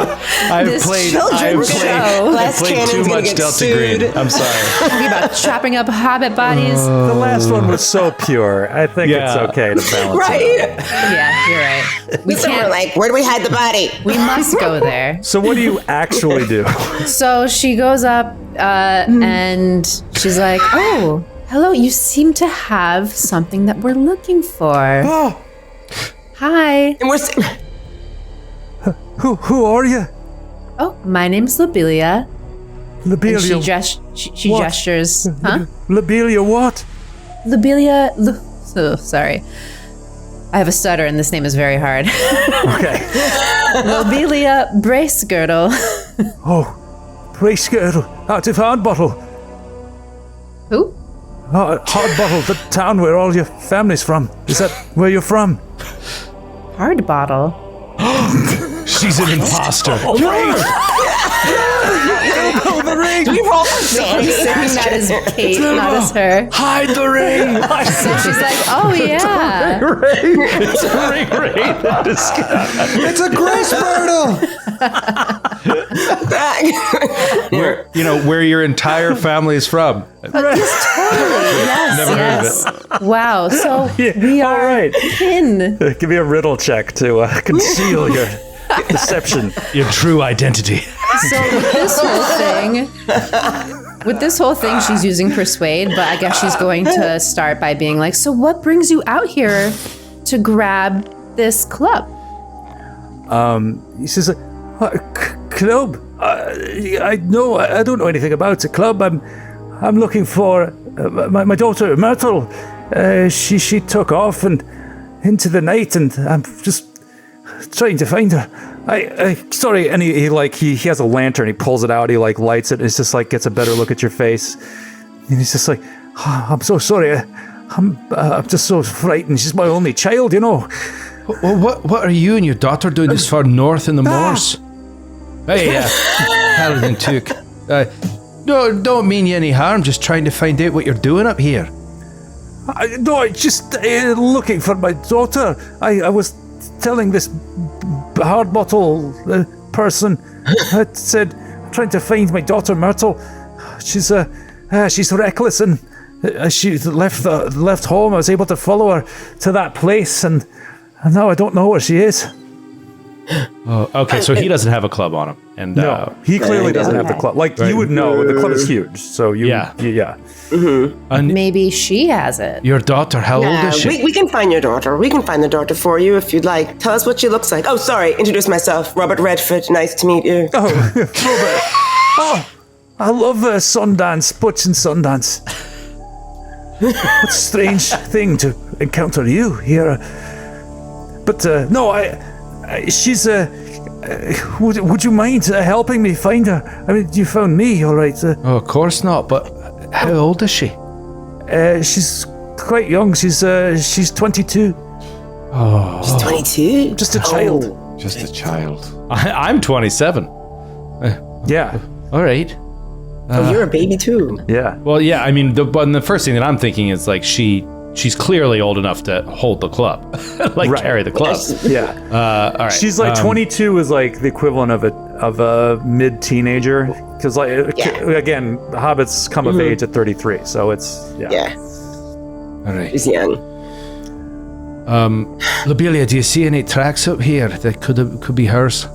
I've this played children's show. Glass too Cannon's gonna much get Delta sued. Green. I'm sorry. Talking about chopping up hobbit bodies. The last one was so pure. I think Yeah. it's okay to balance it. Right? Yeah, you're right. We So we're can't. like, where do we hide the body? We must go there. So what do you actually do? So she goes up and she's like, "Oh, hello. You seem to have something that we're looking for. Oh, Hi. And we're who are you? Oh, my name's Lobelia." And Lobelia. she What? gestures. Huh? Lobelia what? Lobelia. So sorry. I have a stutter, and this name is very hard. Okay. Lobelia Bracegirdle. Oh, Bracegirdle out of Hardbottle. Who? Hardbottle, the town where all your family's from. Is that where you're from? Hard bottle. She's an imposter. we roll for I'm assuming that is Kate, not as her. Hide the ring. So she's like, "Oh yeah." It's a ring raid. It's a grace girdle. Where your entire family is from. Yes, Never heard of yes. Wow. So Yeah, we all are right. kin. Give me a riddle check to conceal your Deception. Your true identity. So with this whole thing, she's using persuade, but I guess she's going to start by being like, so what brings you out here to grab this club? He says, club? I don't know anything about a club. I'm looking for my daughter Myrtle. She took off and into the night, and I'm just trying to find her. Sorry, and he has a lantern. He pulls it out. He lights it. It's just gets a better look at your face, and he's just like, oh, I'm so sorry. I'm just so frightened. She's my only child, you know. Well, what are you and your daughter doing this far north in the moors? Hey, Paladin Took. No, don't mean you any harm. Just trying to find out what you're doing up here. No, just looking for my daughter. I was telling this hard bottle person. I said, trying to find my daughter Myrtle. She's reckless, and she left home. I was able to follow her to that place, and now I don't know where she is. Oh, okay, so he doesn't have a club on him, and no, he clearly doesn't have the club. You would know, the club is huge, so yeah. And maybe she has it. Your daughter, how old is she? We can find your daughter. We can find the daughter for you if you'd like. Tell us what she looks like. Oh, sorry, introduce myself, Robert Redford. Nice to meet you. Oh, Robert. Oh, I love Sundance, Butch and Sundance. What a strange thing to encounter you here. But no, she's would you mind helping me find her? I mean, you found me, all right. Oh, of course not, but how old is she? She's quite young. She's 22. Oh. She's 22? Just a child. Just a child. I'm 27. Yeah. All right. Oh, you're a baby too. Yeah. Well, yeah, I mean, the first thing that I'm thinking is she's clearly old enough to hold the club, carry the club. Yeah. All right. She's 22 is the equivalent of a mid-teenager, because again, hobbits come of age at 33, so it's Yeah. All right. She's young. Lobelia, do you see any tracks up here that could be hers?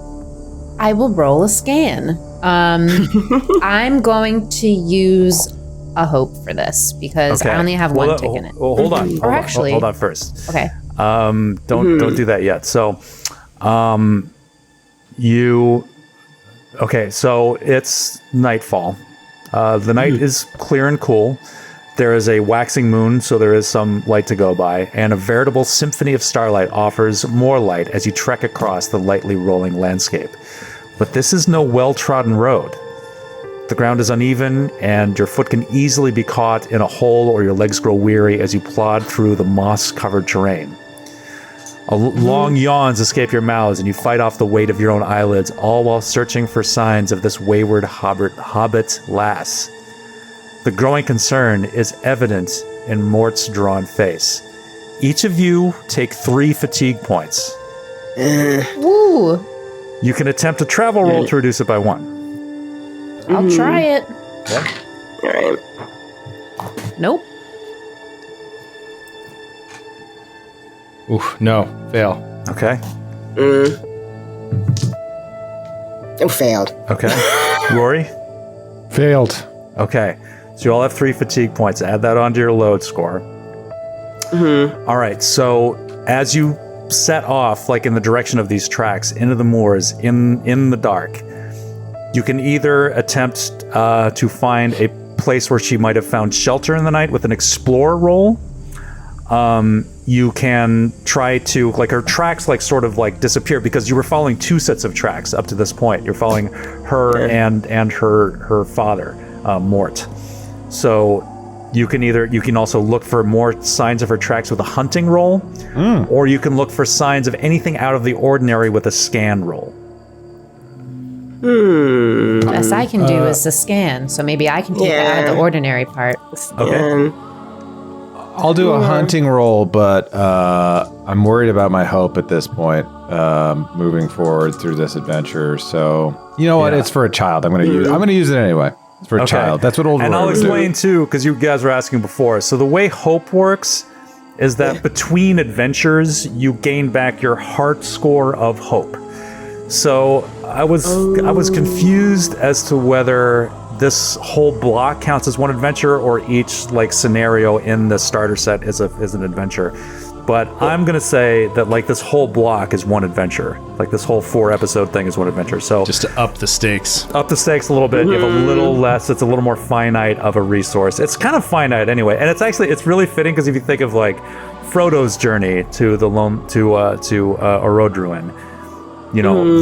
I will roll a scan. I'm going to use a hope for this because I only have one tick in it. Well, hold on. Hold on first. Okay. Don't do that yet. So, so it's nightfall. The night is clear and cool. There is a waxing moon, so there is some light to go by, and a veritable symphony of starlight offers more light as you trek across the lightly rolling landscape. But this is no well-trodden road. The ground is uneven, and your foot can easily be caught in a hole, or your legs grow weary as you plod through the moss-covered terrain. Long yawns escape your mouths, and you fight off the weight of your own eyelids, all while searching for signs of this wayward hobbit lass. The growing concern is evident in Mort's drawn face. Each of you take 3 fatigue points. Woo! You can attempt a travel roll to reduce it by 1. I'll try it. Okay. All right. Nope. Oof, no, fail. Okay. Oh, failed. Okay. Rory? Failed. Okay. So you all have 3 fatigue points. Add that onto your load score. All right. So as you set off, in the direction of these tracks, into the moors, in the dark, you can either attempt to find a place where she might have found shelter in the night with an explorer roll. You can try to, her tracks disappear because you were following 2 sets of tracks up to this point. You're following her and her father, Mort. So you can also look for more signs of her tracks with a hunting roll, or you can look for signs of anything out of the ordinary with a scan roll. Best I can do is the scan, so maybe I can take it out of the ordinary part. Okay. I'll do a hunting roll, but I'm worried about my hope at this point, moving forward through this adventure. So you know what? It's for a child. I'm gonna use it anyway. It's for a child. That's what old. And I'll explain do. too, because you guys were asking before. So the way hope works is that between adventures, you gain back your heart score of hope. So I was confused as to whether this whole block counts as one adventure or each like scenario in the starter set is an adventure. But I'm gonna say that like this whole block is one adventure. Like this whole 4-episode thing is one adventure. So Just to up the stakes. up the stakes a little bit. You have a little less. It's a little more finite of a resource. It's kind of finite anyway, and it's really fitting because if you think of like Frodo's journey to the Orodruin, you know,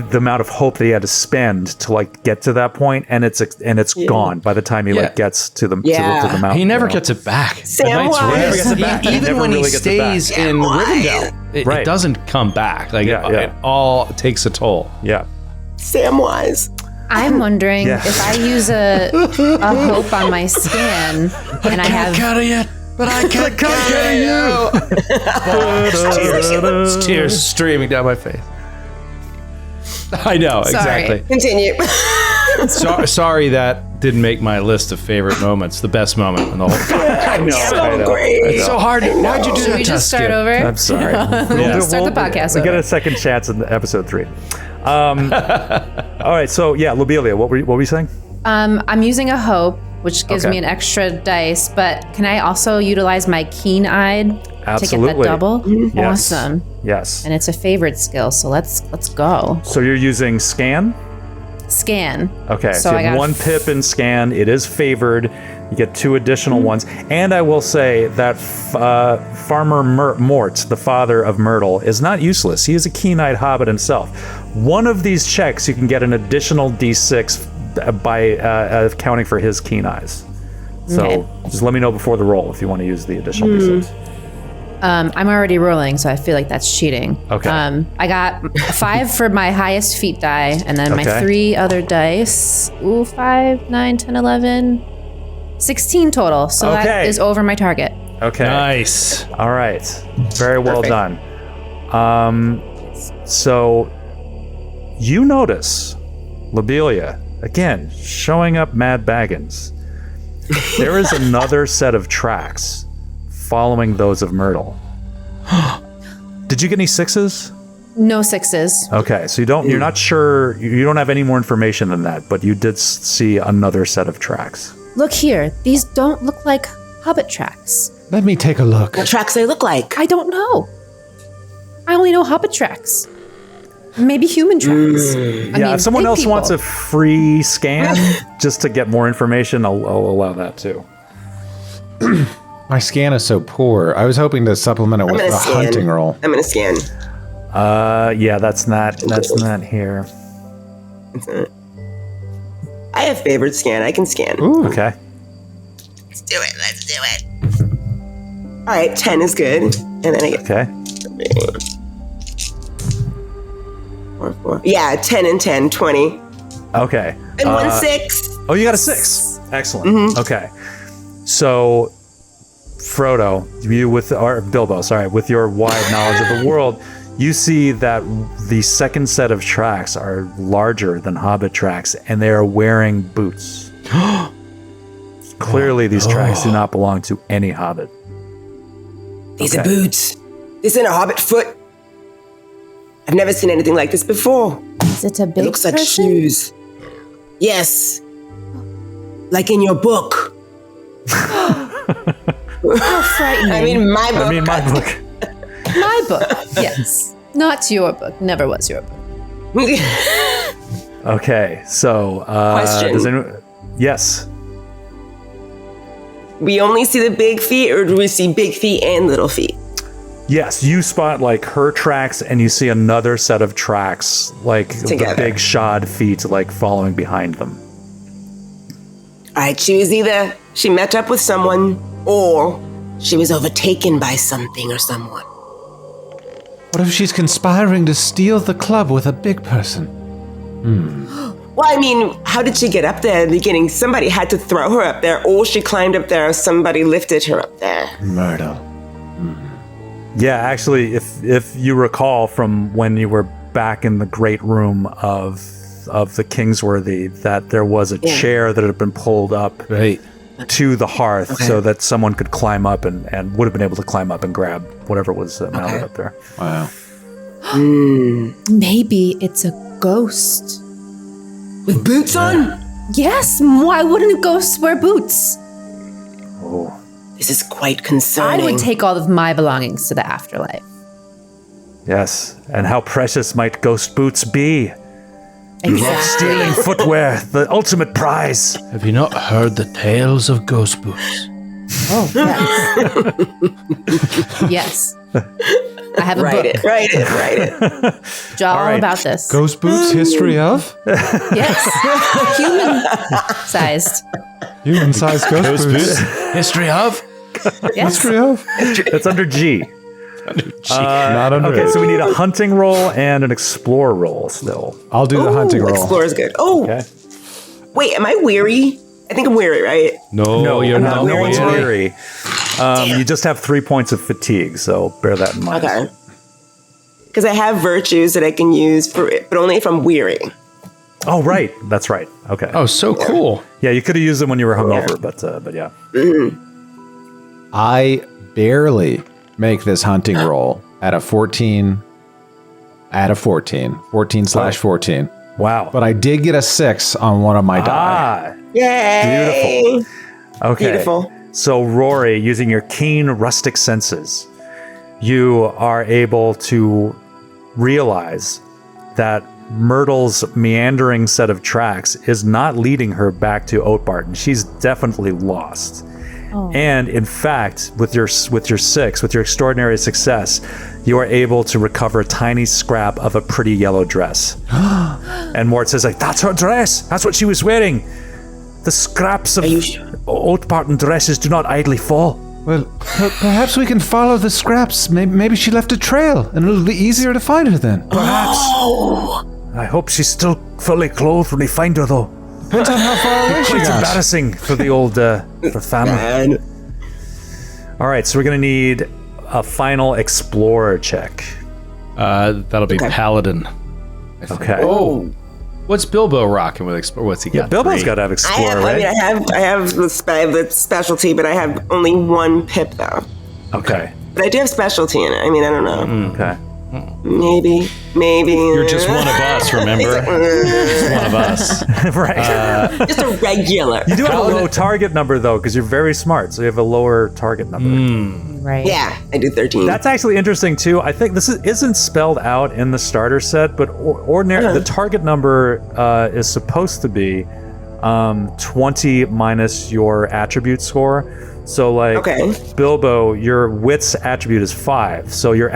the amount of hope that he had to spend to like get to that point, and it's gone by the time he like gets to the mountain. He never gets it back. Samwise. Even when he stays in Rivendell, it doesn't come back. Like it all takes a toll. Yeah. Samwise. I'm wondering if I use a hope on my scan and I have cut it yet, but I can't cut you. Tears streaming down my face. I know, exactly. Continue. Sorry that didn't make my list of favorite moments. The best moment in the whole thing. I know. So great. It's so hard. Why'd you do Should that? we just start Tuscan? over? I'm sorry. Start the podcast We'll get over. a second chance in episode 3. All right. So yeah, Lobelia, what were you saying? I'm using a hope, which gives Okay. me an extra dice, but can I also utilize my keen-eyed to get Absolutely. that double? Yes. Awesome. Yes. And it's a favorite skill, so let's go. So you're using scan? Scan. Okay, So so you I have got 1 pip in scan. It is favored. You get 2 additional ones. And I will say that Farmer Mort, the father of Myrtle, is not useless. He is a keen-eyed hobbit himself. One of these checks, you can get an additional d6 by counting for his keen eyes. So Okay. just let me know before the roll if you want to use the additional d6. I'm already rolling, so I feel like that's cheating. Okay. I got 5 for my highest feat die, and then my Okay. 3 other dice. 5, 9, 10, 11. 16 total, so that Okay. is over my target. Okay. Nice. All right. Very well Perfect. done. So you notice Lobelia, again, showing up Mad Baggins. There is another set of tracks following those of Myrtle. Did you get any 6s? No 6s. Okay, so you're not sure, you don't have any more information than that, but you did see another set of tracks. Look here, these don't look like hobbit tracks. Let me take a look. What tracks they look like? I don't know. I only know hobbit tracks. Maybe human tracks. Yeah, if someone else wants a free scan just to get more information, I'll allow that too. My scan is so poor. I was hoping to supplement it with gonna a scan. hunting roll. I'm going to scan. Yeah, that's not here. I have favored scan. I can scan. Okay. Let's do it. Let's do it. All right, 10 is good. And then I get Okay. 4. Yeah, 10 and 10, 20. Okay. And 1 6. Oh, you got a 6. Excellent. Okay. So, Frodo, with your wide knowledge of the world, you see that the second set of tracks are larger than hobbit tracks, and they are wearing boots. Clearly, these tracks do not belong to any hobbit. These are boots. This isn't a hobbit foot. I've never seen anything like this before. Is it a big It looks like person? shoes. Yes. Like in your book. How frightening. I mean, my book. My book. my book. Yes. Not your book. Never was your book. Okay, so Question. does anyone? Yes. We only see the big feet, or do we see big feet and little feet? Yes, you spot like her tracks, and you see another set of tracks, like Together. the big shod feet, like following behind them. All right, she was either she met up with someone, or she was overtaken by something or someone. What if she's conspiring to steal the club with a big person? Well, I mean, how did she get up there in the beginning? Somebody had to throw her up there, or she climbed up there, or somebody lifted her up there. Myrtle. Yeah, actually, if you recall from when you were back in the great room of the Kingsworthy, that there was a chair that had been pulled up Right. to the hearth so that someone could climb up and would have been able to climb up and grab whatever was mounted up there. Wow. Maybe it's a ghost. With boots on? Yes, why wouldn't ghosts wear boots? Oh, This is quite concerning. I would take all of my belongings to the afterlife. yes. And how precious might ghost boots be? Exactly. Stealing footwear, the ultimate prize. Have you not heard the tales of ghost boots? Oh, yes. Yes. I have a Write book. it, write it. All right. about this. Ghost boots, history of Yes. Human-sized. human-sized ghost boots. History of? Yes. History of It's under G. not under. Okay, H. so we need a hunting roll and an explore roll still. I'll do the hunting roll. Explore is good. Oh, Okay. wait, am I weary? I think I'm weary, right? No, you're not. No one's weary. weary. You just have 3 points of fatigue, so bear that in mind. Okay. Because I have virtues that I can use for it, but only if I'm weary. Oh, right. That's right. Okay. Oh, so cool. Yeah, you could have used them when you were hungover, but yeah. I barely make this hunting roll at a 14. 14/14. Wow. But I did get a 6 on one of my die. Yay! Beautiful. Okay. Beautiful. So, Rory, using your keen rustic senses, you are able to realize that Myrtle's meandering set of tracks is not leading her back to Oatbarton. She's definitely lost. And in fact, with your extraordinary success, you are able to recover a tiny scrap of a pretty yellow dress. And Mort says, like, that's her dress. That's what she was wearing. The scraps of Are you sure? Oatbarton dresses do not idly fall. Well, perhaps we can follow the scraps. Maybe she left a trail, and it'll be easier to find her then. Perhaps. I hope she's still fully clothed when we find her, though. Depends on how far away she Quite got. embarrassing for the old for family. Man. All right, so we're gonna need a final explorer check. That'll be Paladin. Okay. Oh. What's Bilbo rocking with Explorer? What's he got? Bilbo's 3? got to have explorer, right? I have the specialty, but I have only 1 pip though. Okay. But I do have specialty in it. I mean, I don't know. Okay. Maybe. You're just one of us, remember? Just one of us. Right. Just a regular. You do have a low target number though, because you're very smart, so you have a lower target number. Right. Yeah, I do 13. That's actually interesting too. I think this isn't spelled out in the starter set, but ordinary the target number is supposed to be 20 minus your attribute score. So like Bilbo, your wits attribute is 5. So your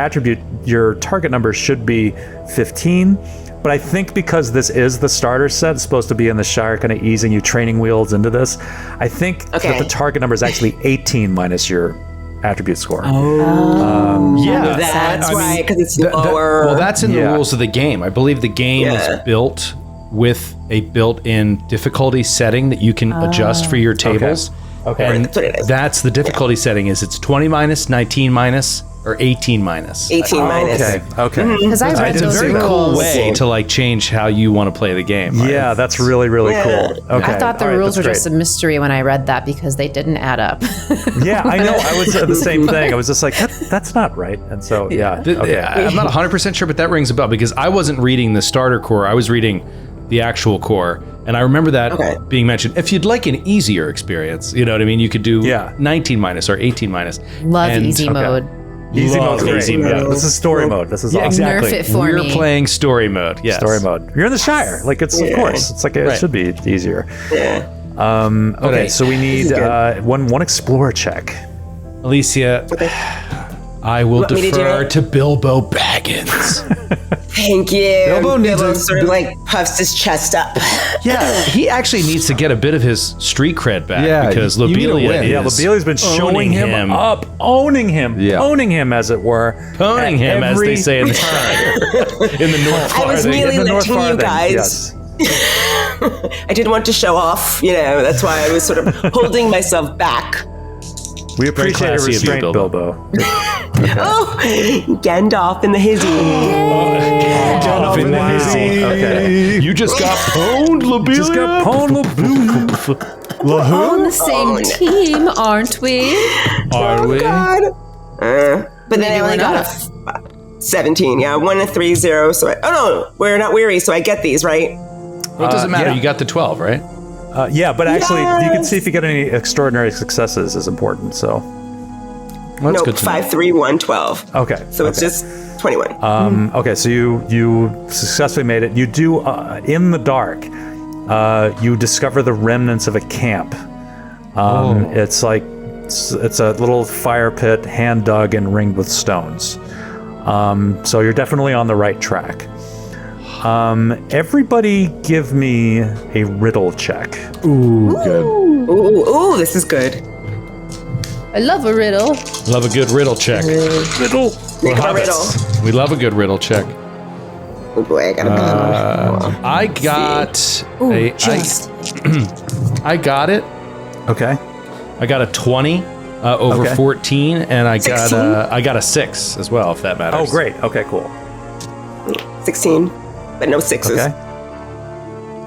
target number should be 15. But I think because this is the starter set, it's supposed to be in the Shire, kind of easing you training wheels into this. I think that the target number is actually 18 minus your attribute score. Yeah. That's why, because it's Well, lower. that's in the rules of the game. I believe the game is built with a built-in difficulty setting that you can adjust for your tables. Okay. And That's what it is. that's the difficulty setting is it's 20 minus, 19 minus, or 18 minus. 18 minus. Okay. Because I read It's a those very cool rules. way to like change how you want to play the game. Right? Yeah, that's really, really cool. Okay. I thought the all right, rules were that's just a mystery when I read that because they didn't add up. great. Yeah, I know. I was the same thing. I was just like, that's not right. And so, yeah. Okay. I'm not 100% sure, but that rings a bell because I wasn't reading the starter core. I was reading the actual core. And I remember that being mentioned. If you'd like an easier experience, you know what I mean? You could do 19 minus or 18 minus. Love easy mode. Easy mode. Easy mode. This is story mode. This is awesome. Exactly. Nerf it for We're me. playing story mode. Yes. Story mode. You're in the Shire. Like it's of course. It's like it should be easier. Yeah. Okay, so we need one explorer check. Alicia, I will Want me to do defer it? to Bilbo Baggins. Thank you. Bilbo needs a- sort of like puffs his chest up. Yeah, he actually needs to get a bit of his street cred back because you need to Lobelia win. is Yeah, Lobelia's been showing owning him up, owning him, as it were. Owning him, as they every say in the Shire. In the Northfarthing. I was merely In the letting you Northfarthing, guys. yes. I didn't want to show off, that's why I was sort of holding myself back. We appreciate your classy of you, restraint, Bilbo. Bilbo. Oh, Gandalf in the hizzy. Gandalf in the hizzy. Okay. You just got pwned, Lobelia. Just got pwned, We're on the same team, aren't we? Are we? God. But then I Maybe only we're got not. 17. Yeah, 1 and 3, 0. So we're not weary. So I get these, right? Well, it doesn't matter. Yeah. You got the 12, right? Yeah, but actually, Yes! you can see if you get any extraordinary successes is important. So, Well, that's No, good to know. 5, 3, 1, 12. okay. So it's okay. just 21. Okay, so you successfully made it. You do in the dark. You discover the remnants of a camp. It's like it's a little fire pit, hand dug and ringed with stones. So you're definitely on the right track. Everybody, give me a riddle check. Ooh, good. Ooh, this is good. I love a riddle. Love a good riddle check. Riddle. Make up a riddle. We love a good riddle check. Oh boy, I got a I got I got it. Okay. I got a 20 over Okay. 14, and I got 16? I got a 6 as well, if that matters. Oh, great. Okay, cool. 16, but no 6s. Okay.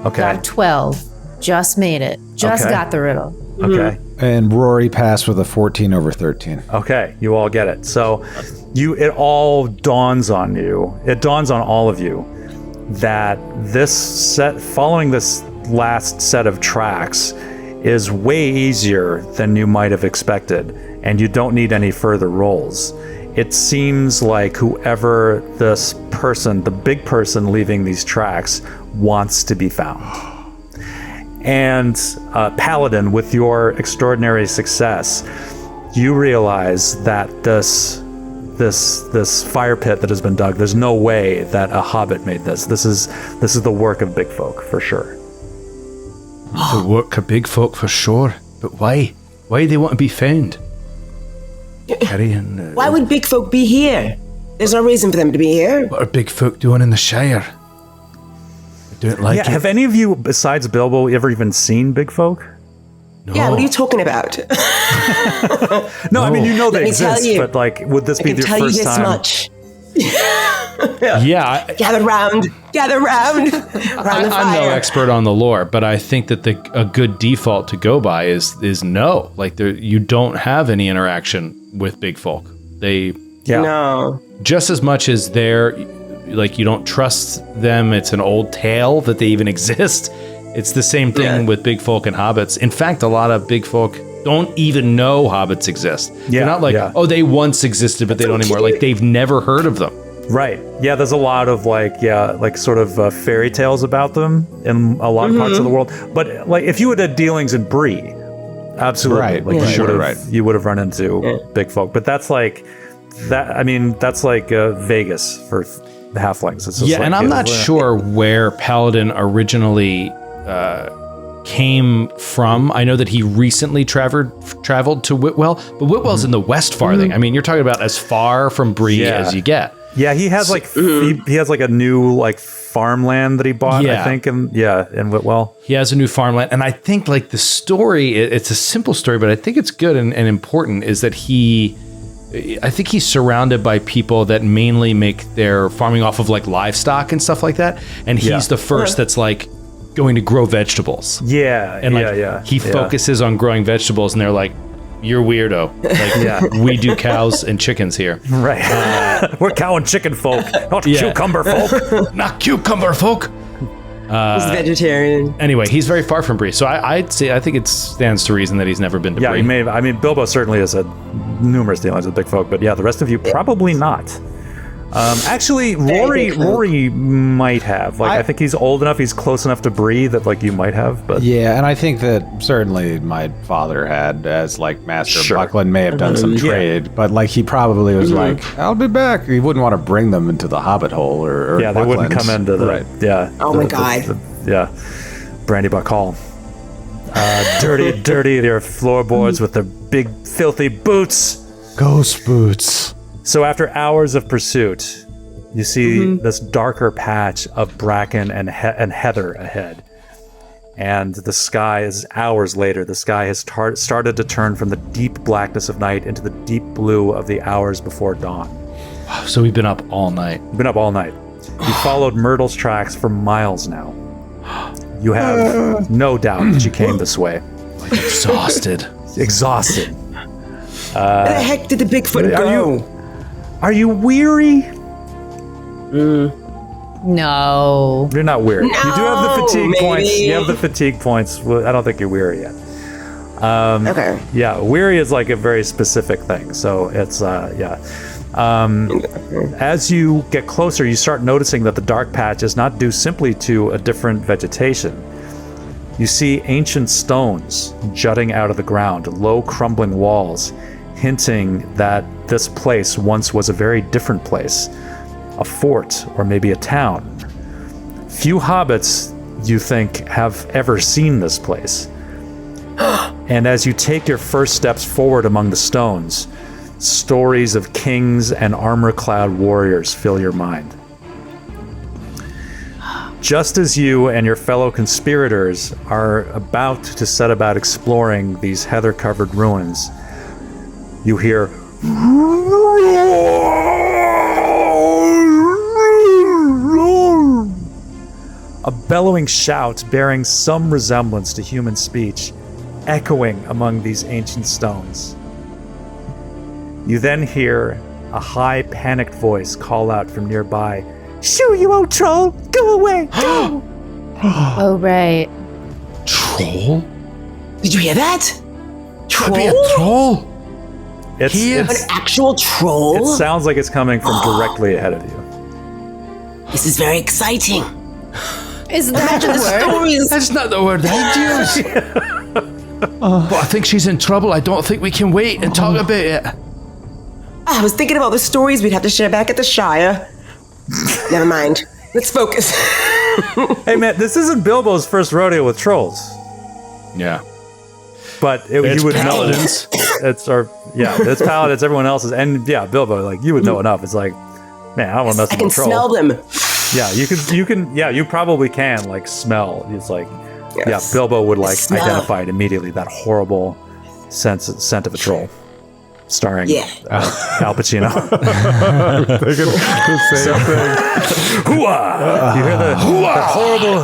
Okay. Got 12. Just made it. Just Okay. got the riddle. Okay. And Rory passed with a 14 over 13. Okay, you all get it. So it all dawns on you. It dawns on all of you that following this last set of tracks is way easier than you might have expected, and you don't need any further rolls. It seems like whoever this person, the big person leaving these tracks, wants to be found. And Paladin, with your extraordinary success, you realize that this fire pit that has been dug, there's no way that a hobbit made this. This is the work of big folk for sure. The work of big folk for sure, but why? Why do they want to be found? Carrying, Why would big folk be here? There's no reason for them to be here. what are big folk doing in the Shire? I don't like it. Have any of you, besides Bilbo, ever even seen big folk? No. Yeah, what are you talking about? No, I mean, you know Let they me tell exist, you. but like, would this I be can your tell you first this time? much. Yeah, Gather round around the I'm no fire. expert on the lore, but I think that a good default to go by is no. Like you don't have any interaction with big folk. They Yeah. No. just as much as they're like you don't trust them. It's an old tale that they even exist. It's the same thing with big folk and hobbits. In fact, a lot of big folk don't even know hobbits exist. Yeah, They're not like, yeah. oh, they once existed, but they don't anymore. Like they've never heard of them. Right. Yeah, there's a lot of like sort of fairy tales about them in a lot of parts of the world. But like if you had had dealings in Bree, absolutely. Right. Like Yeah. you Sure, would right. have you would have run into big folk. But that's like that. I mean, that's like Vegas for halflings. It's just Yeah, like, and I'm not yeah. sure where Paladin originally came from. I know that he recently traveled to Whitwell, but Whitwell's in the Westfarthing. I mean, you're talking about as far from Bree Yeah. as you get. Yeah, he has like he has like a new like farmland that he bought. Yeah. I think, in Whitwell. He has a new farmland, and I think like the story, it's a simple story, but I think it's good and important. Is that I think he's surrounded by people that mainly make their farming off of like livestock and stuff like that, and he's the first that's like going to grow vegetables. Yeah, And like he focuses on growing vegetables, and they're like, "You're weirdo." Like, we do cows and chickens here. Right. We're cow and chicken folk, not cucumber folk. Not cucumber folk. He's vegetarian. Anyway, he's very far from Bree, so I think it stands to reason that he's never been to Yeah, Bree. he may have. I mean, Bilbo certainly has had numerous dealings with big folk, but yeah, the rest of you probably not. Actually, Rory might have. Like, I think he's old enough, he's close enough to Bree that like you might have. But Yeah, and I think that certainly my father had, as like Master Sure. Buckland, may have done some trade, but like he probably was like, "I'll be back." He wouldn't want to bring them into the Hobbit hole or yeah, they wouldn't Bucklands. come into the Right. Oh my God. Brandybuck Hall. Dirty their floorboards with their big filthy boots. Ghost boots. So after hours of pursuit, you see this darker patch of bracken and heather ahead. And the sky is, hours later, the sky has started to turn from the deep blackness of night into the deep blue of the hours before dawn. So we've been up all night. You've been up all night. You followed Myrtle's tracks for miles now. You have no doubt that you came this way. Like exhausted. Exhausted. Where the heck did the Bigfoot go? Are you weary? No. You're not weary. You do have the fatigue maybe. points. You have the fatigue points. Well, I don't think you're weary yet. Okay. Yeah, weary is like a very specific thing. So it's as you get closer, you start noticing that the dark patch is not due simply to a different vegetation. You see ancient stones jutting out of the ground, low crumbling walls, hinting that this place once was a very different place, a fort or maybe a town. Few hobbits, you think, have ever seen this place. And as you take your first steps forward among the stones, stories of kings and armor-clad warriors fill your mind. Just as you and your fellow conspirators are about to set about exploring these heather-covered ruins, you hear a bellowing shout bearing some resemblance to human speech, echoing among these ancient stones. You then hear a high, panicked voice call out from nearby, "Shoo, you old troll! Go away! Go!" Oh, right. Troll? Did you hear that? Could be a troll? It's, An actual troll? it sounds like it's coming from directly ahead of you. This is very exciting. Is that the The word? stories. That's not the word I use. But I think she's in trouble. I don't think we can wait and talk about it. I was thinking of all the stories we'd have to share back at the Shire. Never mind. Let's focus. Hey man, this isn't Bilbo's first rodeo with trolls, Yeah. but It's you would paladins. know. It's paladins. Everyone else's, and yeah, Bilbo, like you would know enough. It's like, man, I don't want to mess I with can a troll. smell them. Yeah, you can. Yeah, you probably can like smell. It's like, Yes. yeah, Bilbo would like Smell. identify it immediately. That horrible scent of a troll, starring Al Pacino. Thinking the same thing. Hooah! You hear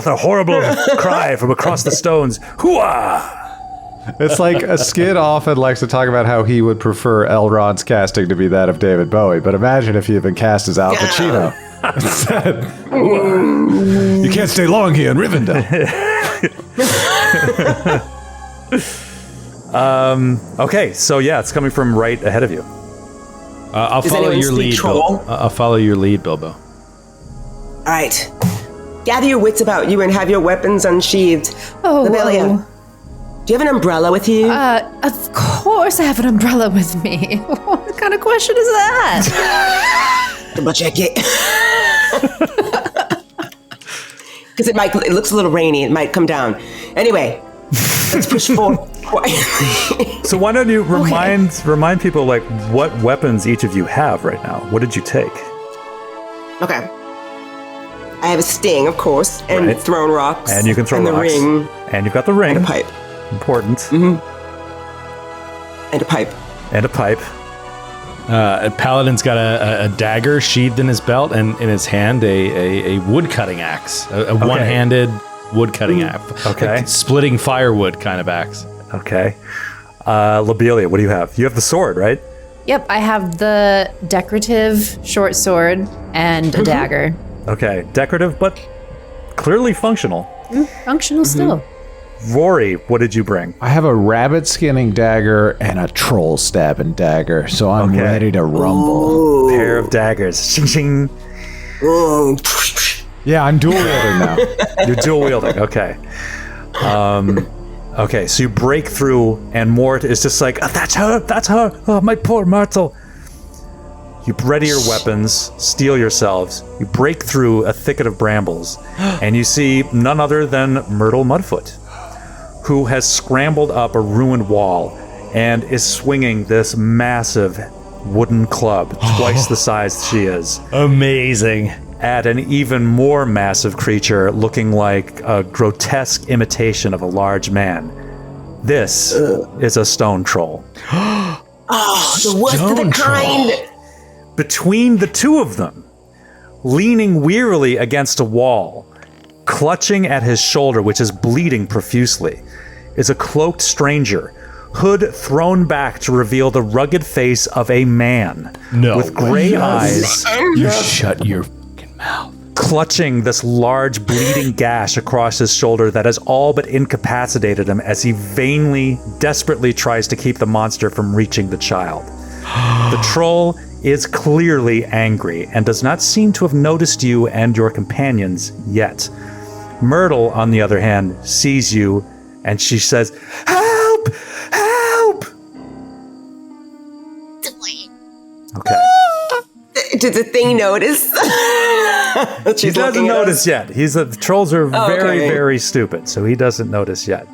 the horrible cry from across the stones. Hooah! It's like a Skid often likes to talk about how he would prefer Elrond's casting to be that of David Bowie, but imagine if he had been cast as Al Pacino instead. You can't stay long here in Rivendell. Okay, so yeah, it's coming from right ahead of you. I'll Does follow anyone your speak lead, troll? Bilbo. I'll follow your lead, Bilbo. All right. Gather your wits about you and have your weapons unsheathed. Oh, Lebelia, whoa. do you have an umbrella with you? Of course I have an umbrella with me. What kind of question is that? Double check it. Because it looks a little rainy. It might come down. Anyway, let's push forward. So why don't you remind people like what weapons each of you have right now? What did you take? Okay. I have a sting, of course, and Right. thrown rocks. And you can throw and rocks. the ring. And you've got the ring. And a pipe. Important. And a pipe. And a pipe. Paladin's got a dagger sheathed in his belt, and in his hand a wood cutting axe, a one-handed wood cutting axe, Okay. like splitting firewood kind of axe. Okay. Lobelia, what do you have? You have the sword, right? Yep, I have the decorative short sword and a dagger. Okay. Decorative, but clearly functional. Functional still. Rory, what did you bring? I have a rabbit skinning dagger and a troll stabbing dagger, so I'm Okay. ready to rumble. Pair of daggers. Shing, shing. Yeah, I'm dual wielding now. You're dual wielding. Okay. Okay, so you break through, and Mort is just like, that's her. Oh, my poor Myrtle. You ready your weapons, steel yourselves. You break through a thicket of brambles, and you see none other than Myrtle Mudfoot, who has scrambled up a ruined wall and is swinging this massive wooden club, twice the size she is, Amazing. at an even more massive creature looking like a grotesque imitation of a large man. This is a stone troll. The worst of the kind. Between the two of them, leaning wearily against a wall, clutching at his shoulder, which is bleeding profusely, is a cloaked stranger, hood thrown back to reveal the rugged face of a man No. with gray eyes You shut your fucking clutching this large bleeding gash across his shoulder that has all but incapacitated him as he vainly, desperately tries to keep the monster from reaching the child. The troll is clearly angry and does not seem to have noticed you and your companions yet. Myrtle, on the other hand, sees you and she says, "Help! Help!" Okay. Did the thing notice? He doesn't notice yet. The trolls are very, very stupid, so he doesn't notice yet.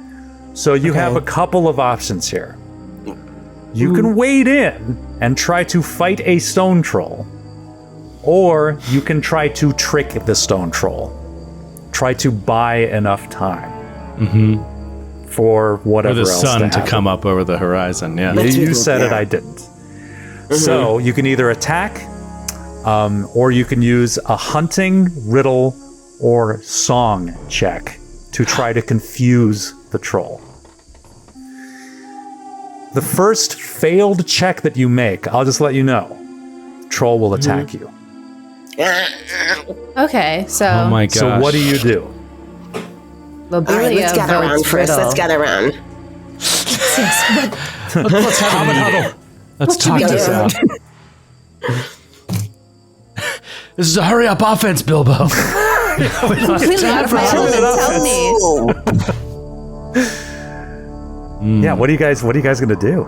So you have a couple of options here. You can wade in and try to fight a stone troll, or you can try to trick the stone troll. Try to buy enough time for whatever else the sun to happen. come up over the horizon. Yeah. You said it, I didn't. So you can either attack, or you can use a hunting, riddle, or song check to try to confuse the troll. The first failed check that you make, I'll just let you know, troll will attack you. Okay, so Oh my gosh. So what do you do? Lobelia All right, let's gather around votes first. riddle. Let's gather around. Let's have a huddle. Let's talk should we this do? out. This is a hurry up offense, Bilbo. Completely out of my element. Tell me. Yeah, what are you guys gonna do?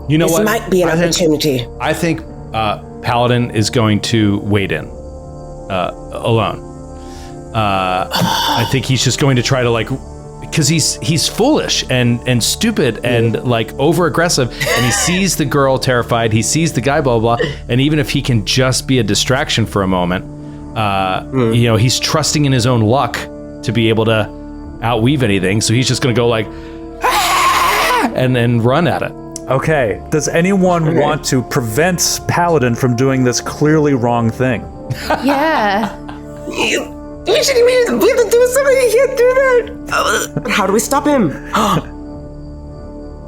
You know This what? might be an opportunity. I think Paladin is going to wade in alone. I think he's just going to try to because he's foolish and stupid and over aggressive, and he sees the girl terrified, he sees the guy blah blah, and even if he can just be a distraction for a moment, he's trusting in his own luck to be able to outweave anything, so he's just going to go and run at it. Okay, does anyone want to prevent Paladin from doing this clearly wrong thing? Yeah. We have to do something. He can't do that. But how do we stop him?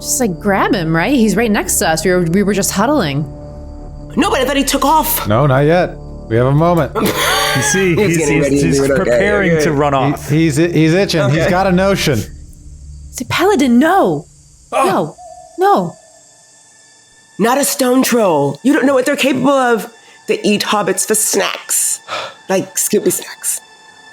Just grab him, right? He's right next to us. We were just huddling. No, but I thought he took off. No, not yet. We have a moment. You see, getting ready to he's do it. Okay, preparing okay. to run off. He's itching. Okay. He's got a notion. Say, Paladin, no. No. Not a stone troll. You don't know what they're capable of. They eat hobbits for snacks, like Scooby snacks.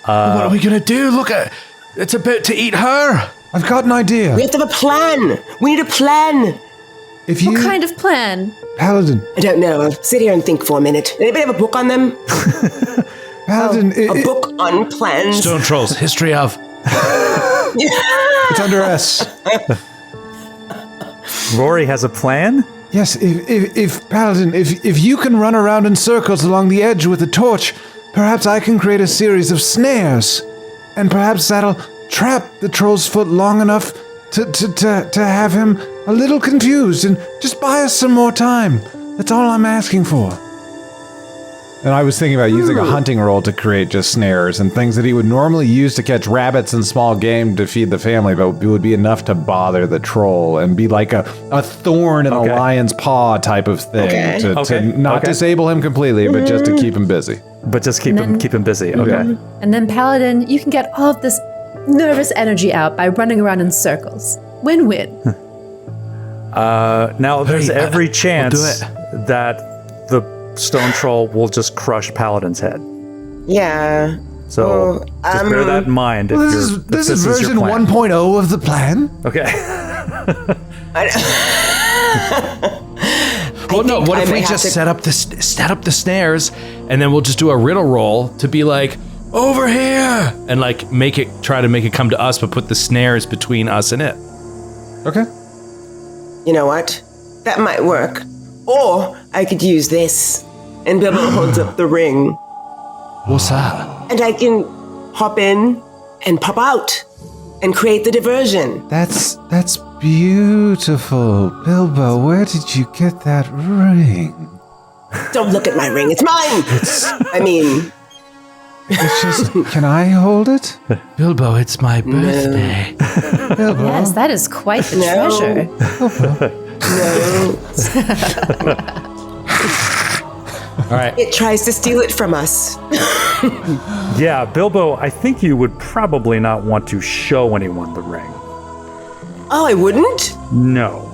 What are we gonna do? Look at it's about to eat her. I've got an idea. We have to have a plan. We need a plan. If you, What kind of plan? Paladin, I don't know. I'll sit here and think for a minute. Anybody have a book on them? Paladin, A book on plans? Stone trolls, history of. it's under S. Rory has a plan? Yes, if Paladin, if you can run around in circles along the edge with a torch, perhaps I can create a series of snares, and perhaps that'll trap the troll's foot long enough to have him a little confused, and just buy us some more time. That's all I'm asking for. And I was thinking about using a hunting roll to create just snares and things that he would normally use to catch rabbits and small game to feed the family, but it would be enough to bother the troll and be like a thorn in a lion's paw type of thing to not disable him completely, but just to keep him busy. But just keep him busy. Okay. Yeah. And then Paladin, you can get all of this nervous energy out by running around in circles. Win-win. Now there's every chance do it. that the stone troll will just crush Paladin's head. Yeah. So just bear that in mind. If This is your version plan. 1.0 of the plan. Okay. Well, no. What I if may we have just to- set up the snares, and then we'll just do a riddle roll to be like over here, and try to make it come to us, but put the snares between us and it. Okay. You know what? That might work. Or I could use this. And Bilbo holds up the ring. What's that? And I can hop in and pop out and create the diversion. That's beautiful. Bilbo, where did you get that ring? Don't look at my ring. It's mine. It's just, can I hold it? Bilbo, it's my birthday. Bilbo. Yes, that is quite the treasure. No. All right. It tries to steal it from us. Yeah, Bilbo, I think you would probably not want to show anyone the ring. Oh, I wouldn't? No.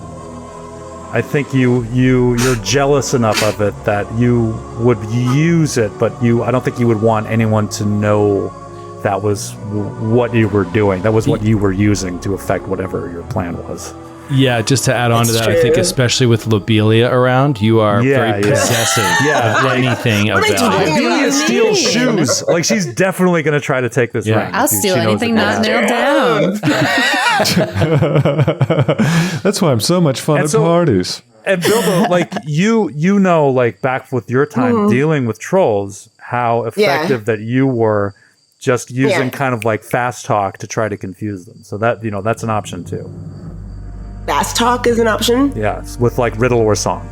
I think you're jealous enough of it that you would use it, but I don't think you would want anyone to know that was what you were doing. That was what you were using to affect whatever your plan was. Yeah, just to add on to That's that, I think true. especially with Lobelia around, you are very possessive of anything of What am I value. talking Lobelia about? steals shoes. Like, she's definitely going to try to take this Yeah. ring. I'll She steal knows anything it. not nailed down. That's why I'm so much fun And at so- parties. And Bilbo, like, you know, like, back with your time dealing with trolls, how effective that you were just using kind of like fast talk to try to confuse them. So that, that's an option too. Fast talk is an option. Yeah, with like riddle or song.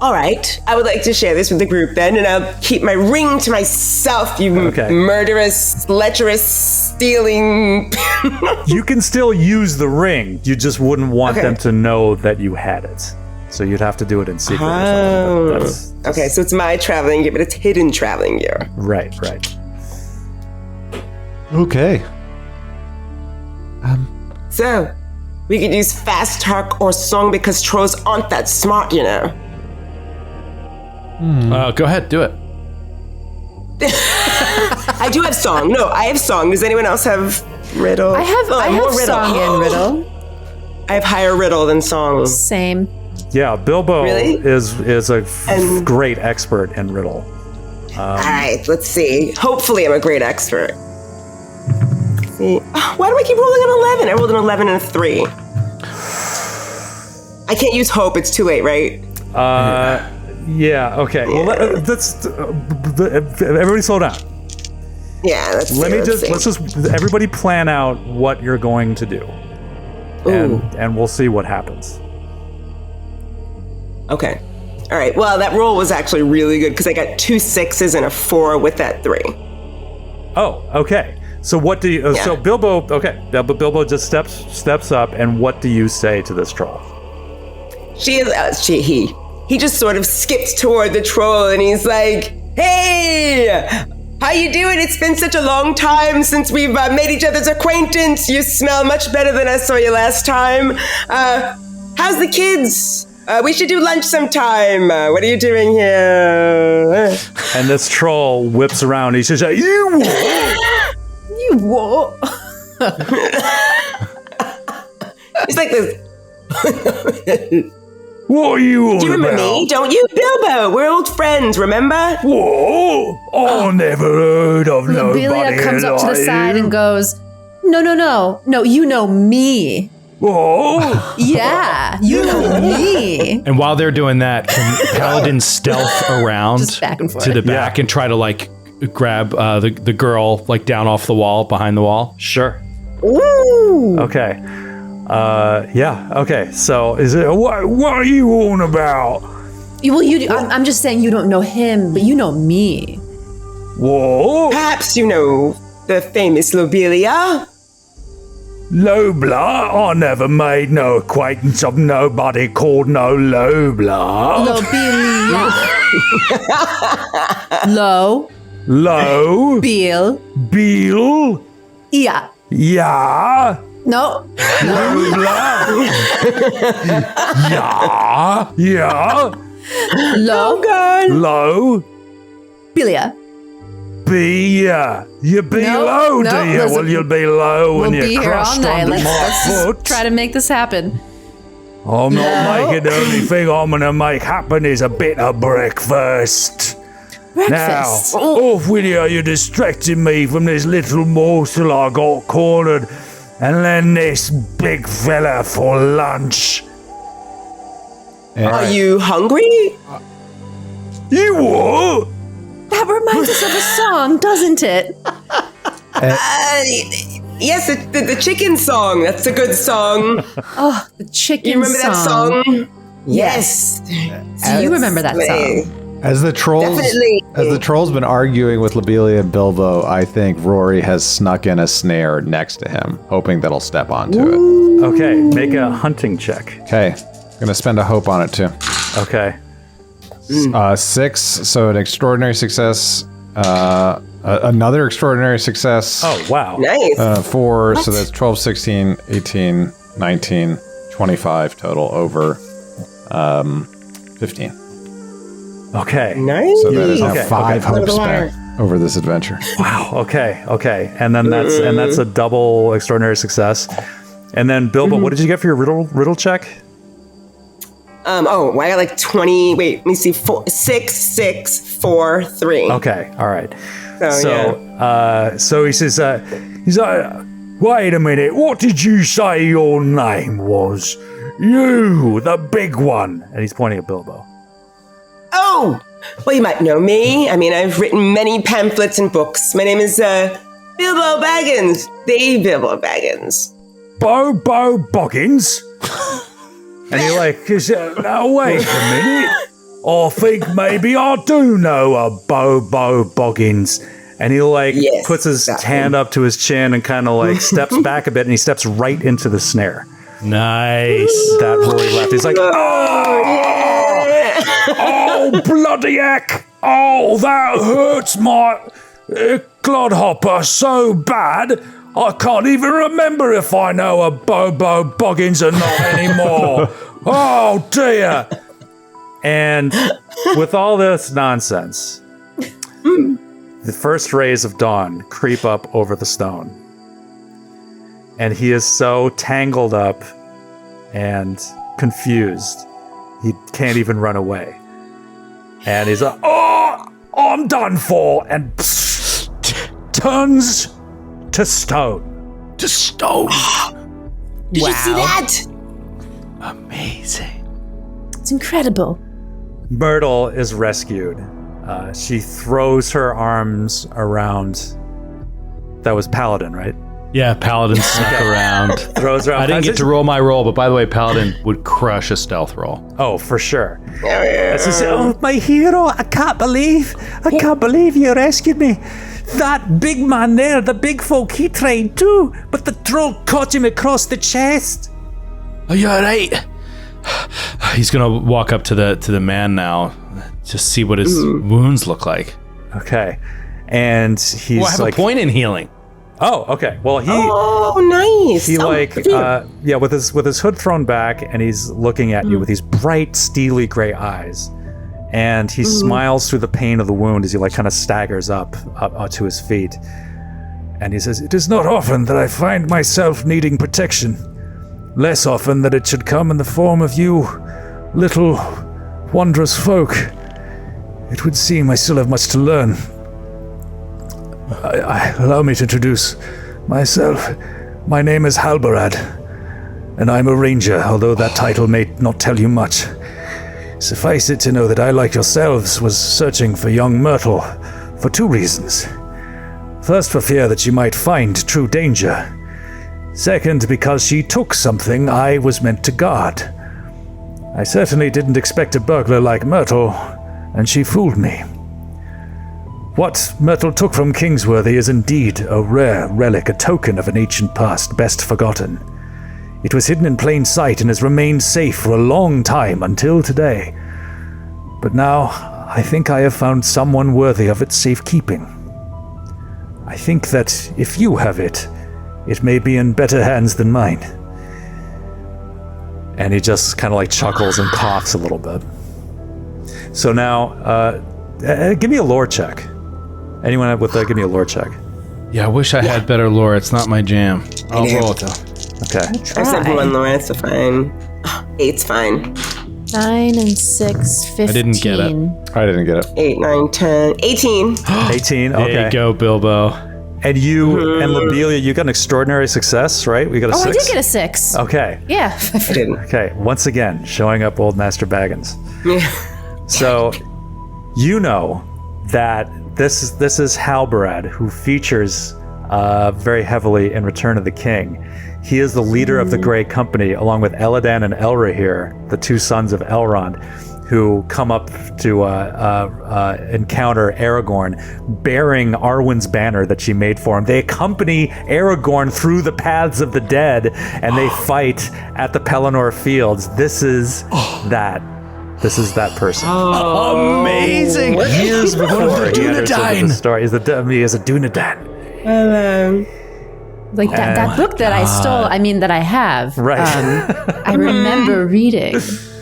All right. I would like to share this with the group then, and I'll keep my ring to myself, you murderous, lecherous, stealing. You can still use the ring. You just wouldn't want them to know that you had it. So you'd have to do it in secret or something. But that's Okay, so it's my traveling gear, but it's hidden traveling gear. right. Okay. So, we could use fast talk or song because trolls aren't that smart, you know. Go ahead, do it. I do have song. No, I have song. Does anyone else have riddle? I have more riddle. song and riddle. I have higher riddle than song. Same. Yeah, Bilbo Really? is a And- great expert in riddle. All right, let's see. Hopefully, I'm a great expert. Let's see. Oh, why do I keep rolling an 11? I rolled an 11 and a 3. I can't use hope. It's too late, right? Yeah, okay. Well, let's everybody slow down. Yeah, let's see. Let's just everybody plan out what you're going to do. And we'll see what happens. Okay. All right. Well, that roll was actually really good because I got 2 6s and a 4 with that 3. Oh, okay. So what do you? So Bilbo, okay. Bilbo just steps up, and what do you say to this troll? He just sort of skips toward the troll and he's like, "Hey, how you doing? It's been such a long time since we've made each other's acquaintance. You smell much better than I saw you last time. How's the kids? We should do lunch sometime. What are you doing here?" And this troll whips around. He says, "You You what? He's like this. what are you on Do you remember about? me? Don't you, Bilbo? We're old friends. Remember? Whoa! I never heard of nobody Lobelia comes up to the like side you. and goes, No, you know me. Whoa! Yeah, you know me. And while they're doing that, can Paladin stealth around Just back and forth. to the back and try to like grab the girl like down off the wall behind the wall? Sure. Ooh. Okay. Yeah. Okay. So is it what are you on about? Well, I'm just saying you don't know him, but you know me. Whoa! Perhaps you know the famous Lobelia. Lobla? I never made no acquaintance of nobody called no Lobla. Low, Low? Beal, Beal? yeah. Yeah? No, Lobla? Yeah? Yeah? low, Low? Belia. Be ya? You be No, low, no, do you? listen. Well, you'll be low when We'll be you're here all crushed night. under Let's my just foot. try to make this happen. I'm not No. making the only thing I'm gonna make happen is a bit of breakfast. Breakfast. Now, off with you, you're distracting me from this little morsel I got cornered, and then this big fella for lunch. Are you hungry? You what? That reminds us of a song, doesn't it? Yes, the chicken song. That's a good song. Oh, the chicken You remember that song? Yes. Do you remember that song? As the troll's been arguing with Lobelia and Bilbo, I think Rory has snuck in a snare next to him, hoping that he'll step onto it. Okay, make a hunting check. Okay, gonna spend a hope on it too. Okay. 6, so an extraordinary success. Another extraordinary success. Oh, wow. Nice. 4, so that's 12, 16, 18, 19, 25 total over 15. Okay. Nice. So that is now Okay, 5 okay. hopes spent over this adventure. Wow. Okay. And then that's a double extraordinary success. And then Bilbo, what did you get for your riddle check? I got like 20. Wait, let me see. 6, 6, 4, 3. Okay. All right. So So he says, he's like, wait a minute. What did you say your name was? You, the big one. And he's pointing at Bilbo. Oh, well, you might know me. I mean, I've written many pamphlets and books. My name is Bilbo Baggins, the Bilbo Baggins. Bobo Boggins? And you're like, now wait a minute. I think maybe I do know a Bobo Boggins. And he puts his hand up to his chin and kind of steps back a bit, and he steps right into the snare. Nice. That Rory left. He's like, oh, bloody heck. Oh, that hurts my clodhopper so bad. I can't even remember if I know a Bobo Boggins or not anymore. Oh, dear. And with all this nonsense, the first rays of dawn creep up over the stone. And he is so tangled up and confused, he can't even run away. And he's like, oh, I'm done for. And turns to stone. To stone. Did you see that? Amazing. It's incredible. Myrtle is rescued. She throws her arms around. That was Paladin, right? Yeah, Paladin snuck around. Throws her. I didn't get to roll my roll, but by the way, Paladin would crush a stealth roll. Oh, for sure. Oh, my hero! I can't believe you rescued me. That big man there, the big folk, he tried too, but the troll caught him across the chest. Are you all right? He's gonna walk up to the man now, just see what his wounds look like. Okay, and he's I have a point in healing. Oh, okay. Well, nice. he with his hood thrown back, and he's looking at you with these bright, steely gray eyes, and he smiles through the pain of the wound as he kind of staggers up to his feet, and he says, "It is not often that I find myself needing protection. Less often that it should come in the form of you, little wondrous folk. It would seem I still have much to learn. Allow me to introduce myself. My name is Halbarad, and I'm a ranger, although that title may not tell you much. Suffice it to know that I, like yourselves, was searching for young Myrtle for 2 reasons. First, for fear that she might find true danger. Second, because she took something I was meant to guard. I certainly didn't expect a burglar like Myrtle, and she fooled me. What Myrtle took from Kingsworthy is indeed a rare relic, a token of an ancient past best forgotten. It was hidden in plain sight and has remained safe for a long time until today. But now, I think I have found someone worthy of its safekeeping. I think that if you have it, it may be in better hands than mine." And he just kind of chuckles and coughs a little bit. So now, give me a lore check. Anyone with give me a lore check. Yeah, I wish I had better lore. It's not my jam. I'll roll it though. Okay. I said 1 lore, that's fine. 8's fine. 9 and 6, 15. I didn't get it. I didn't get it. 8, 9, 10, 18. 18, okay. There you go, Bilbo. And you and Lobelia, you got an extraordinary success, right? We got a 6? I did get a 6. Okay. Yeah. I didn't. Okay, once again, showing up Old Master Baggins. Yeah. So, you know that this is Halbarad, who features very heavily in Return of the King. He is the leader of the Grey Company, along with Eladan and Elrahir, the 2 sons of Elrond, who come up to encounter Aragorn, bearing Arwen's banner that she made for him. They accompany Aragorn through the paths of the dead, and they fight at the Pelennor Fields. This is that. This is that person. Amazing. Years before he understood Dunedain. the story. He is a Dunedain. Like that book that I stole, that I have. Right. I remember reading,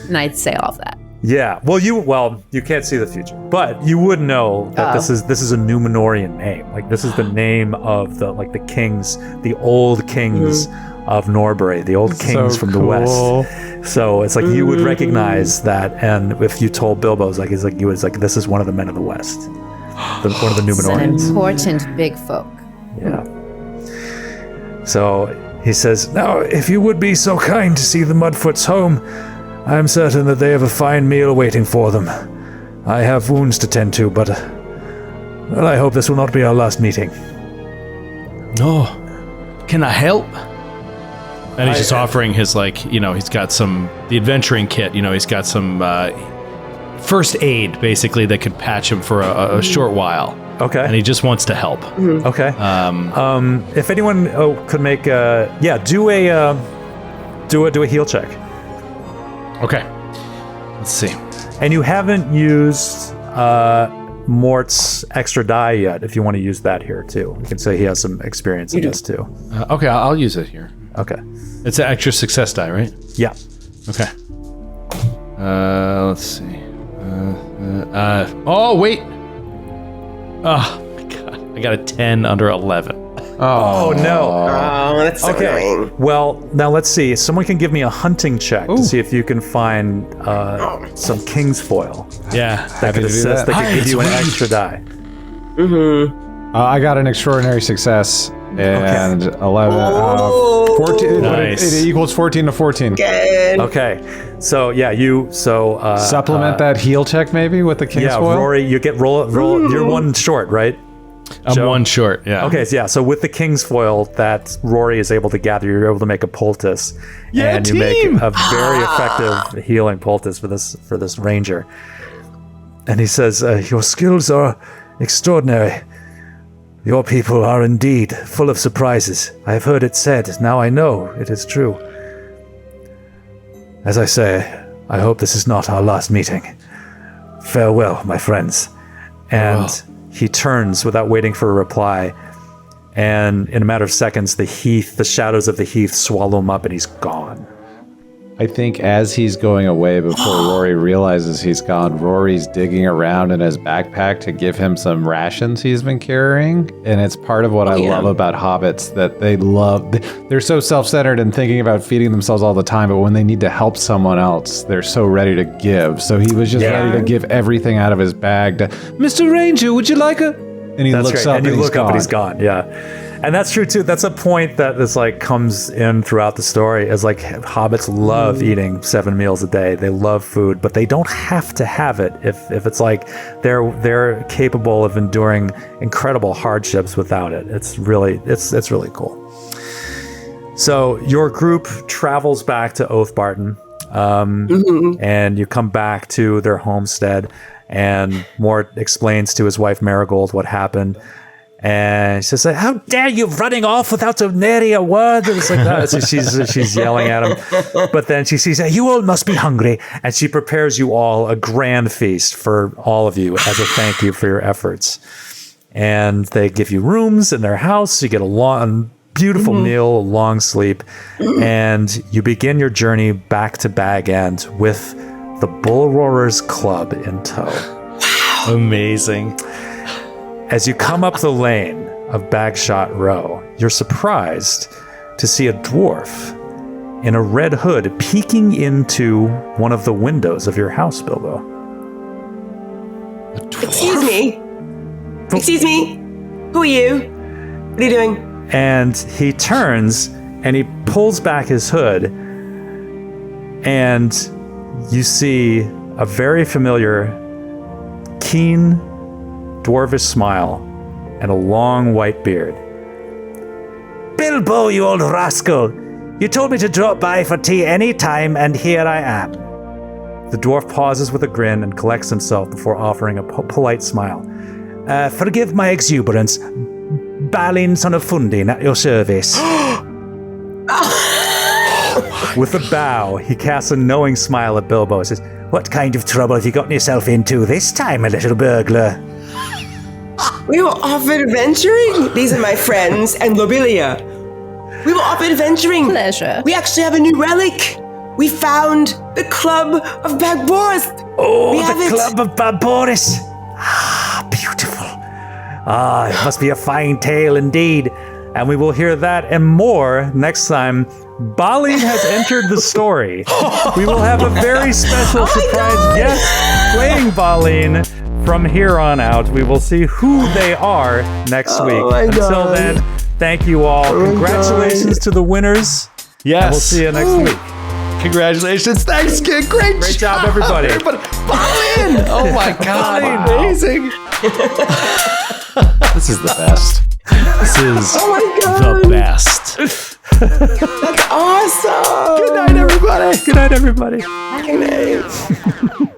and I'd say all of that. Yeah. Well, you can't see the future, but you would know that this is a Numenorian name. Like, this is the name of the kings, the old kings of Norbury, the old kings from the west. So it's like you would recognize that, and if you told Bilbo, this is one of the men of the west, one of the Numenorians. It's an important big folk. Yeah. So he says, "Now, if you would be so kind to see the Mudfoots home, I am certain that they have a fine meal waiting for them. I have wounds to tend to, but I hope this will not be our last meeting." No. Can I help? And he's just offering his, he's got the adventuring kit, he's got some first aid, basically, that could patch him for a short while. Okay. And he just wants to help. Okay. If anyone could make do a heal check. Okay. Let's see. And you haven't used Mort's extra die yet. If you want to use that here too, you can say he has some experience in this too. Okay, I'll use it here. Okay. It's an extra success die, right? Yeah. Okay. Let's see. Oh, wait. Oh, my God. I got a 10 under 11. Oh no. Oh, that's so annoying. Well, now let's see. Someone can give me a hunting check to see if you can find some king's foil. Yeah. That could assist. That could give you an extra die. I got an extraordinary success and 11. 14. Nice. It equals 14 to 14. Good. Okay. So yeah, Supplement that heal check maybe with the king's foil? Rory, you get roll. You're one short, right? I'm Joe? one short, yeah. Okay, so yeah, so with the king's foil that Rory is able to gather, you're able to make a poultice, and you make a very effective healing poultice for this ranger. And he says, "Your skills are extraordinary. Your people are indeed full of surprises. I have heard it said. Now I know it is true. As I say, I hope this is not our last meeting. Farewell, my friends." And he turns without waiting for a reply, and in a matter of seconds, the shadows of the heath swallow him up, and he's gone. I think as he's going away, before Rory realizes he's gone, Rory's digging around in his backpack to give him some rations he's been carrying. And it's part of what I love about hobbits, that they're so self-centered and thinking about feeding themselves all the time, but when they need to help someone else, they're so ready to give. So he was just ready to give everything out of his bag to, "Mr. Ranger, would you like a..." And he looks up and you he's look gone. up and he's gone. Yeah. And that's true too. That's a point that is comes in throughout the story, is hobbits love eating 7 meals a day. They love food, but they don't have to have it if it's they're capable of enduring incredible hardships without it. It's really cool. So your group travels back to Oatbarton, and you come back to their homestead, and Mort explains to his wife Marigold what happened. And she says, "How dare you running off without so nary a word?" And it's like that. So she's yelling at him. But then she sees, "You all must be hungry." And she prepares you all a grand feast for all of you as a thank you for your efforts. And they give you rooms in their house. You get a beautiful meal, a long sleep. And you begin your journey back to Bag End with the Bull Roarers Club in tow. Wow. Amazing. As you come up the lane of Bagshot Row, you're surprised to see a dwarf in a red hood peeking into one of the windows of your house, Bilbo. Excuse me. Excuse me. Who are you? What are you doing? And he turns and he pulls back his hood, and you see a very familiar, keen, dwarvish smile and a long white beard. "Bilbo, you old rascal! You told me to drop by for tea any time, and here I am." The dwarf pauses with a grin and collects himself before offering a polite smile. "Forgive my exuberance. Balin son of Fundin at your service." With a bow, he casts a knowing smile at Bilbo and says, What kind of trouble have you gotten yourself into this time, a little burglar? We were off adventuring. These are my friends and Lobelia. We were off adventuring. Pleasure. We actually have a new relic. We found the Club of Bagboris. Oh, We have the it. Club of Barboris. Ah, beautiful. Ah, it must be a fine tale indeed. And we will hear that and more next time. Baleen has entered the story. We will have a very special surprise guest playing Baleen from here on out. We will see who they are next week. Until then, thank you all. Congratulations to the winners. Yes. And we'll see you next week. Congratulations. Thanks, kid. Great job, everybody. Baleen! Oh my God. Wow. Amazing. This is the best. This is the best. Awesome. Good night, everybody. Good night, everybody. Good night.